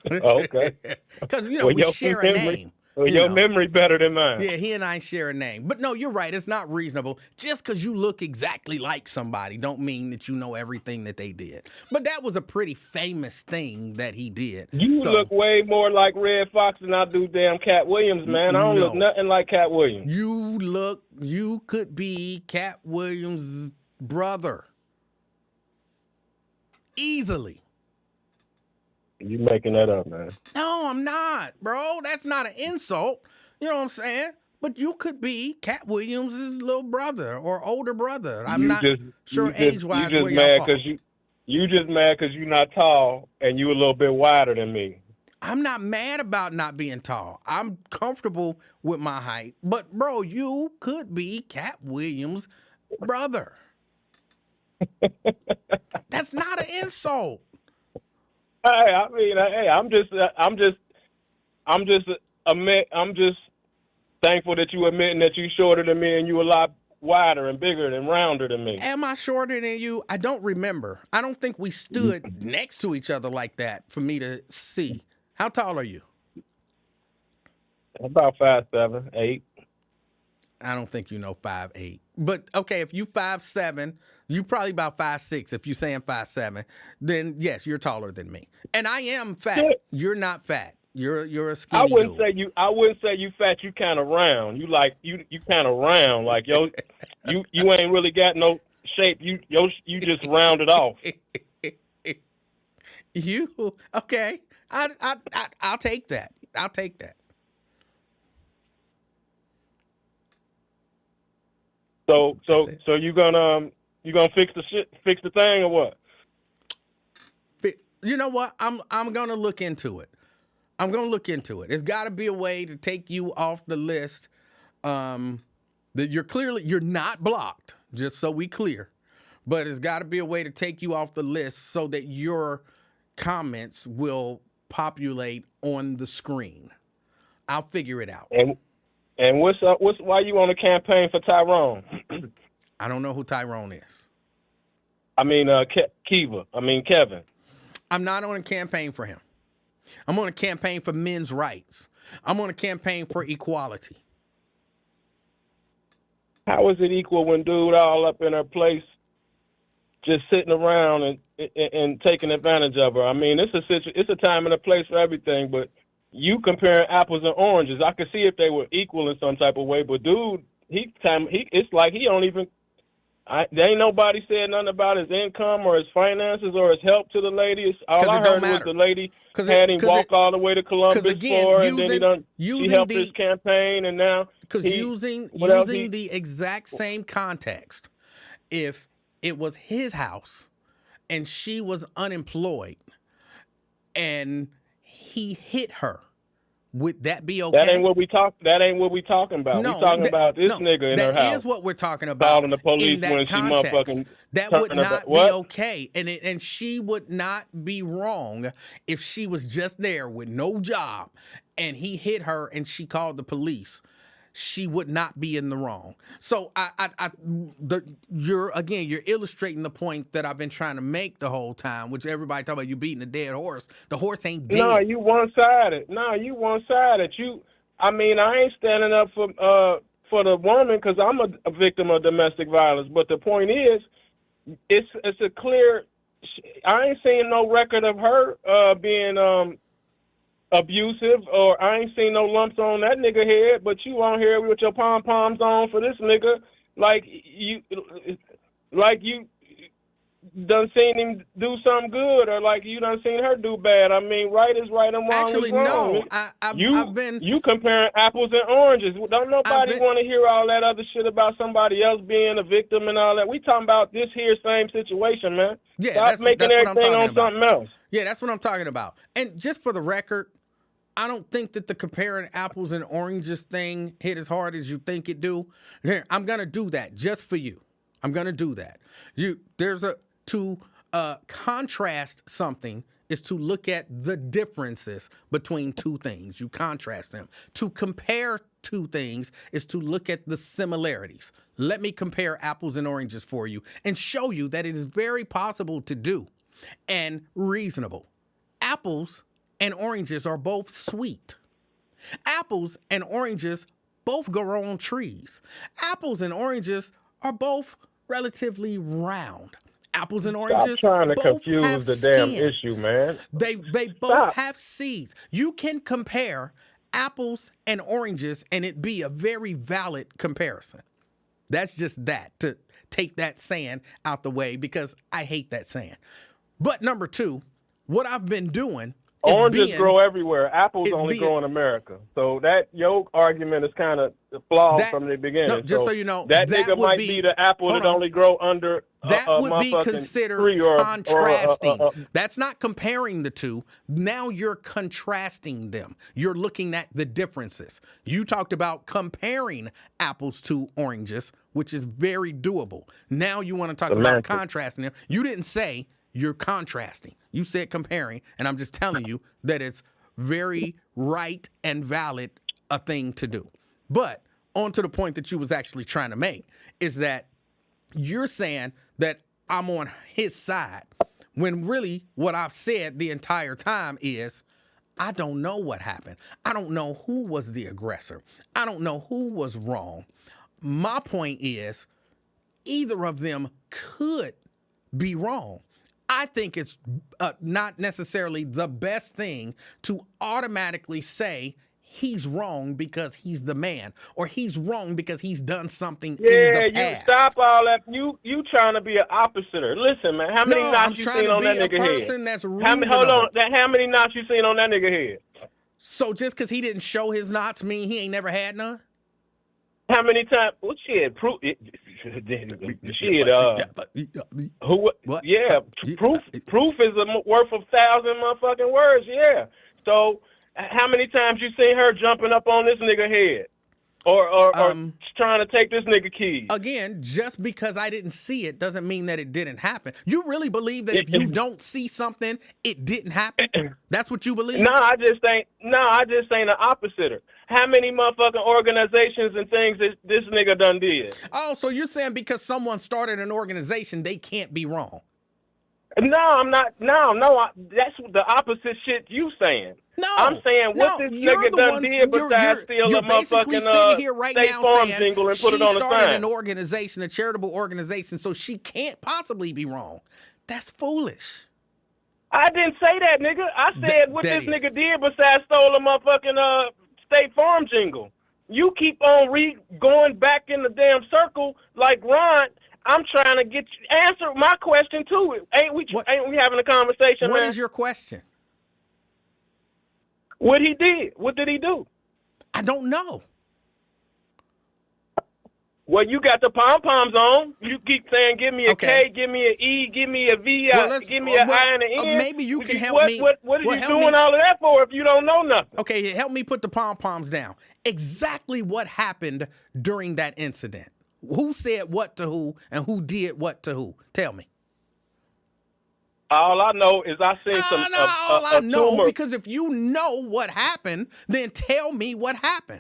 Okay. Because Well, we share a name. Your memory better than mine. Yeah, he and I share a name. But no, you're right. It's not reasonable. Just because you look exactly like somebody don't mean that you know everything that they did. But that was a pretty famous thing that he did. You look way more like Red Fox than I do damn Cat Williams, man. I don't look nothing like Cat Williams. You could be Cat Williams' brother. Easily. You making that up, man. No, I'm not, bro. That's not an insult. You know what I'm saying? But you could be Cat Williams' little brother or older brother. I'm not sure age-wise where y'all fall. You just mad because you're not tall and you a little bit wider than me. I'm not mad about not being tall. I'm comfortable with my height. But, bro, you could be Cat Williams' brother. That's not an insult. I'm just thankful that you admitting that you shorter than me and you a lot wider and bigger and rounder than me. Am I shorter than you? I don't remember. I don't think we stood next to each other like that for me to see. How tall are you? About 5'7", 8". I don't think you know 5'8". But okay, if you 5'7", you probably about 5'6". If you're saying 5'7", then yes, you're taller than me. And I am fat. Yeah. You're not fat. You're a skinny I wouldn't dude. say you fat. You kind of round. You kind of round. Like you ain't really got no shape. You just rounded off. You okay? I'll take that. I'll take that. So you gonna fix the thing or what? You know what? I'm gonna look into it. There's got to be a way to take you off the list. That you're not blocked. Just so we clear, but it's got to be a way to take you off the list so that your comments will populate on the screen. I'll figure it out. And what's up? Why you on a campaign for Tyrone? I don't know who Tyrone is. I mean, Kevin. I'm not on a campaign for him. I'm on a campaign for men's rights. I'm on a campaign for equality. How is it equal when dude all up in her place, just sitting around and taking advantage of her? I mean, it's a time and a place for everything, but you comparing apples and oranges. I could see if they were equal in some type of way, but dude, it's like he don't even. There ain't nobody said nothing about his income or his finances or his help to the lady. All I heard was the lady had him walk all the way to Columbus for her, and then she helped his campaign, and now using the exact same context, if it was his house and she was unemployed and he hit her, would that be okay? That ain't what we talking about. No, we talking about this nigga in her house. That is what we're talking about. Calling the police in that when context. she motherfucking that would not be okay, and she would not be wrong if she was just there with no job and he hit her and she called the police. She would not be in the wrong. So you're illustrating the point that I've been trying to make the whole time, which everybody talking about you beating a dead horse. The horse ain't dead. No, you one-sided. I mean, I ain't standing up for the woman because I'm a victim of domestic violence. But the point is, it's a clear. I ain't seeing no record of her being abusive, or I ain't seen no lumps on that nigga head, but you on here with your pom-poms on for this nigga, like you done seen him do something good, or like you done seen her do bad. I mean, right is right and wrong Actually, is wrong. no. You comparing apples and oranges. Don't nobody want to hear all that other shit about somebody else being a victim and all that. We talking about this here same situation, man. Yeah, Stop that's making what I'm everything talking on about. something else. Yeah, that's what I'm talking about. And just for the record, I don't think that the comparing apples and oranges thing hit as hard as you think it do. Here, I'm gonna do that just for you. I'm gonna do that. To contrast something is to look at the differences between two things. You contrast them. To compare two things is to look at the similarities. Let me compare apples and oranges for you and show you that it is very possible to do and reasonable. Apples and oranges are both sweet. Apples and oranges both grow on trees. Apples and oranges are both relatively round. Apples and oranges Stop trying to both confuse have the skins. damn issue, man. They both have seeds. You can compare apples and oranges and it be a very valid comparison. That's just that, to take that saying out the way, because I hate that saying. But number two, what I've been doing is oranges grow everywhere. Apples only grow in America. So that your argument is kind of flawed from the beginning. No, just so you know, that nigga might be the apple that only grow under that a would be considered contrasting. That's not comparing the two. Now you're contrasting them. You're looking at the differences. You talked about comparing apples to oranges, which is very doable. Now you want to talk about contrasting them. You didn't say you're contrasting. You said comparing, and I'm just telling you that it's very right and valid a thing to do. But on to the point that you was actually trying to make is that you're saying that I'm on his side, when really what I've said the entire time is I don't know what happened. I don't know who was the aggressor. I don't know who was wrong. My point is either of them could be wrong. I think it's not necessarily the best thing to automatically say he's wrong because he's the man, or he's wrong because he's done something in the past. Yeah, you stop all that. You trying to be an oppositor. Listen, man, how many knots you seen on that nigga head? That's hold on, how many knots you seen on that nigga head? So just because he didn't show his knots mean he ain't never had none? How many times? Well, shit, proof. Shit, who? What? Yeah, proof is worth 1,000 motherfucking words. Yeah. So, how many times you seen her jumping up on this nigga head, or trying to take this nigga keys? Again, just because I didn't see it doesn't mean that it didn't happen. You really believe that if you don't see something, it didn't happen? That's what you believe? No, I just ain't the opposite. How many motherfucking organizations and things that this nigga done did? Oh, so you're saying because someone started an organization, they can't be wrong? No, I'm not. No, that's the opposite shit you saying. No, I'm saying what this nigga done did besides steal a motherfucking here right State now Farm saying jingle and put it on the sign. She started an organization, a charitable organization, so she can't possibly be wrong. That's foolish. I didn't say that, nigga. I said what this nigga did besides stole a motherfucking State Farm jingle. You keep on going back in the damn circle like Ron. I'm trying to get you answer my question too. Ain't we having a conversation? What man? Is your question? What he did? What did he do? I don't know. Well, you got the pom-poms on. You keep saying, give me a K, give me an E, give me a V, give me an I and an N. Maybe you can help me. What are you doing all of that for if you don't know nothing? Okay, help me put the pom-poms down. Exactly what happened during that incident? Who said what to who and who did what to who? Tell me. All I know is I seen I know, because if you know what happened, then tell me what happened.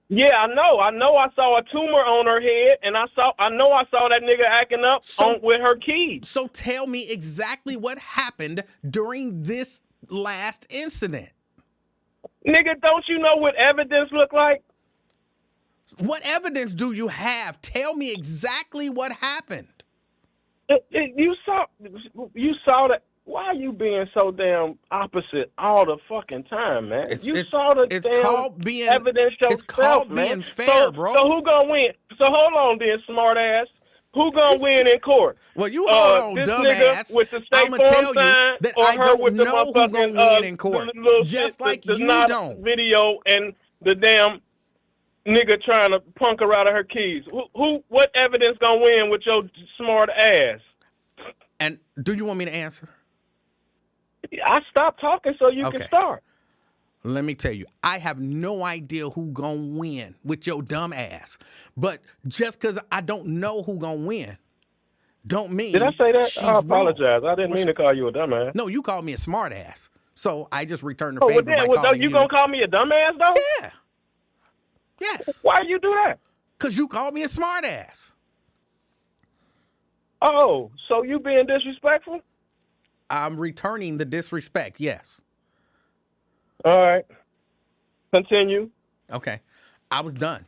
Yeah, I know. I saw a tumor on her head, and I saw that nigga acting up with her keys. So tell me exactly what happened during this last incident. Nigga, don't you know what evidence look like? What evidence do you have? Tell me exactly what happened. You saw that. Why you being so damn opposite all the fucking time, man? You saw the it's damn called being, evidence yourself, it's called man. being fair, bro. So who gonna win? So hold on, then, smart ass. Who gonna win in court? Well, you hold on, this dumbass. nigga with the State I'ma Farm tell you sign, that or I her don't with the know who gonna win in court. Just like the you not don't. video and the damn nigga trying to punk her out of her keys. What evidence gonna win with your smart ass? And do you want me to answer? I stopped talking so you can start. Let me tell you, I have no idea who gonna win with your dumb ass. But just because I don't know who gonna win, don't mean. Did I say that? She's I apologize. Wrong. I didn't mean to call you a dumbass. No, you called me a smart ass. So I just returned the favor by calling you. You gonna call me a dumbass though? Yeah. Yes. Why you do that? Because you called me a smart ass. Oh, so you being disrespectful? I'm returning the disrespect, yes. All right. Continue. Okay. I was done.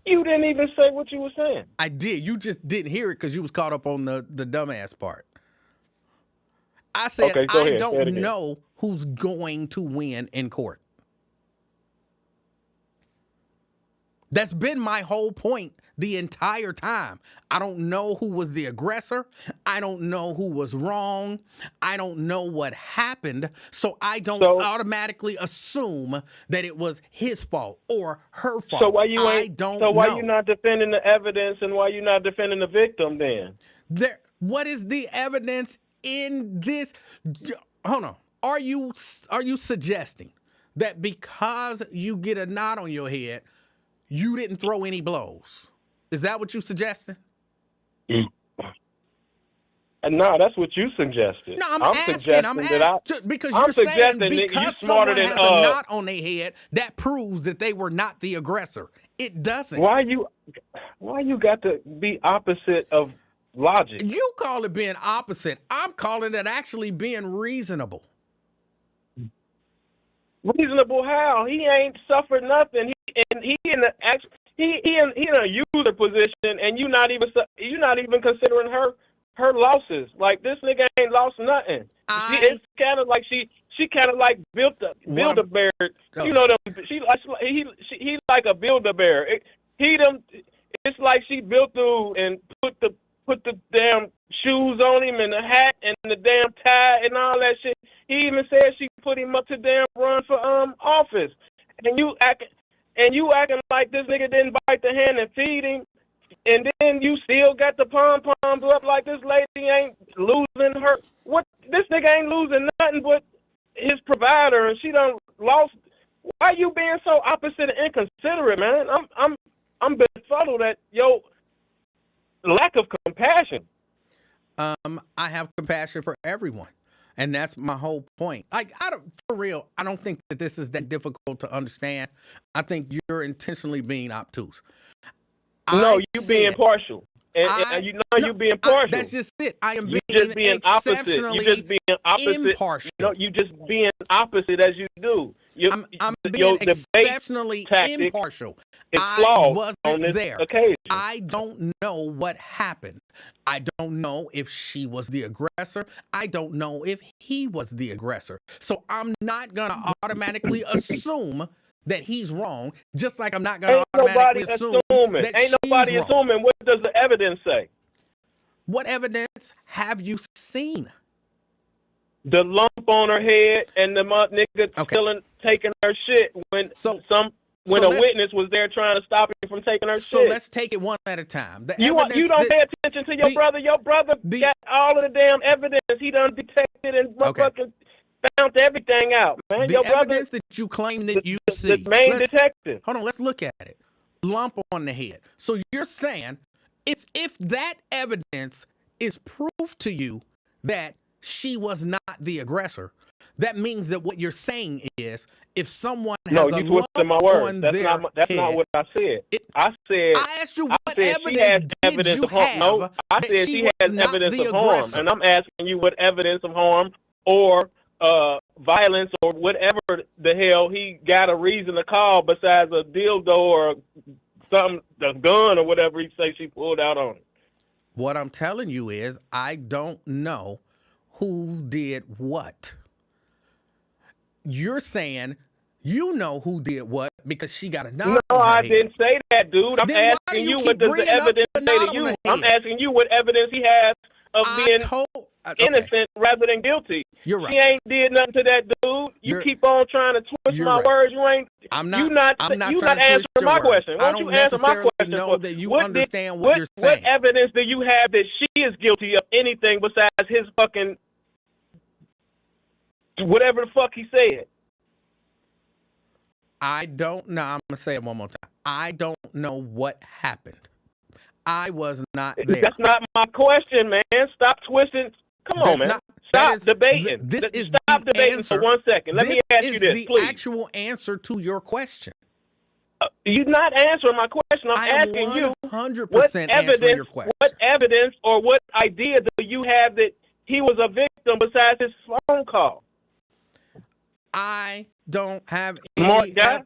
You didn't even say what you were saying. I did. You just didn't hear it because you was caught up on the dumbass part. I said, okay, go ahead. I don't know who's going to win in court. That's been my whole point the entire time. I don't know who was the aggressor. I don't know who was wrong. I don't know what happened. So I don't automatically assume that it was his fault or her fault. So why you know. You not defending the evidence and why you not defending the victim then? What is the evidence in this? Hold on. Are you suggesting that because you get a knot on your head, you didn't throw any blows? Is that what you suggesting? No, that's what you suggested. No, I'm asking because you're saying because someone has a knot on their head, that proves that they were not the aggressor. It doesn't. Why you got to be opposite of logic? You call it being opposite. I'm calling it actually being reasonable. Reasonable how? He ain't suffered nothing. He in a user position, and you not even considering her losses. Like, this nigga ain't lost nothing. It's kind of like she kind of like built a bear. You know them. He like a Build-A-Bear. It's like she built dude and put the damn shoes on him and the hat and the damn tie and all that shit. He even said she put him up to damn run for office. And you acting like this nigga didn't bite the hand and feed him, and then you still got the pom-poms up like this lady ain't losing her. What? This nigga ain't losing nothing but his provider, and she done lost. Why you being so opposite and inconsiderate, man? I'm befuddled at your lack of compassion. I have compassion for everyone. And that's my whole point. Like, for real, I don't think that this is that difficult to understand. I think you're intentionally being obtuse. No, you being partial. And you know you being partial. That's just it. I am being opposite. You just being opposite. Impartial. No, you just being opposite as you do. I'm being exceptionally impartial. I wasn't there. Occasion. I don't know what happened. I don't know if she was the aggressor. I don't know if he was the aggressor. So I'm not going to automatically assume that he's wrong, just like I'm not going to automatically assume that Ain't nobody she's wrong. assuming. What does the evidence say? What evidence have you seen? The lump on her head and the nigga taking her shit when a witness was there trying to stop him from taking her shit. So let's take it one at a time. You don't pay attention to your brother. Your brother got all of the damn evidence. He done detected and fucking found everything out, man. The evidence that you claim that you see. The main detective. Hold on, let's look at it. Lump on the head. So you're saying if that evidence is proof to you that she was not the aggressor, that means that what you're saying is if someone has a lump on their head. That's not what I said. I asked you what evidence did you have? No, I said she has evidence of harm, and I'm asking you what evidence of harm or violence or whatever the hell he got a reason to call besides a dildo or something, a gun or whatever he say she pulled out on him. What I'm telling you is I don't know who did what. You're saying you know who did what because she got a knot No, on her I head. didn't say that, dude. I'm Then why do asking you you keep what does the bringing up evidence the say knot to on you? the I'm head? asking you what evidence he has of being Okay. innocent rather than guilty. You're right. She ain't did nothing to that dude. You keep on trying to twist You're my right. words. You ain't. I'm you not you trying not to twist answering your my words. question. I Won't don't you answer my necessarily question? know that you understand what you're What saying. evidence do you have that she is guilty of anything besides his fucking whatever the fuck he said? I don't know. I'm going to say it one more time. I don't know what happened. I was not there. That's not my question, man. Stop twisting. Come on, man. Stop debating. Stop debating for 1 second. Let me ask you this, the please. actual answer to your question. You're not answering my question. I'm asking you 100% answering your question. What evidence or what idea do you have that he was a victim besides his phone call? I don't have Smart any guy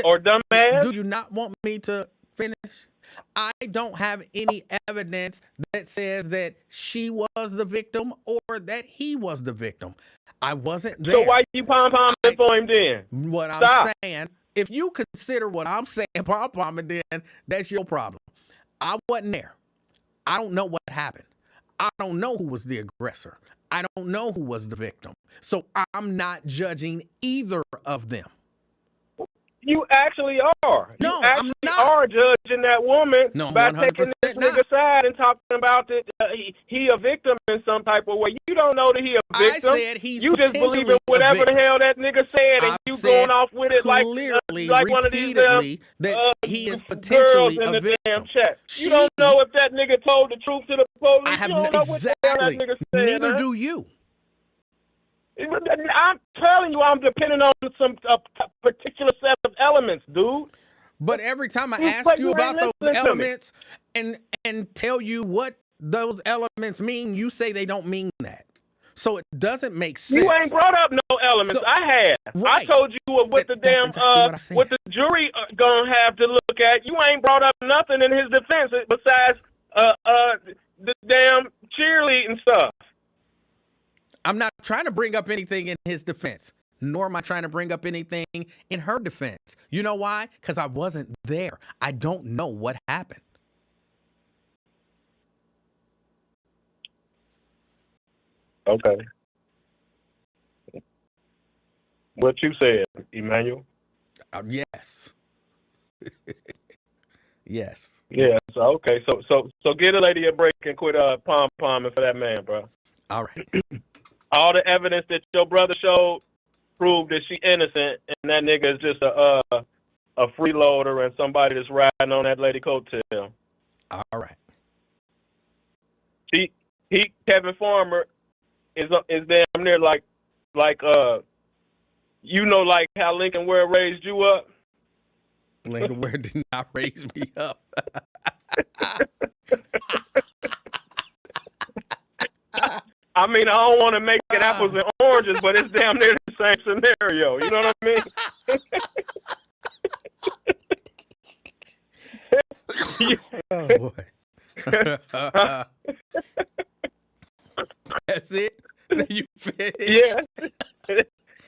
or dumbass? Do you not want me to finish? I don't have any evidence that says that she was the victim or that he was the victim. I wasn't there. So why you pom-pomming for him then? What I'm saying, if you consider what I'm saying pom-pomming, then that's your problem. I wasn't there. I don't know what happened. I don't know who was the aggressor. I don't know who was the victim. So I'm not judging either of them. You actually are. No, you actually I'm not. are judging that woman by taking this nigga's side and talking about that he a victim in some type of way. You don't know that he a victim. I said he's you just believe in whatever the hell that nigga said, and you going off with it like one of these that he is girls potentially in a the damn victim. chat. You don't know if that nigga told the truth to the police. I have you don't know exactly. what the hell that nigga said. Neither do you. I'm telling you, I'm depending on some particular set of elements, dude. But every time I ask you about those elements and tell you what those elements mean, you say they don't mean that. So it doesn't make sense. You ain't brought up no elements. So, I have. Right. I told you what the damn exactly what the jury gonna have to look at. You ain't brought up nothing in his defense besides the damn cheerleading stuff. I'm not trying to bring up anything in his defense, nor am I trying to bring up anything in her defense. You know why? Because I wasn't there. I don't know what happened. Okay. What you said, Emanuel? Yes. Yes. Yeah. So okay. So get a lady a break and quit pom-pomming for that man, bro. All right. All the evidence that your brother showed proved that she innocent, and that nigga is just a freeloader and somebody that's riding on that lady coattail. All right. He Kevin Farmer is damn near like you know, like how Lincoln Ware raised you up. Lincoln Ware did not raise me up. I mean, I don't want to make it apples and oranges, but it's damn near the same scenario. You know what I mean? Oh, boy. That's it? You finished? Yeah.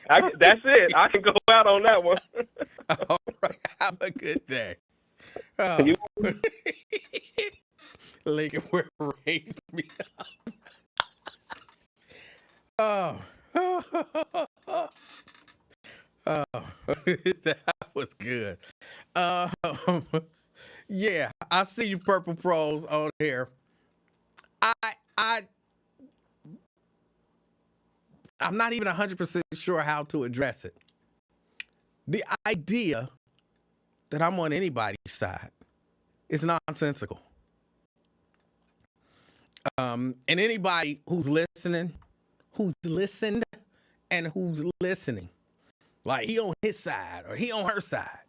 That's it. I can go out on that one. All right. Have a good day. Oh. Lincoln Ware raised me up. Oh. That was good. Yeah, I see you Purple Pros on here. I'm not even 100% sure how to address it. The idea that I'm on anybody's side is nonsensical. And anybody who's listening, who's listened, and who's listening, like he on his side or he on her side,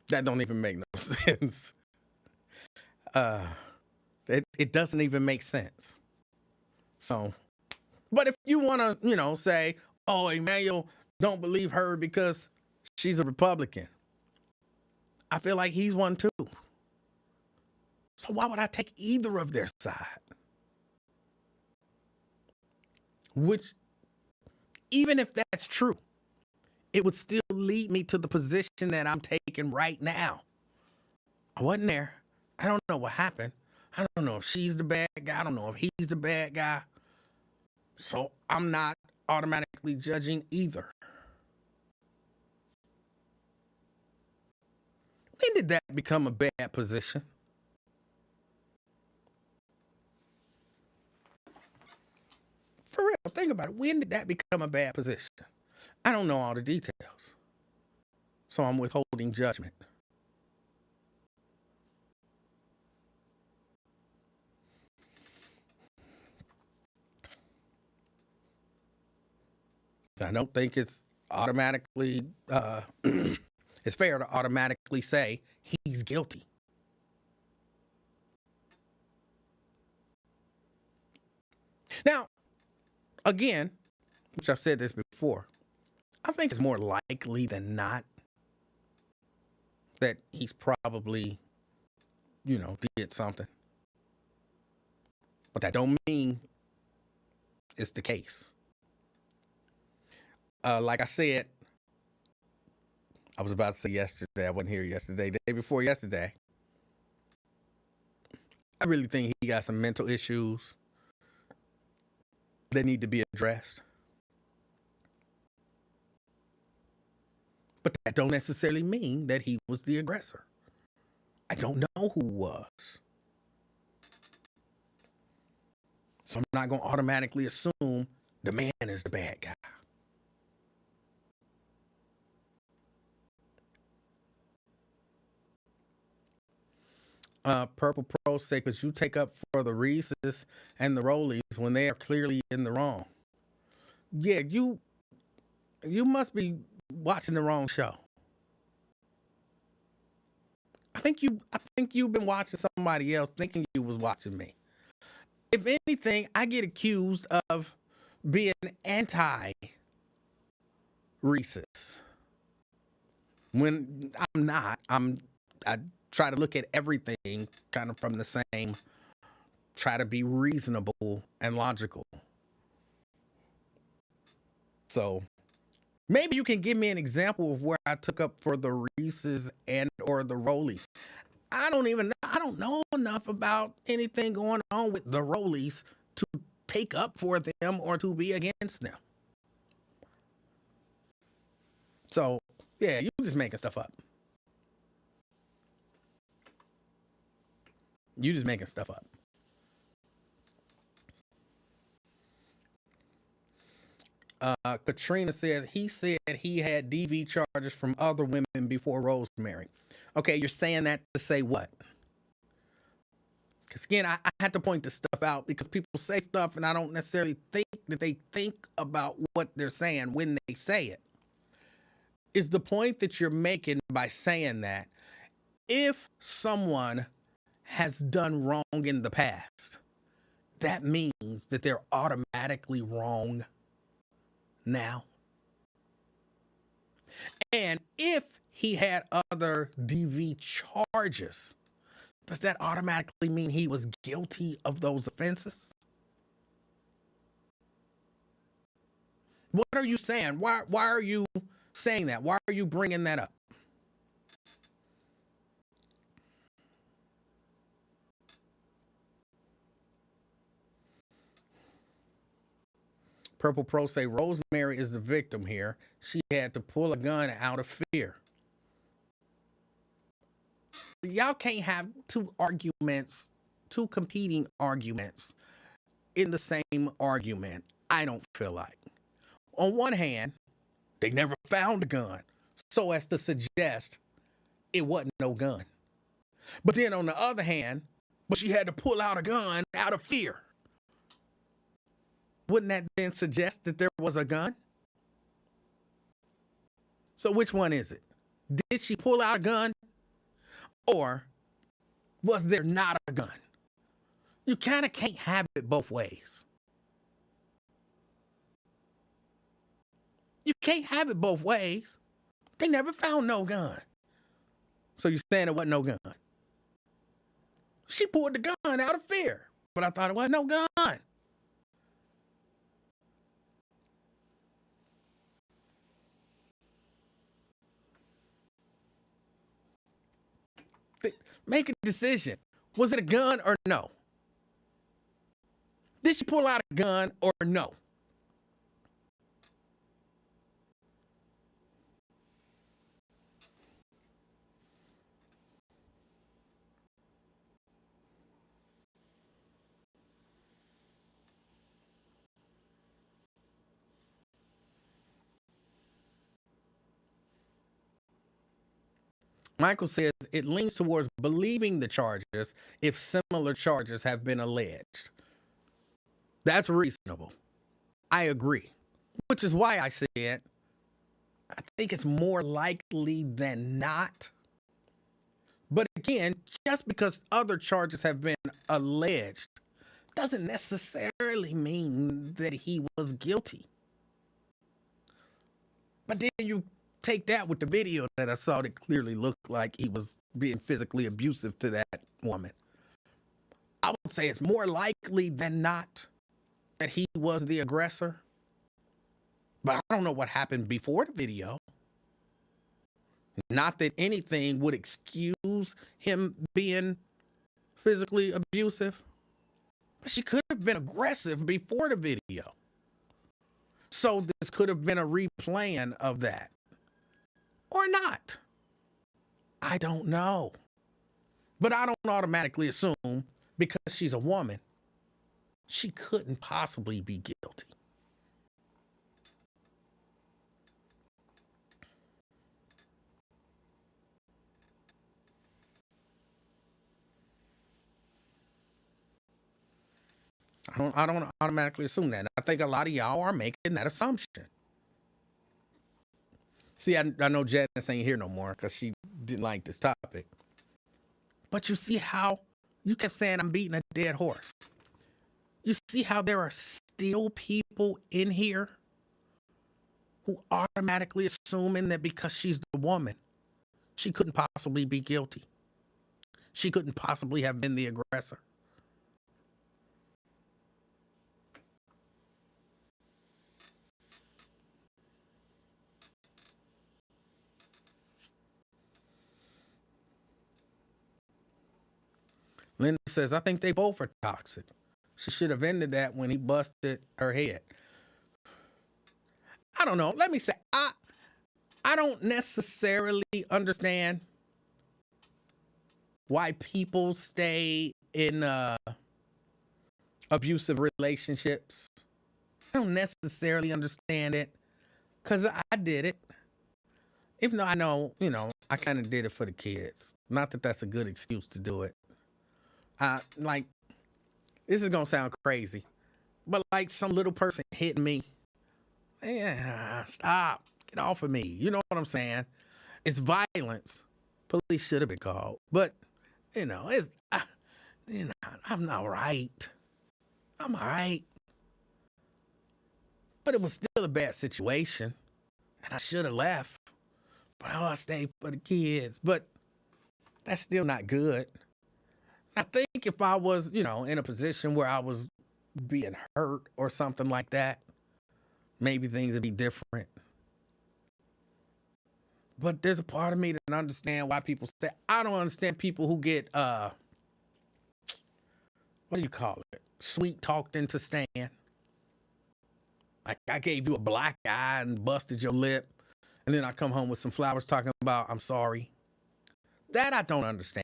that don't even make no sense. It doesn't even make sense. So, but if you want to, say, oh, Emanuel don't believe her because she's a Republican, I feel like he's one too. So why would I take either of their side? which, even if that's true, it would still lead me to the position that I'm taking right now. I wasn't there. I don't know what happened. I don't know if she's the bad guy. I don't know if he's the bad guy. So I'm not automatically judging either. When did that become a bad position? For real, think about it. When did that become a bad position? I don't know all the details. So I'm withholding judgment. I don't think it's automatically, it's fair to automatically say he's guilty. Now, again, which I've said this before, I think it's more likely than not that he's probably, did something. But that don't mean it's the case. Like I said, I was about to say yesterday, I wasn't here yesterday, the day before yesterday. I really think he got some mental issues that need to be addressed. But that don't necessarily mean that he was the aggressor. I don't know who was. So I'm not going to automatically assume the man is the bad guy. Purple Pro say, because you take up for the Reeses and the Rollies when they are clearly in the wrong. Yeah, you must be watching the wrong show. I think you've been watching somebody else thinking you was watching me. If anything, I get accused of being anti-Reeses. When I'm not, I try to look at everything kind of from the same, try to be reasonable and logical. So maybe you can give me an example of where I took up for the Reeses and or the Rollies. I don't know enough about anything going on with the Rollies to take up for them or to be against them. So, yeah, you're just making stuff up. You just making stuff up. Katrina says he said he had DV charges from other women before Rosemary. Okay, you're saying that to say what? Because again, I had to point this stuff out because people say stuff and I don't necessarily think that they think about what they're saying when they say it. Is the point that you're making by saying that if someone has done wrong in the past, that means that they're automatically wrong now? And if he had other DV charges, does that automatically mean he was guilty of those offenses? What are you saying? Why are you saying that? Why are you bringing that up? Purple Pro say Rosemary is the victim here. She had to pull a gun out of fear. Y'all can't have two competing arguments in the same argument, I don't feel like. On one hand, they never found a gun, so as to suggest it wasn't no gun. But then on the other hand, but she had to pull out a gun out of fear. Wouldn't that then suggest that there was a gun? So which one is it? Did she pull out a gun? Or was there not a gun? You kind of can't have it both ways. You can't have it both ways. They never found no gun. So you're saying there wasn't no gun. She pulled the gun out of fear, but I thought it wasn't no gun. Make a decision. Was it a gun or no? Did she pull out a gun or no? Michael says it leans towards believing the charges if similar charges have been alleged. That's reasonable. I agree. Which is why I said I think it's more likely than not. But again, just because other charges have been alleged doesn't necessarily mean that he was guilty. But then you take that with the video that I saw that clearly looked like he was being physically abusive to that woman. I would say it's more likely than not that he was the aggressor. But I don't know what happened before the video. Not that anything would excuse him being physically abusive. But she could have been aggressive before the video. So this could have been a replaying of that. Or not. I don't know. But I don't automatically assume because she's a woman, she couldn't possibly be guilty. I don't automatically assume that. And I think a lot of y'all are making that assumption. See, I know Janice ain't here no more because she didn't like this topic. But you see how you kept saying I'm beating a dead horse. You see how there are still people in here who automatically assuming that because she's the woman, she couldn't possibly be guilty. She couldn't possibly have been the aggressor. Linda says, I think they both are toxic. She should have ended that when he busted her head. I don't know. Let me say, I don't necessarily understand why people stay in abusive relationships. I don't necessarily understand it because I did it. Even though I know, I kind of did it for the kids. Not that that's a good excuse to do it. This is going to sound crazy, but like some little person hitting me. Yeah, stop. Get off of me. You know what I'm saying? It's violence. Police should have been called. But, I'm not right. I'm all right. But it was still a bad situation. And I should have left. But I stayed for the kids. But that's still not good. I think if I was, in a position where I was being hurt or something like that, maybe things would be different. But there's a part of me that doesn't understand why people say, I don't understand people who get, what do you call it? Sweet talked into staying. Like I gave you a black eye and busted your lip. And then I come home with some flowers talking about, I'm sorry. That I don't understand.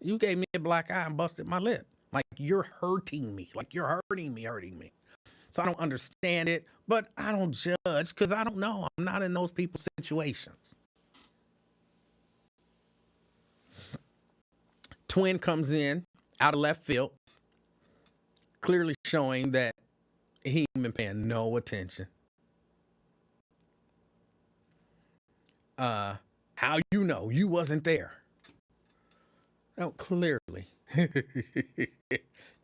You gave me a black eye and busted my lip. Like you're hurting me. Like you're hurting me. So I don't understand it, but I don't judge because I don't know. I'm not in those people's situations. Twin comes in out of left field, clearly showing that he ain't been paying no attention. How you know you wasn't there? Oh, clearly.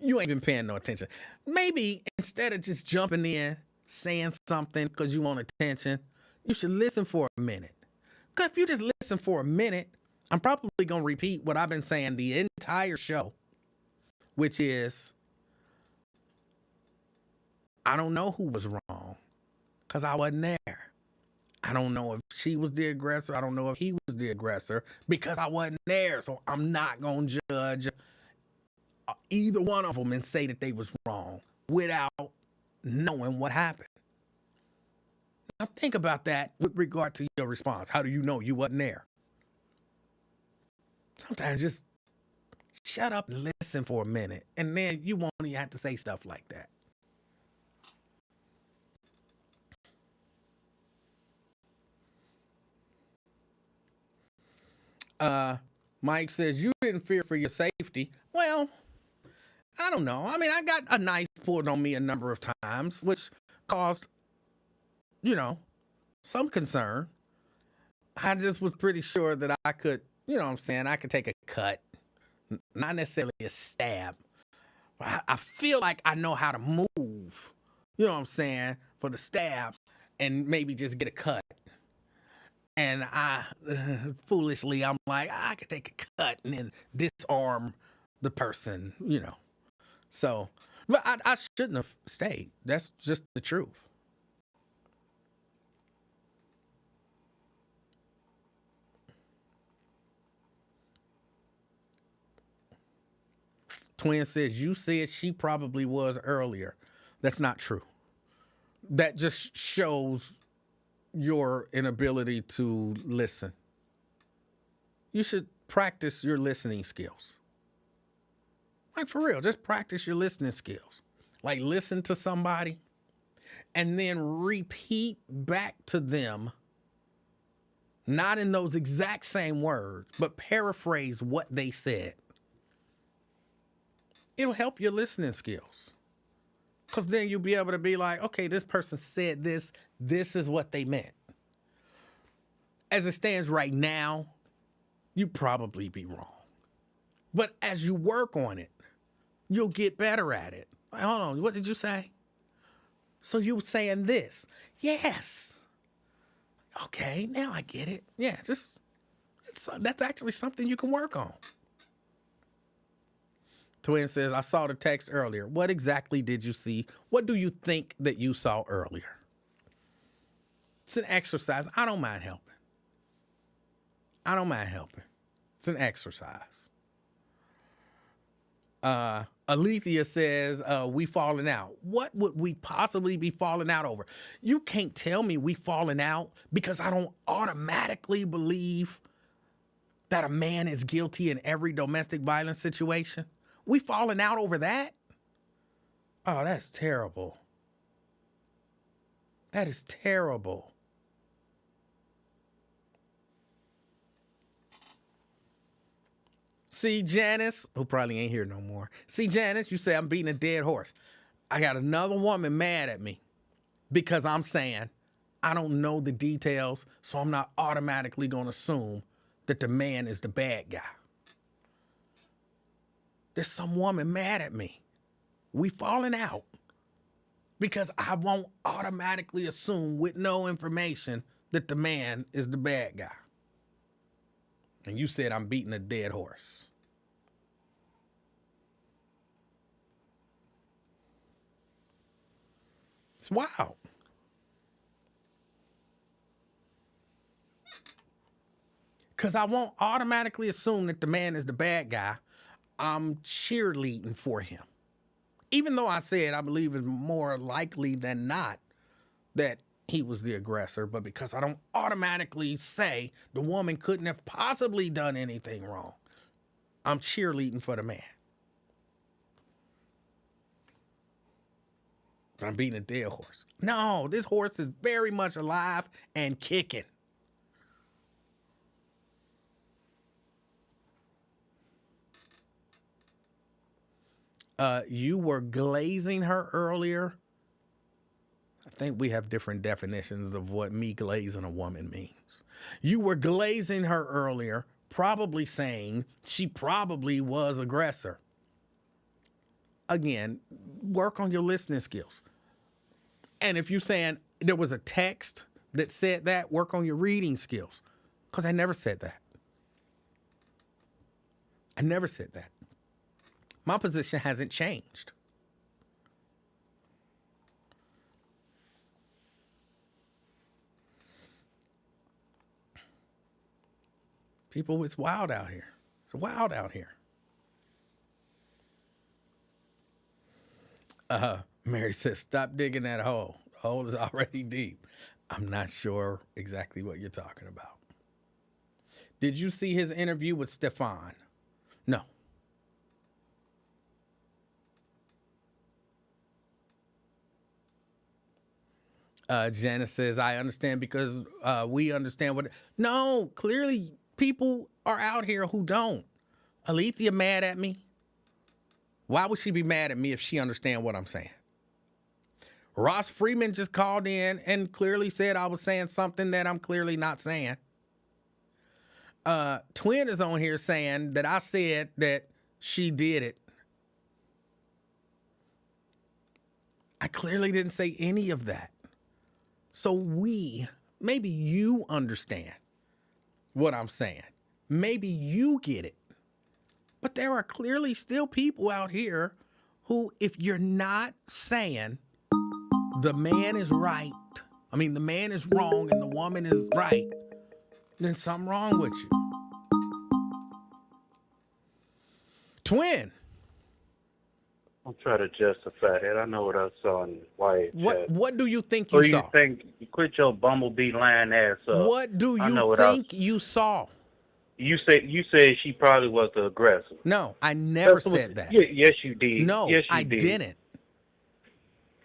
You ain't been paying no attention. Maybe instead of just jumping in, saying something because you want attention, you should listen for a minute. Because if you just listen for a minute, I'm probably going to repeat what I've been saying the entire show, which is, I don't know who was wrong because I wasn't there. I don't know if she was the aggressor. I don't know if he was the aggressor because I wasn't there. So I'm not going to judge either one of them and say that they was wrong without knowing what happened. Now think about that with regard to your response. How do you know you wasn't there? Sometimes just shut up and listen for a minute, and then you won't even have to say stuff like that. Mike says, you didn't fear for your safety. Well, I don't know. I mean, I got a knife pulled on me a number of times, which caused, some concern. I just was pretty sure that I could, I could take a cut, not necessarily a stab. I feel like I know how to move, for the stab and maybe just get a cut. And foolishly, I'm like, I could take a cut and then disarm the person, So, but I shouldn't have stayed. That's just the truth. Twin says, you said she probably was earlier. That's not true. That just shows your inability to listen. You should practice your listening skills. Like for real, just practice your listening skills. Like listen to somebody and then repeat back to them, not in those exact same words, but paraphrase what they said. It'll help your listening skills. Because then you'll be able to be like, okay, this person said this. This is what they meant. As it stands right now, you'd probably be wrong. But as you work on it, you'll get better at it. Like, hold on, what did you say? So you were saying this. Yes. Okay, now I get it. Yeah, that's actually something you can work on. Twin says, I saw the text earlier. What exactly did you see? What do you think that you saw earlier? It's an exercise. I don't mind helping. It's an exercise. Alethea says, we falling out. What would we possibly be falling out over? You can't tell me we falling out because I don't automatically believe that a man is guilty in every domestic violence situation. We falling out over that? Oh, that's terrible. That is terrible. See, Janice, who probably ain't here no more. See, Janice, you say I'm beating a dead horse. I got another woman mad at me because I'm saying I don't know the details, so I'm not automatically going to assume that the man is the bad guy. There's some woman mad at me. We falling out because I won't automatically assume with no information that the man is the bad guy. And you said I'm beating a dead horse. It's wild. Because I won't automatically assume that the man is the bad guy. I'm cheerleading for him. Even though I said I believe it's more likely than not that he was the aggressor, but because I don't automatically say the woman couldn't have possibly done anything wrong, I'm cheerleading for the man. But I'm beating a dead horse. No, this horse is very much alive and kicking. You were glazing her earlier. I think we have different definitions of what me glazing a woman means. You were glazing her earlier, probably saying she probably was aggressor. Again, work on your listening skills. And if you're saying there was a text that said that, work on your reading skills. Because I never said that. I never said that. My position hasn't changed. People, it's wild out here. It's wild out here. Mary says, stop digging that hole. The hole is already deep. I'm not sure exactly what you're talking about. Did you see his interview with Stefan? No. Janice says, I understand because we understand what... No, clearly people are out here who don't. Alethea mad at me. Why would she be mad at me if she understands what I'm saying? Ross Freeman just called in and clearly said I was saying something that I'm clearly not saying. Twin is on here saying that I said that she did it. I clearly didn't say any of that. So maybe you understand what I'm saying. Maybe you get it. But there are clearly still people out here who, if you're not saying the man is right, the man is wrong and the woman is right, then something wrong with you. Twin. I'm trying to justify that. I know what I saw in Wyatt chat. What do you think you saw? You quit your bumblebee lying ass up. What do you think you saw? You said she probably was the aggressor. No, I never said that. Yes, you did. No, yes, you I didn't.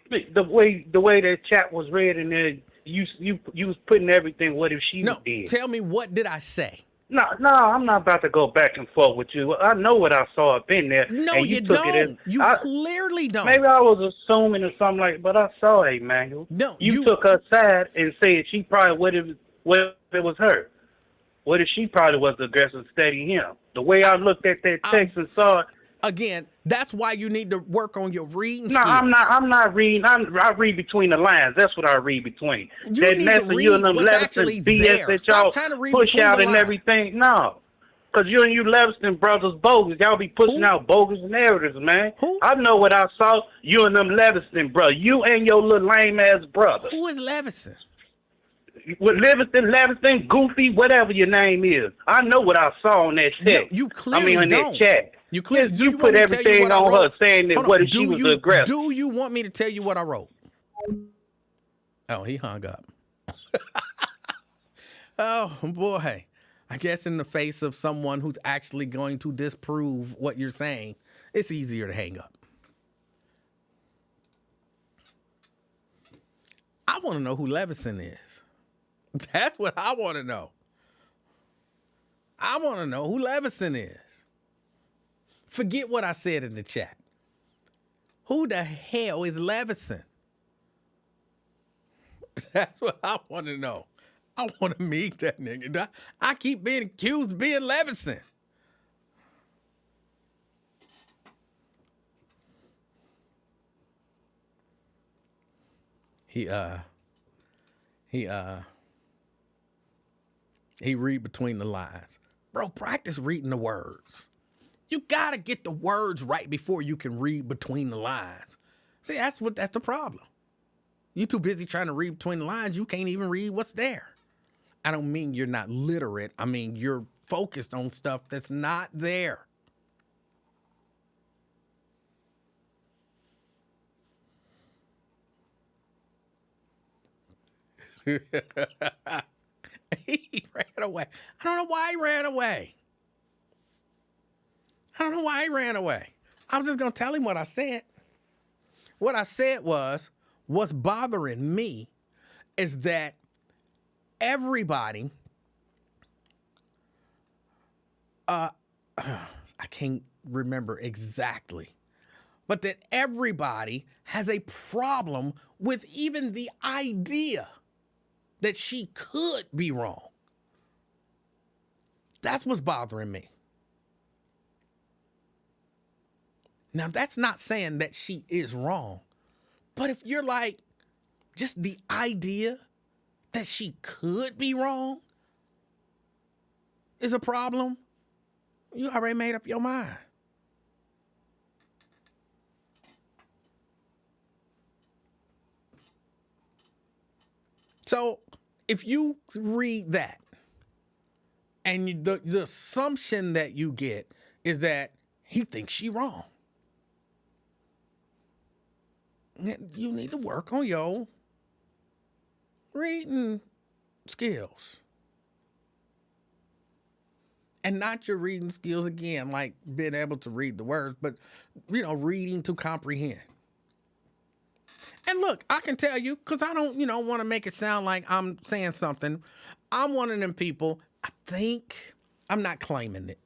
The way that chat was read in there, you was putting everything. What if she did? No, tell me, what did I say? No, I'm not about to go back and forth with you. I know what I saw up in there. No, and you don't. You clearly don't. Maybe I was assuming or something but I saw it, Emanuel. No, you took her side and said she probably what if it was her. What if she probably was the aggressor instead of him? The way I looked at that text and saw it. Again, that's why you need to work on your reading skills. I'm not reading. I read between the lines. That's what I read between. You that need mess to read you and them Leviston BS that y'all push out and everything. No. Because you and you Leviston brothers bogus. Y'all be pushing out bogus narratives, man. Who? I know what I saw. You and them Leviston brothers. You and your little lame-ass brother. Who is Leviston? With Leviston, Goofy, whatever your name is. I know what I saw on that text. No, you clearly don't. That chat. You put everything on her saying that what if she was the aggressor. Do you want me to tell you what I wrote? Oh, he hung up. Oh, boy. I guess in the face of someone who's actually going to disprove what you're saying, it's easier to hang up. I want to know who Levinson is. That's what I want to know. I want to know who Levinson is. Forget what I said in the chat. Who the hell is Levinson? That's what I want to know. I want to meet that nigga. I keep being accused of being Levinson. He read between the lines. Bro, practice reading the words. You gotta get the words right before you can read between the lines. See, that's the problem. You too busy trying to read between the lines, you can't even read what's there. I don't mean you're not literate. I mean you're focused on stuff that's not there. He ran away. I don't know why he ran away. I'm just going to tell him what I said. What I said was, what's bothering me is that everybody, I can't remember exactly, but that everybody has a problem with even the idea that she could be wrong. That's what's bothering me. Now, that's not saying that she is wrong, but if you're like, just the idea that she could be wrong is a problem, you already made up your mind. So if you read that And the assumption that you get is that he thinks she wrong. You need to work on your reading skills. And not your reading skills again, like being able to read the words, but, reading to comprehend. And look, I can tell you, because I don't, want to make it sound like I'm saying something. I'm one of them people, I think, I'm not claiming it,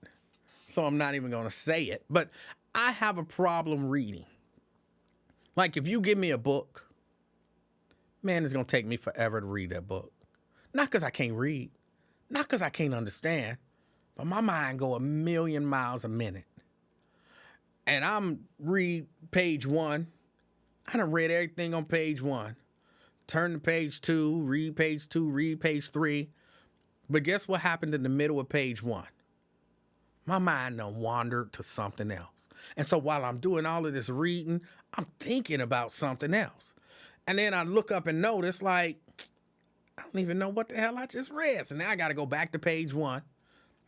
so I'm not even going to say it, but I have a problem reading. Like, if you give me a book, man, it's going to take me forever to read that book. Not because I can't read, not because I can't understand, but my mind go a million miles a minute. And I'm read page 1. I done read everything on page 1. Turn to page 2, read page 2, read page 3. But guess what happened in the middle of page 1? My mind done wandered to something else. And so while I'm doing all of this reading, I'm thinking about something else. And then I look up and notice, like, I don't even know what the hell I just read. So now I got to go back to page 1.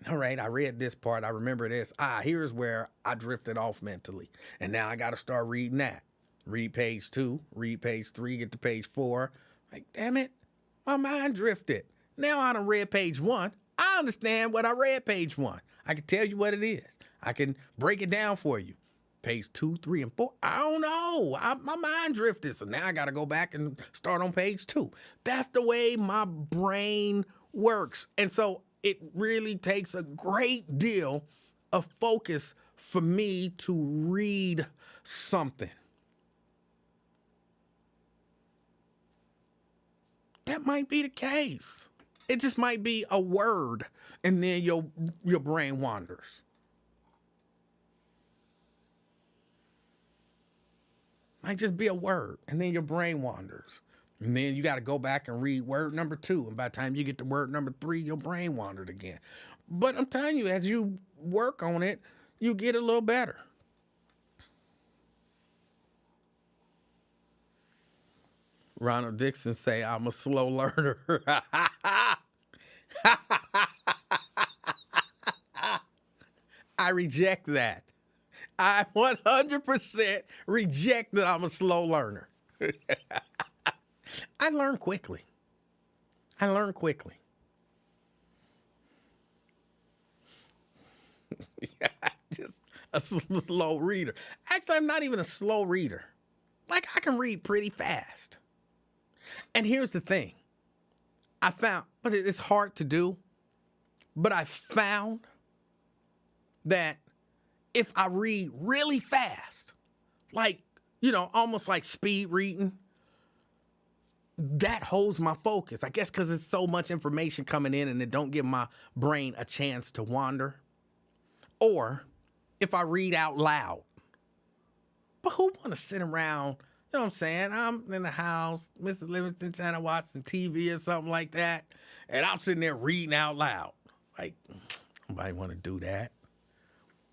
All right, I read this part. I remember this. Here's where I drifted off mentally. And now I got to start reading that. Read page 2, read page 3, get to page 4. Like, damn it, my mind drifted. Now I done read page 1. I understand what I read page 1. I can tell you what it is. I can break it down for you. Page 2, 3, and 4. I don't know. My mind drifted. So now I got to go back and start on page 2. That's the way my brain works. And so it really takes a great deal of focus for me to read something. That might be the case. It just might be a word, and then your brain wanders. Might just be a word, and then your brain wanders. And then you got to go back and read word number 2. And by the time you get to word number 3, your brain wandered again. But I'm telling you, as you work on it, you get a little better. Ronald Dixon say, I'm a slow learner. I reject that. I 100% reject that I'm a slow learner. I learn quickly. Just a slow reader. Actually, I'm not even a slow reader. Like, I can read pretty fast. And here's the thing. I found, but it's hard to do, but I found that if I read really fast, like, almost like speed reading, that holds my focus. I guess because there's so much information coming in and it don't give my brain a chance to wander. Or if I read out loud. But who want to sit around, you know what I'm saying? I'm in the house, Mr. Livingston trying to watch some TV or something like that, and I'm sitting there reading out loud. Like, nobody want to do that.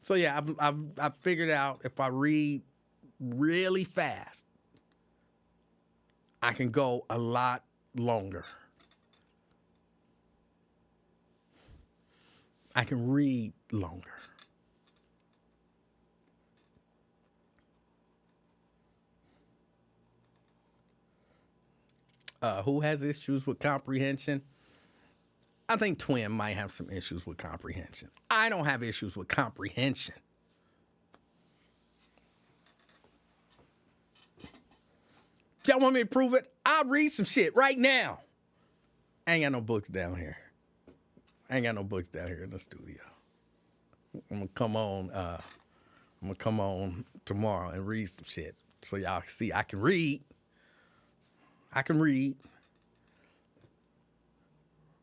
So yeah, I've figured out if I read really fast, I can go a lot longer. I can read longer. Who has issues with comprehension? I think Twin might have some issues with comprehension. I don't have issues with comprehension. Y'all want me to prove it? I'll read some shit right now. I ain't got no books down here. I ain't got no books down here in the studio. I'm gonna come on tomorrow and read some shit so y'all see I can read.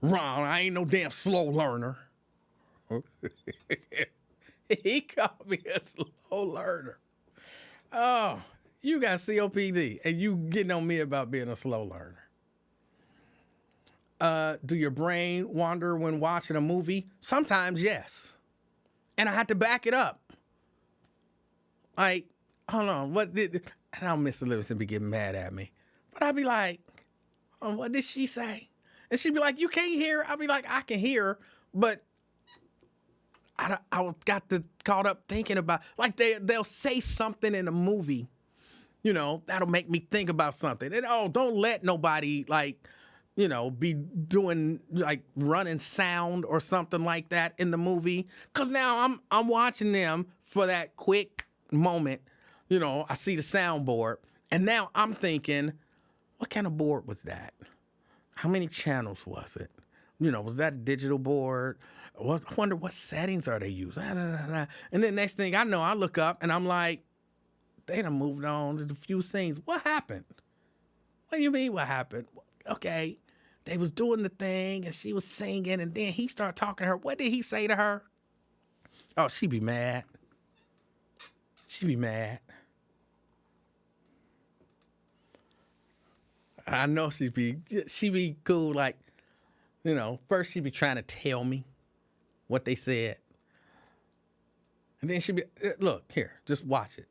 Ron, I ain't no damn slow learner. He called me a slow learner. Oh, you got COPD and you getting on me about being a slow learner. Do your brain wander when watching a movie? Sometimes, yes. And I had to back it up. Like, hold on, I know Mr. Livingston be getting mad at me. But I'd be like, what did she say? And she'd be like, you can't hear? I'd be like, I can hear, but I got caught up thinking about, like, they'll say something in a movie, that'll make me think about something. And don't let nobody, like, be doing, like, running sound or something like that in the movie. Cause now I'm watching them for that quick moment. I see the soundboard, and now I'm thinking, what kind of board was that? How many channels was it? Was that a digital board? I wonder what settings are they using? And then next thing I know, I look up and I'm like, they done moved on to a few scenes. What happened? What do you mean what happened? Okay, they was doing the thing and she was singing, and then he started talking to her. What did he say to her? Oh, she be mad. She be mad. I know she be cool, like, first she be trying to tell me what they said. And then she be, look, here, just watch it.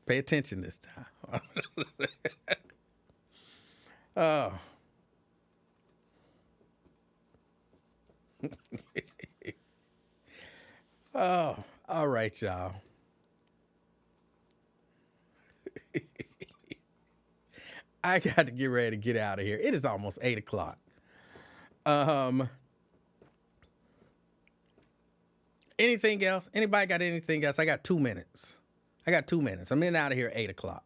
Pay attention this time. Oh. Oh, all right, y'all. I got to get ready to get out of here. It is almost 8 o'clock. Anything else? Anybody got anything else? I got 2 minutes. I'm in out of here at 8 o'clock.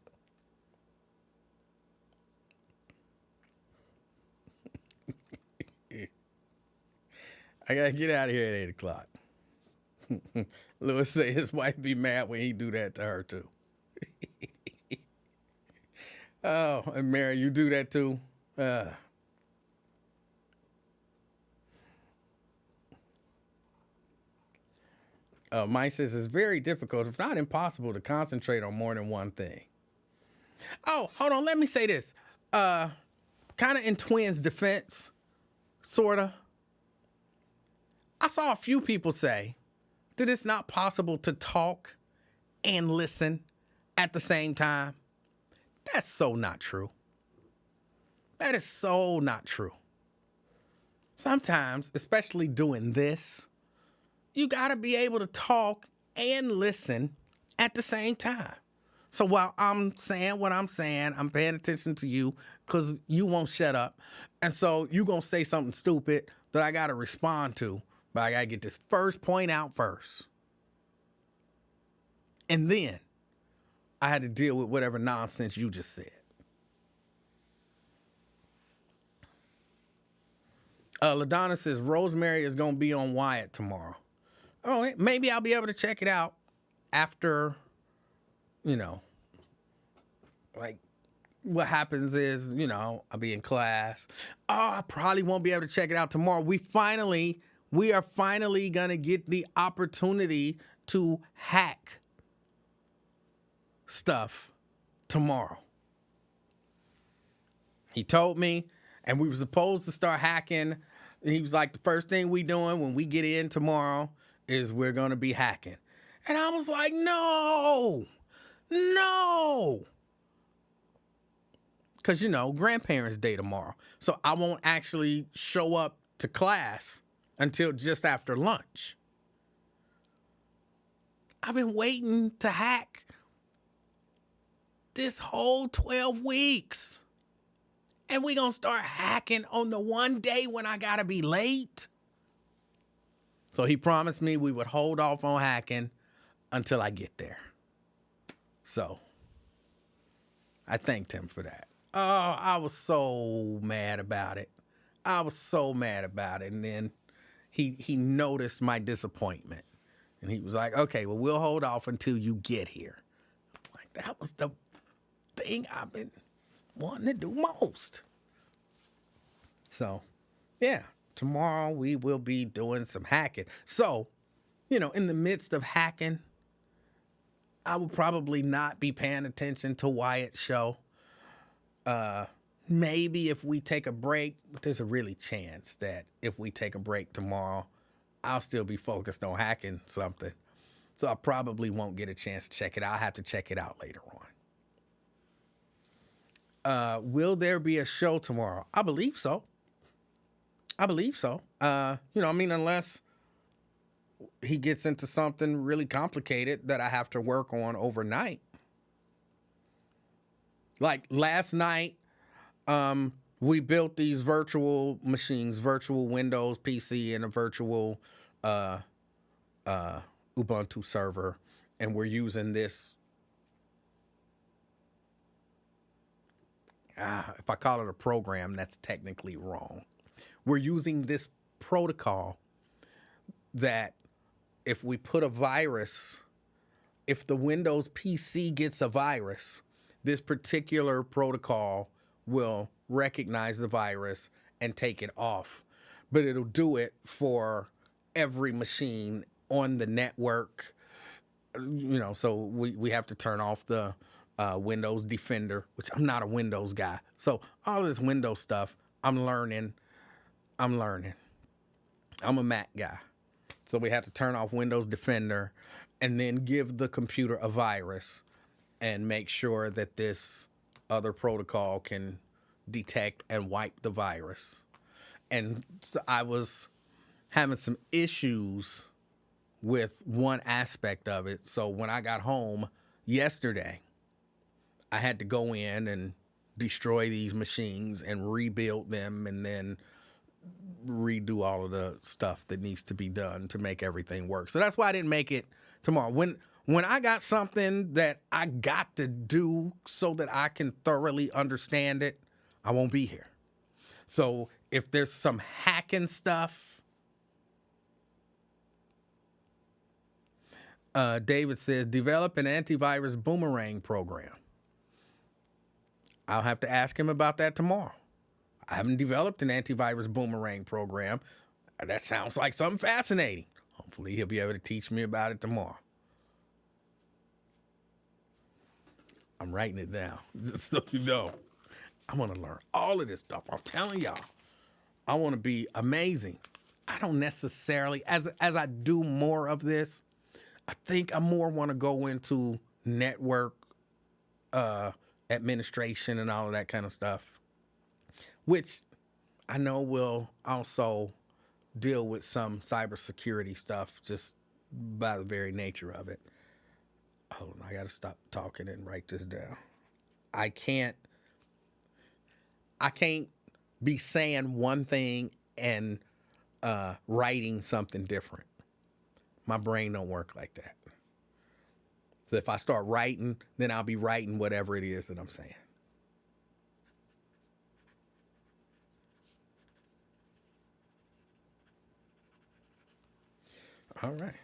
I got to get out of here at 8 o'clock. Lewis say his wife be mad when he do that to her, too. Oh, and Mary, you do that, too? Mike says it's very difficult, if not impossible, to concentrate on more than one thing. Oh, hold on. Let me say this. Kind of in Twins' defense, sort of. I saw a few people say that it's not possible to talk and listen at the same time. That's so not true. That is so not true. Sometimes, especially doing this, you gotta be able to talk and listen at the same time. So while I'm saying what I'm saying, I'm paying attention to you because you won't shut up. And so you gonna say something stupid that I gotta respond to, but I gotta get this first point out first. And then I had to deal with whatever nonsense you just said. LaDonna says Rosemary is gonna be on Wyatt tomorrow. Oh, maybe I'll be able to check it out after, like, what happens is, I'll be in class. Oh, I probably won't be able to check it out tomorrow. We are finally going to get the opportunity to hack stuff tomorrow. He told me, and we were supposed to start hacking. He was like, the first thing we doing when we get in tomorrow is we're going to be hacking. And I was like, no. Because, grandparents' day tomorrow. So I won't actually show up to class until just after lunch. I've been waiting to hack this whole 12 weeks. And we going to start hacking on the one day when I got to be late. So he promised me we would hold off on hacking until I get there. So I thanked him for that. Oh, I was so mad about it. And then he noticed my disappointment. And he was like, okay, well, we'll hold off until you get here. Like, that was the thing I've been wanting to do most. So, yeah. Tomorrow we will be doing some hacking. So, in the midst of hacking, I will probably not be paying attention to Wyatt's show. Maybe if we take a break, but there's a really chance that if we take a break tomorrow, I'll still be focused on hacking something. So I probably won't get a chance to check it out. I'll have to check it out later on. Will there be a show tomorrow? I believe so. Unless he gets into something really complicated that I have to work on overnight. Like last night, we built these virtual machines, virtual Windows PC and a virtual Ubuntu server, and we're using this. If I call it a program, that's technically wrong. We're using this protocol that if we put a virus, if the Windows PC gets a virus, this particular protocol will recognize the virus and take it off. But it'll do it for every machine on the network. So we have to turn off the Windows Defender, which I'm not a Windows guy. So all of this Windows stuff, I'm learning. I'm a Mac guy. So we have to turn off Windows Defender and then give the computer a virus and make sure that this other protocol can detect and wipe the virus. And so I was having some issues with one aspect of it. So when I got home yesterday, I had to go in and destroy these machines and rebuild them and then redo all of the stuff that needs to be done to make everything work. So that's why I didn't make it tomorrow. When I got something that I got to do so that I can thoroughly understand it, I won't be here. So if there's some hacking stuff, David says, develop an antivirus boomerang program. I'll have to ask him about that tomorrow. I haven't developed an antivirus boomerang program. That sounds like something fascinating. Hopefully he'll be able to teach me about it tomorrow. I'm writing it down, just so you know. I want to learn all of this stuff. I'm telling y'all, I want to be amazing. I don't necessarily, as I do more of this, I think I more want to go into network administration and all of that kind of stuff, which I know will also deal with some cybersecurity stuff just by the very nature of it. Hold on, I got to stop talking and write this down. I can't be saying one thing and writing something different. My brain don't work like that. So if I start writing, then I'll be writing whatever it is that I'm saying. All right.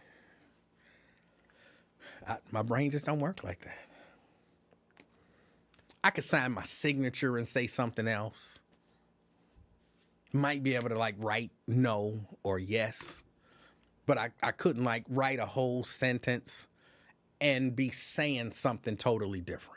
My brain just don't work like that. I could sign my signature and say something else. Might be able to write no or yes, but I couldn't write a whole sentence and be saying something totally different.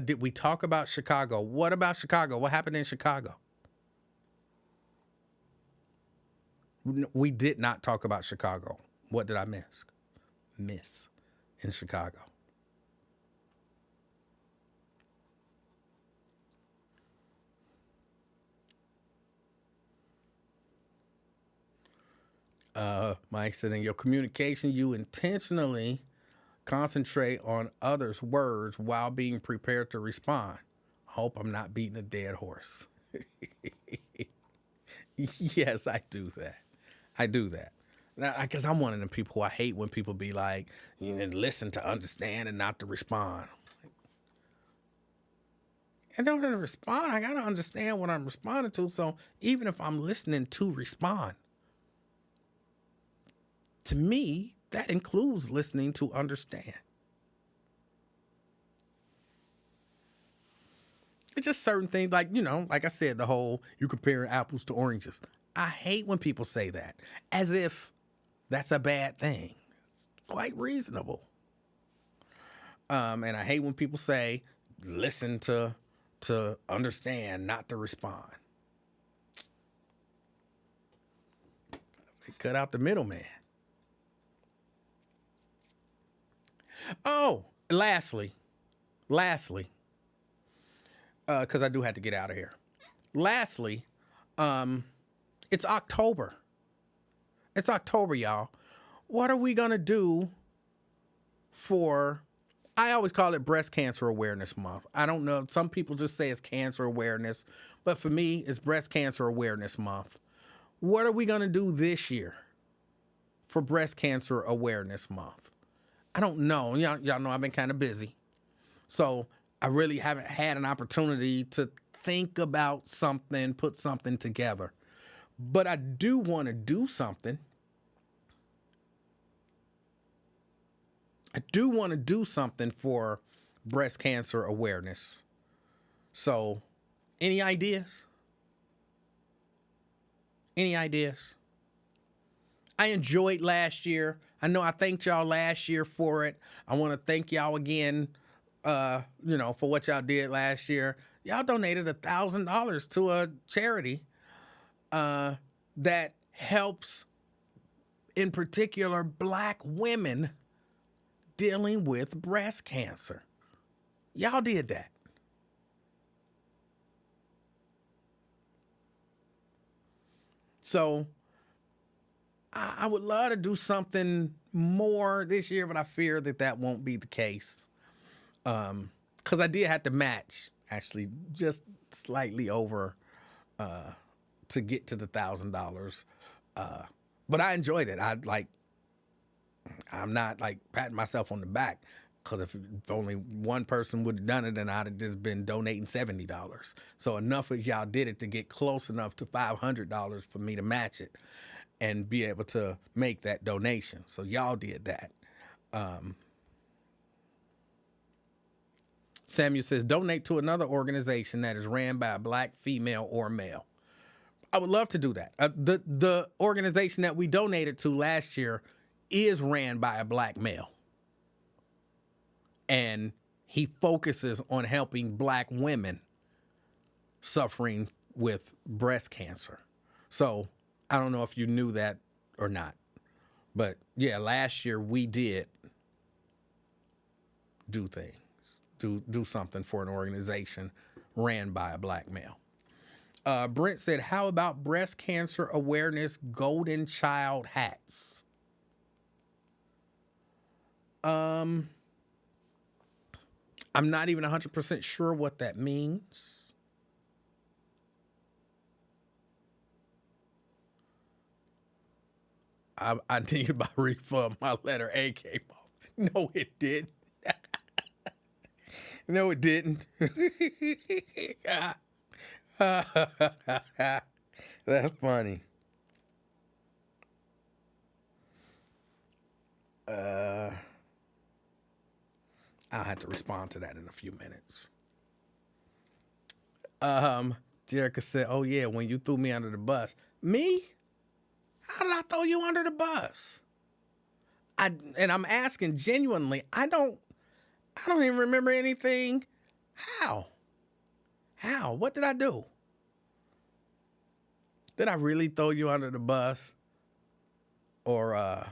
Did we talk about Chicago? What about Chicago? What happened in Chicago? We did not talk about Chicago. What did I miss in Chicago? Mike said, in your communication, you intentionally concentrate on others' words while being prepared to respond. I hope I'm not beating a dead horse. Yes, I do that. I do that. Because I'm one of them people who I hate when people be like, listen to understand and not to respond. In order to respond, I got to understand what I'm responding to. So even if I'm listening to respond, to me, that includes listening to understand. It's just certain things like I said, the whole you comparing apples to oranges. I hate when people say that as if that's a bad thing. It's quite reasonable. And I hate when people say, listen to understand, not to respond. They cut out the middleman. Oh, lastly, because I do have to get out of here. Lastly, it's October. It's October, y'all. What are we gonna do for? I always call it Breast Cancer Awareness Month. I don't know. Some people just say it's cancer awareness, but for me, it's Breast Cancer Awareness Month. What are we gonna do this year for Breast Cancer Awareness Month? I don't know. Y'all know I've been kind of busy. So I really haven't had an opportunity to think about something, put something together. But I do want to do something. I do want to do something for breast cancer awareness. So, any ideas? Any ideas? I enjoyed last year. I know I thanked y'all last year for it. I want to thank y'all again, for what y'all did last year. Y'all donated $1,000 to a charity that helps, in particular, Black women dealing with breast cancer. Y'all did that. So I would love to do something more this year, but I fear that won't be the case. Because I did have to match, actually, just slightly over to get to the $1,000. But I enjoyed it. I'm not like patting myself on the back, because if only one person would have done it, then I'd have just been donating $70. So enough of y'all did it to get close enough to $500 for me to match it and be able to make that donation. So y'all did that. Samuel says, donate to another organization that is ran by a Black female or male. I would love to do that. The organization that we donated to last year is ran by a Black male. And he focuses on helping Black women suffering with breast cancer. So I don't know if you knew that or not. But yeah, last year we did do things, do something for an organization ran by a Black male. Brent said, how about breast cancer awareness golden child hats? I'm not even 100% sure what that means. I need my refund. My letter A came off. No, it didn't. No, it didn't. That's funny. I'll have to respond to that in a few minutes. Jerica said, oh yeah, when you threw me under the bus. Me? How did I throw you under the bus? And I'm asking genuinely, I don't even remember anything. How? What did I do? Did I really throw you under the bus? Or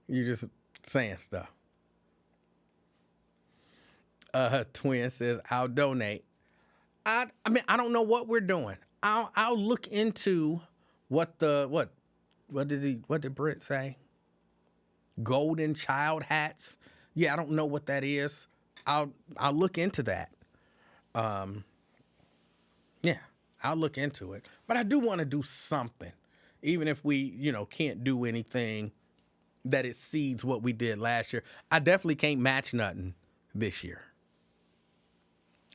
you just saying stuff? Twin says, I'll donate. I mean, I don't know what we're doing. I'll look into what did Brent say? Golden child hats. Yeah, I don't know what that is. I'll look into that. Yeah, I'll look into it. But I do want to do something. Even if we, can't do anything that exceeds what we did last year. I definitely can't match nothing this year.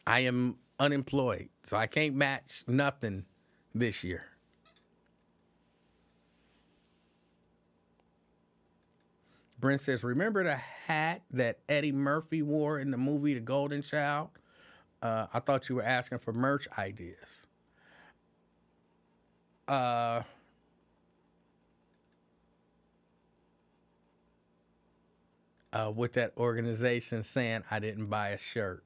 I am unemployed, so I can't match nothing this year. Brent says, remember the hat that Eddie Murphy wore in the movie The Golden Child? I thought you were asking for merch ideas. With that organization saying I didn't buy a shirt.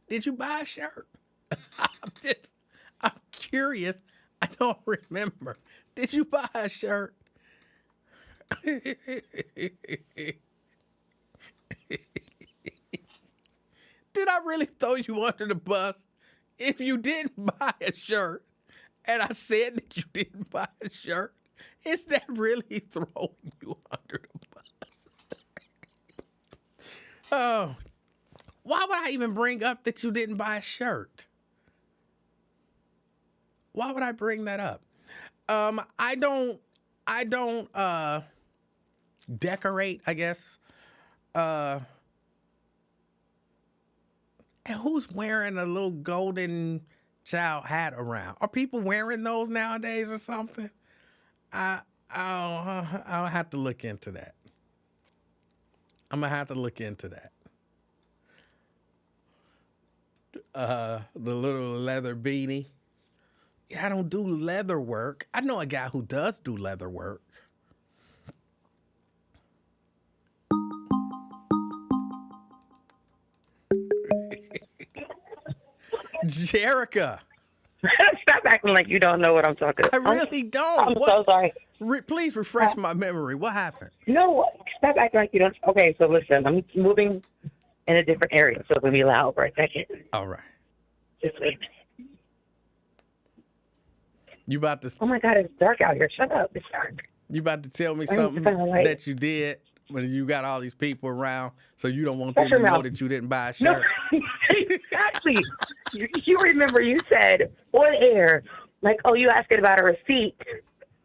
Did you buy a shirt? I'm curious. I don't remember. Did you buy a shirt? Did I really throw you under the bus? If you didn't buy a shirt, and I said that you didn't buy a shirt, is that really throwing you under the bus? Oh, why would I even bring up that you didn't buy a shirt? Why would I bring that up? I don't decorate, I guess. And who's wearing a little golden child hat around? Are people wearing those nowadays or something? I'll have to look into that. I'm gonna have to look into that. The little leather beanie. Yeah, I don't do leather work. I know a guy who does do leather work. Jerica. Stop acting like you don't know what I'm talking I about. really don't. I'm so sorry. Please refresh my memory. What happened? No, stop acting like you don't. Okay, so listen, I'm moving in a different area, so it's going to be loud for a second. All right. Just wait a minute. You about to? Oh my God, it's dark out here. Shut up. It's dark. You about to tell me something that you did when you got all these people around, so you don't want them to know that you didn't buy a shirt? No, exactly. You remember you said on air, like, oh, you asking about a receipt,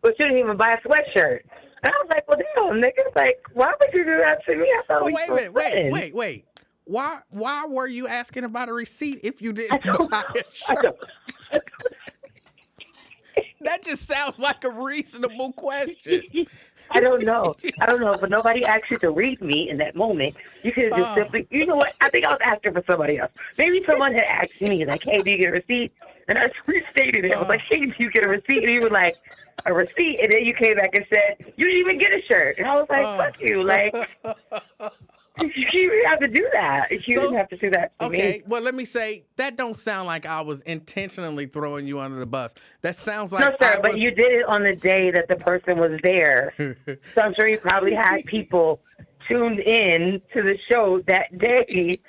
but you didn't even buy a sweatshirt. And I was like, well, damn, nigga, like, why would you do that to me? I thought we were friends. Wait. Why were you asking about a receipt if you didn't buy a shirt? That just sounds like a reasonable question. I don't know, but nobody asked you to read me in that moment. You could have just simply, you know what? I think I was asking for somebody else. Maybe someone had asked me, like, hey, do you get a receipt? And I restated it. I was like, hey, do you get a receipt? And you were like, a receipt? And then you came back and said, you didn't even get a shirt. And I was like, fuck you. Like, you didn't have to do that. You didn't have to do that to me. Okay, well, let me say, that don't sound like I was intentionally throwing you under the bus. That sounds like no, sir, but you did it on the day that the person was there. So I'm sure you probably had people tuned in to the show that day,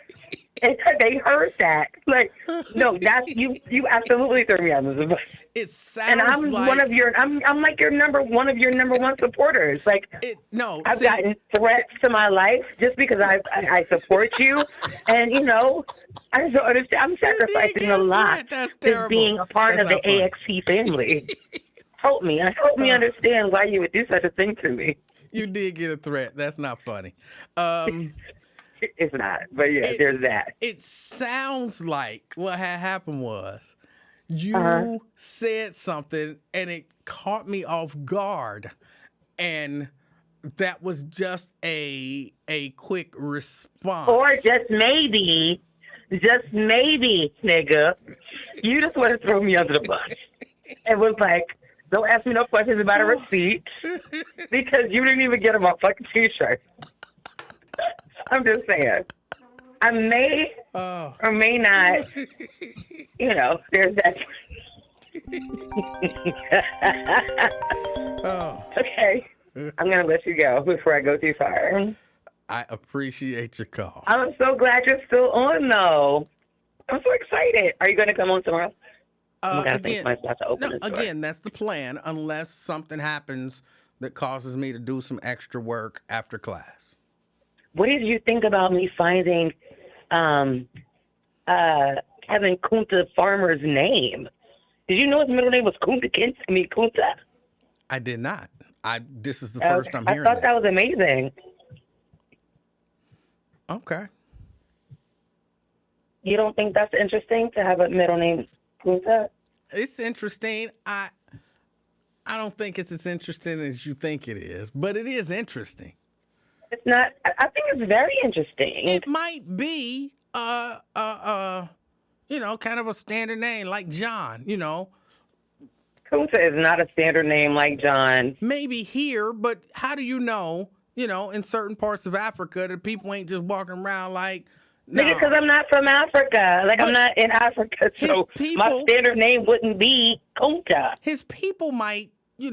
and they heard that. Like, no, that's you absolutely threw me under the bus. It sounds and I'm like one of your I'm like your number one supporters. Like, I've gotten threats to my life just because I support you, and you know, I don't understand. I'm sacrificing a lot just being a part of the AXC family. Help me understand why you would do such a thing to me. You did get a threat. That's not funny. It's not, but yeah, there's that. It sounds like what had happened was you said something and it caught me off guard, and that was just a quick response. Or just maybe, nigga, you just want to throw me under the bus. It was like, don't ask me no questions about a receipt because you didn't even get a fucking t-shirt. I'm just saying. I may or may not, you know, there's that. Okay. I'm going to let you go before I go too far. I appreciate your call. I'm so glad you're still on, though. I'm so excited. Are you going to come on tomorrow? Again, that's the plan, unless something happens that causes me to do some extra work after class. What did you think about me finding Kevin Kunta Farmer's name? Did you know his middle name was Kunta? I did not. This is the first I'm hearing. I thought that was amazing. Okay. You don't think that's interesting to have a middle name Kunta? It's interesting. I don't think it's as interesting as you think it is, but it is interesting. It's not. I think it's very interesting. It might be, kind of a standard name like John. You know, Kunta is not a standard name like John. Maybe here, but how do you know? You know, in certain parts of Africa, that people ain't just walking around like. No. Because I'm not from Africa. Like, I'm not in Africa, so my standard name wouldn't be Kunta. His people might, be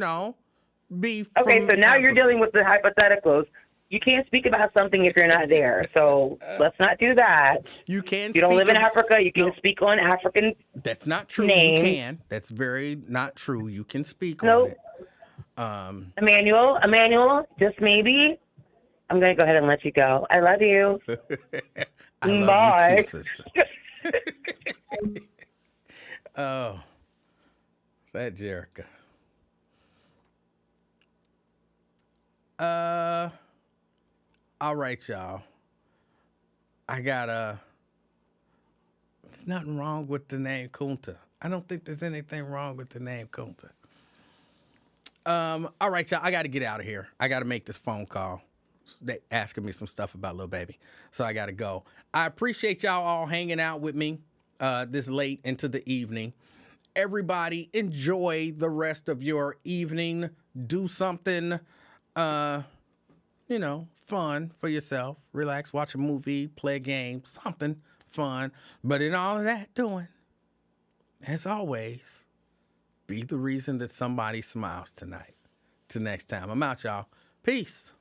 from Okay, so now Africa. you're dealing with the hypotheticals. you can't speak about something if you're not there. So let's not do that. You can. You don't live in Africa. You can No. speak on African. That's not true. names. You can. That's very not true. You can speak Nope. on it. Emmanuel, just maybe. I'm gonna go ahead and let you go. I love you. I love Bye. you too, sister. Oh, that Jerica. All right, y'all. I got there's nothing wrong with the name Kunta. I don't think there's anything wrong with the name Kunta. All right, y'all. I got to get out of here. I got to make this phone call. They asking me some stuff about Lil Baby, so I got to go. I appreciate y'all all hanging out with me this late into the evening. Everybody, enjoy the rest of your evening. Do something, fun for yourself. Relax, watch a movie, play a game, something fun. But in all of that doing, as always, be the reason that somebody smiles tonight. Till next time, I'm out, y'all. Peace.